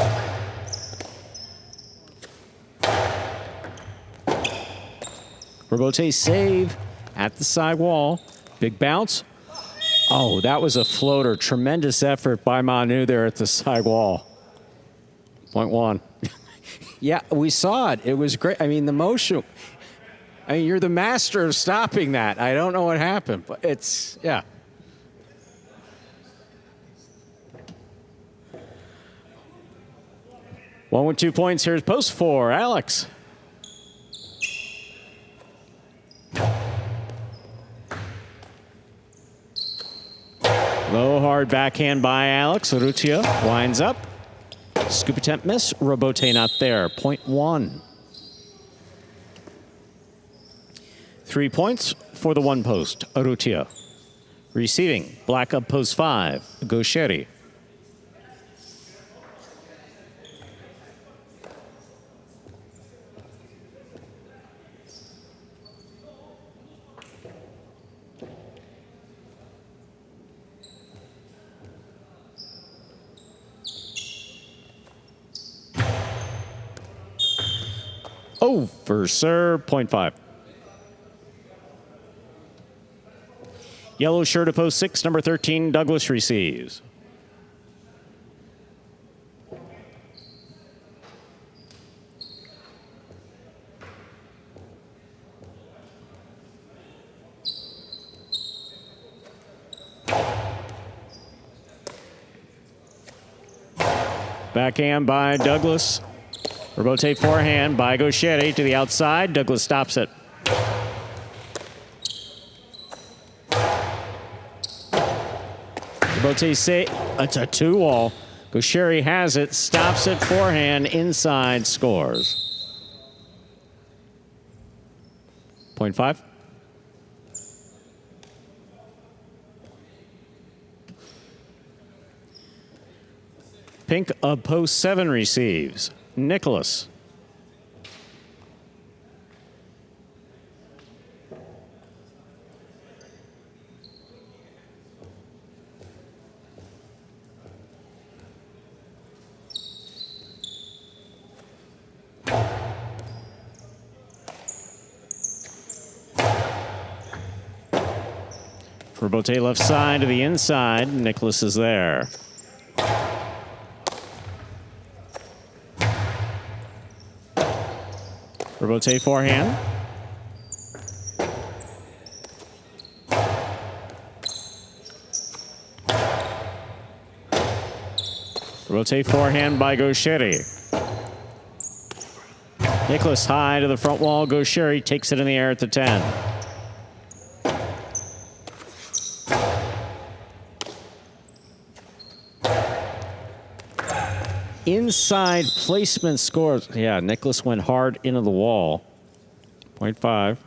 Robote save at the side wall. Big bounce. Oh, that was a floater. Tremendous effort by Manu there at the side wall. Point 1. Yeah, we saw it. It was great. I mean, the motion. I mean, you're the master of stopping that. I don't know what happened, but it's, yeah. One with 2 points. Here's post 4. Alex. Low, hard backhand by Alex. Urrutia winds up. Scoop attempt miss. Robote not there. Point 1. 3 points for the 1 post. Urrutia. Receiving. Black up post 5. Gaucheri. Oh, for serve, point 5. Yellow shirt to post 6, number 13, Douglas receives. Backhand by Douglas. Robote forehand by Gaucheri to the outside. Douglas stops it. Robote say it's a 2-all. Gaucheri has it, stops it forehand, inside, scores. Point 5. Pink of post 7 receives. Nicholas. Robote left side to the inside. Nicholas is there. Robote forehand. Robote forehand by Gaucheri. Nicholas high to the front wall. Gaucheri takes it in the air at the 10. Inside placement scores. Yeah, Nicholas went hard into the wall. 0.5.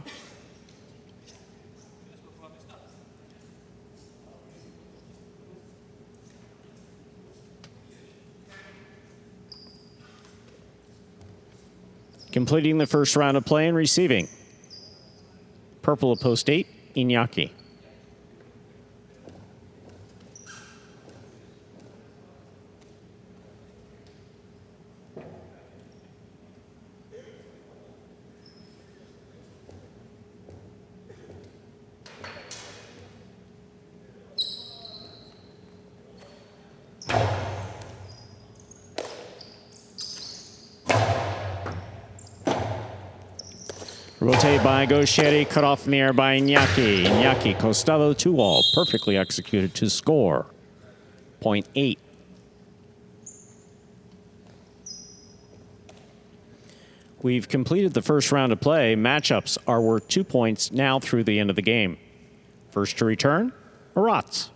Completing the first round of play and receiving. Purple at post 8, Iñaki. Rotate by Gaucheri, cut off in the air by Iñaki. Iñaki, costado 2-all, perfectly executed to score. 0.8. We've completed the first round of play. Matchups are worth 2 points now through the end of the game. First to return, Aratz.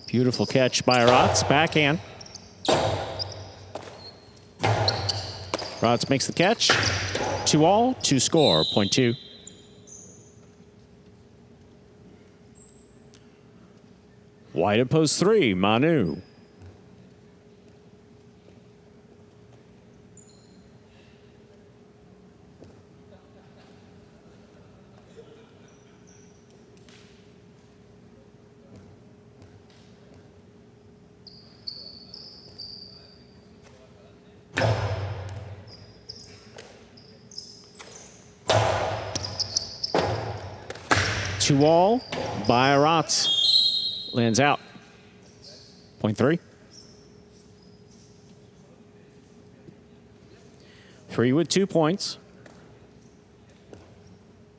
Beautiful catch by Aratz. Backhand. Aratz makes the catch. 2-all, 2 score. 0.2. Wide at post 3, Manu. Two-all by Aratz. Lands out. 0.3. 3 with 2 points.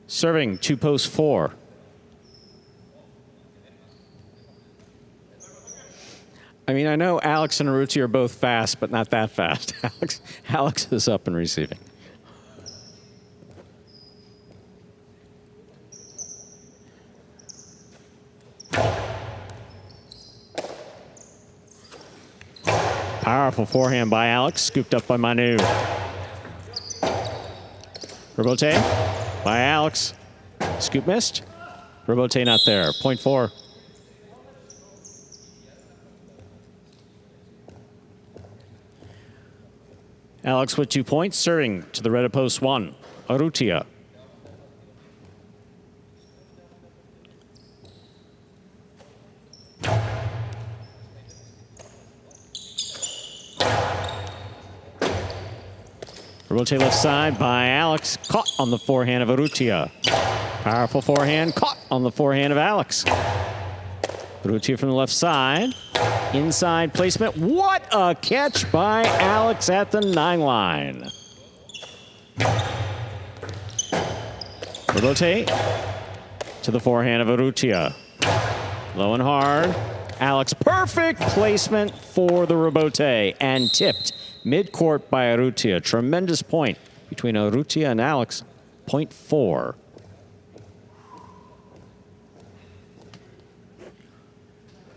Serving 2 post 4. I mean, I know Alex and Aruti are both fast, but not that fast. Alex is up and receiving. Powerful forehand by Alex, scooped up by Manu. Robote by Alex. Scoop missed. Robote not there. 0.4. Alex with 2 points, serving to the red of post 1. Arutia. Robote left side by Alex. Caught on the forehand of Arutia. Powerful forehand. Caught on the forehand of Alex. Arutia from the left side. Inside placement. What a catch by Alex at the 9 line. Robote to the forehand of Arutia. Low and hard. Alex, perfect placement for the Robote and tipped mid-court by Arutia. Tremendous point between Arutia and Alex. 0.4.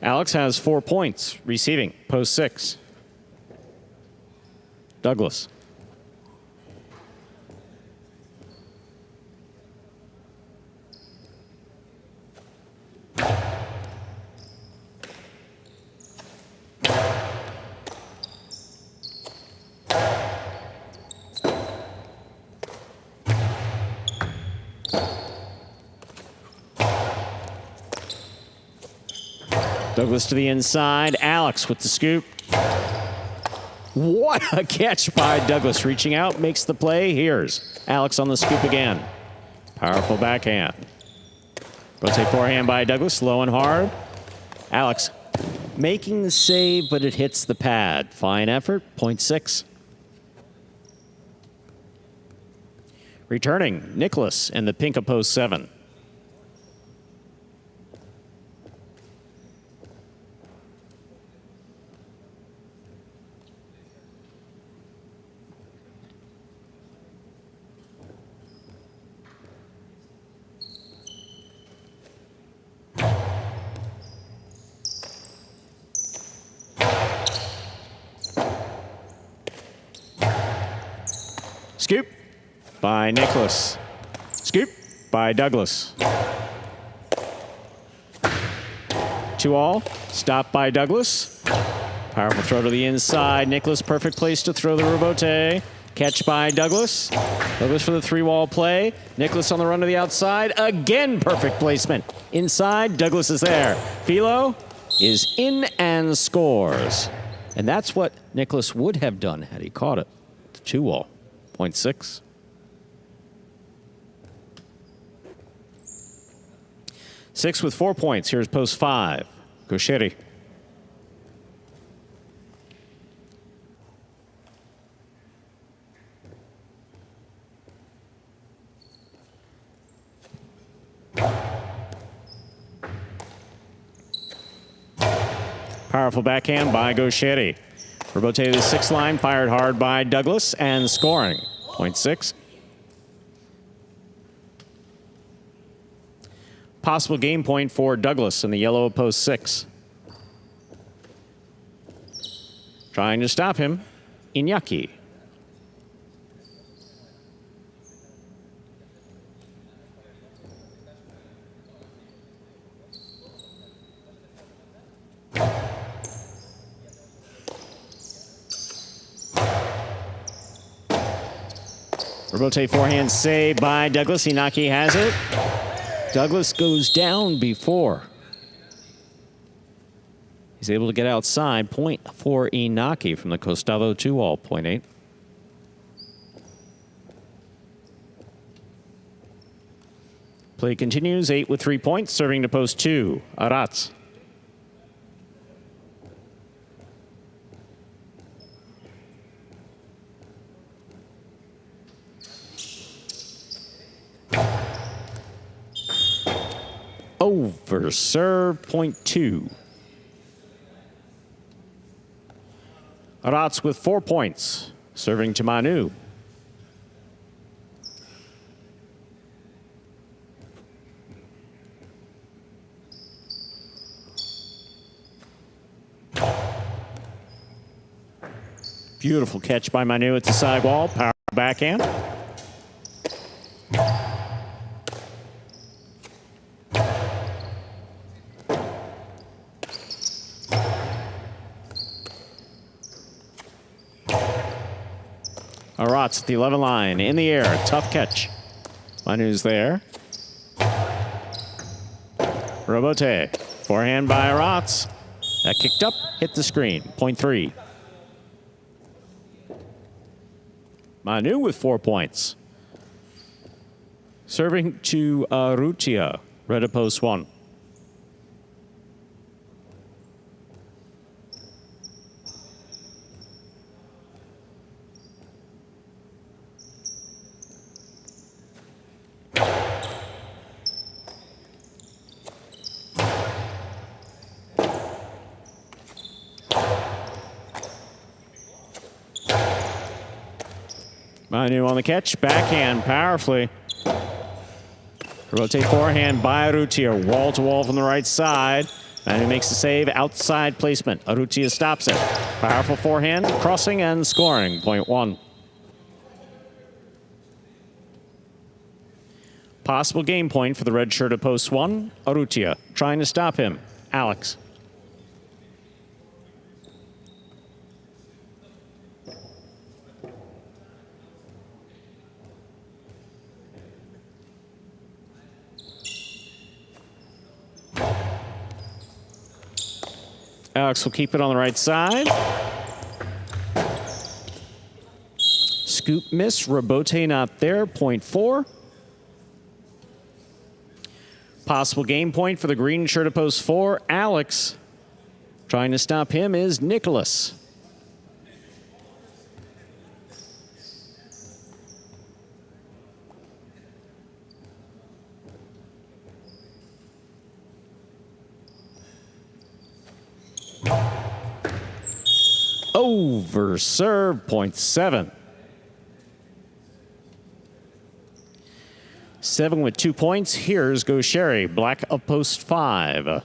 Alex has 4 points, receiving, post 6. Douglas. Douglas to the inside. Alex with the scoop. What a catch by Douglas. Reaching out, makes the play. Here's Alex on the scoop again. Powerful backhand. Rotate forehand by Douglas, low and hard. Alex making the save, but it hits the pad. Fine effort, 0.6. Returning, Nicholas in the pink of post 7. Scoop by Nicholas. Scoop by Douglas. 2-all. Stop by Douglas. Powerful throw to the inside. Nicholas, perfect place to throw the rebote. Catch by Douglas. Douglas for the 3-wall play. Nicholas on the run to the outside. Again, perfect placement. Inside, Douglas is there. Philo is in and scores. And that's what Nicholas would have done had he caught it. The 2-wall. 0.6. Six with 4 points. Here's post 5. Gaucheri. Powerful backhand by Gaucheri. Rebote to the 6th line, fired hard by Douglas, and scoring. 0.6. Possible game point for Douglas in the yellow of post 6. Trying to stop him, Iñaki. Rebote forehand save by Douglas. Inaki has it. Douglas goes down before. He's able to get outside. Point for Inaki from the Costavo 2-all, 0.8. Play continues, 8 with 3 points, serving to post 2. Arats. Over serve, 0.2. Arats with 4 points, serving to Manu. Beautiful catch by Manu at the sidewall. Power backhand. Arats at the 11 line, in the air, tough catch. Manu's there. Robote, forehand by Arats. That kicked up, hit the screen, 0.3. Manu with 4 points. Serving to Rutia, red of post 1. Manu on the catch, backhand powerfully. Rotate forehand by Arutia, wall to wall from the right side. Manu makes the save, outside placement. Arutia stops it. Powerful forehand, crossing and scoring, 0.1. Possible game point for the red shirt at post 1. Arutia trying to stop him. Alex. Alex will keep it on the right side. Scoop miss. Rebote not there. 0.4. Possible game point for the green shirt at post 4. Alex. Trying to stop him is Nicholas. Over serve, 0.7. 7 with 2 points. Here's Gaucheri, black of post 5.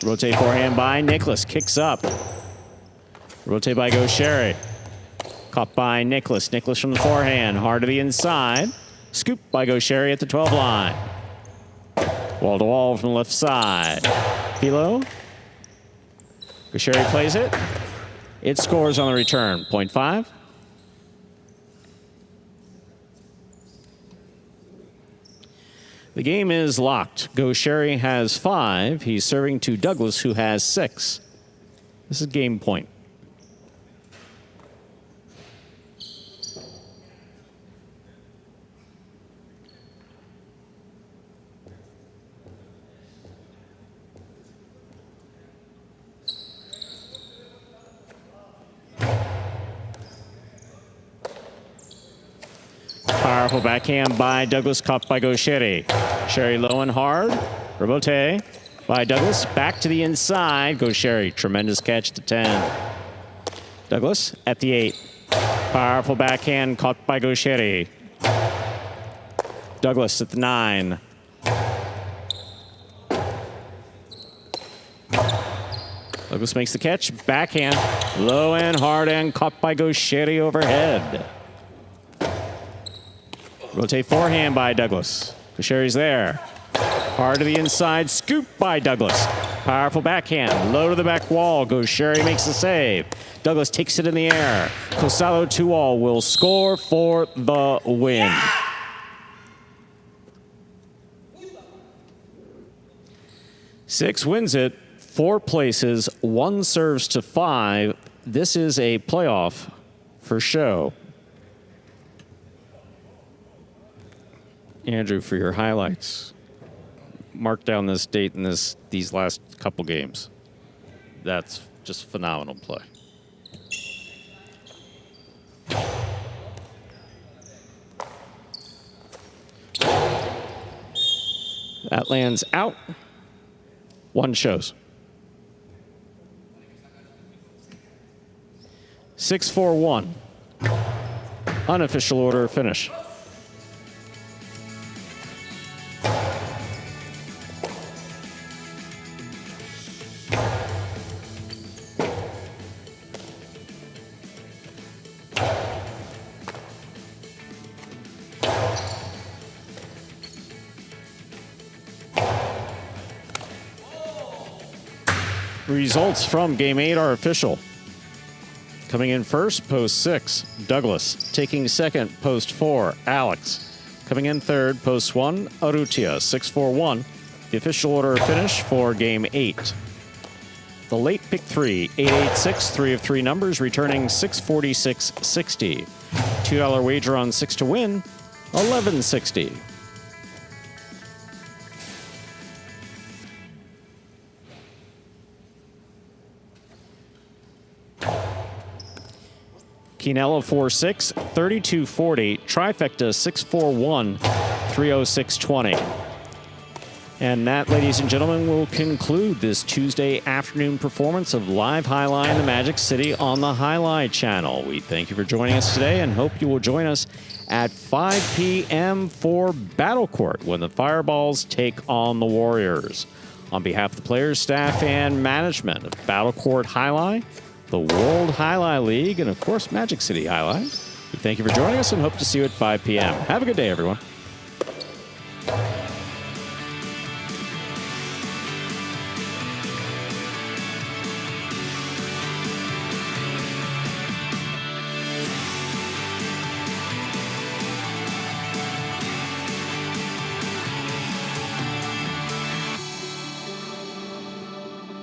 Rotate forehand by Nicholas. Kicks up. Rotate by Gaucheri. Caught by Nicholas. Nicholas from the forehand. Hard to the inside. Scoop by Gaucheri at the 12 line. Wall to wall from the left side. Philo. Gaucheri plays it. It scores on the return. 0.5. The game is locked. Gaucheri has 5. He's serving to Douglas, who has 6. This is game point. Powerful backhand by Douglas, caught by Gaucheri. Sherry low and hard. Rebote by Douglas. Back to the inside. Gaucheri. Tremendous catch to 10. Douglas at the 8. Powerful backhand caught by Gaucheri. Douglas at the 9. Douglas makes the catch. Backhand. Low and hard and caught by Gaucheri overhead. Rotate forehand by Douglas. Gaucheri's there. Hard to the inside. Scoop by Douglas. Powerful backhand. Low to the back wall. Gaucheri makes the save. Douglas takes it in the air. Cosalo 2-all will score for the win. Six wins it. 4 places. 1 serves to 5. This is a playoff for show. Andrew, for your highlights, mark down this date and these last couple games. That's just phenomenal play. That lands out. 1 shows. 6-4-1. Unofficial order of finish. Results from Game 8 are official. Coming in first, post 6, Douglas. Taking second, post 4, Alex. Coming in third, post 1, Arutia, 6-4-1. The official order of finish for Game 8. The late pick 3, 886, 3 of 3 numbers, returning 646.60. $2 wager on 6 to win, $11.60. Quinella 4-6, 32-40, trifecta 6-4-1, 306.20. And that, ladies and gentlemen, will conclude this Tuesday afternoon performance of Live Highlight in the Magic City on the Highlight channel. We thank you for joining us today and hope you will join us at 5 p.m. for Battle Court when the Fireballs take on the Warriors. On behalf of the players, staff, and management of Battle Court Highlight, the World Highlight League, and of course Magic City Highlight, We thank you for joining us and hope to see you at 5 p.m. Have a good day, everyone.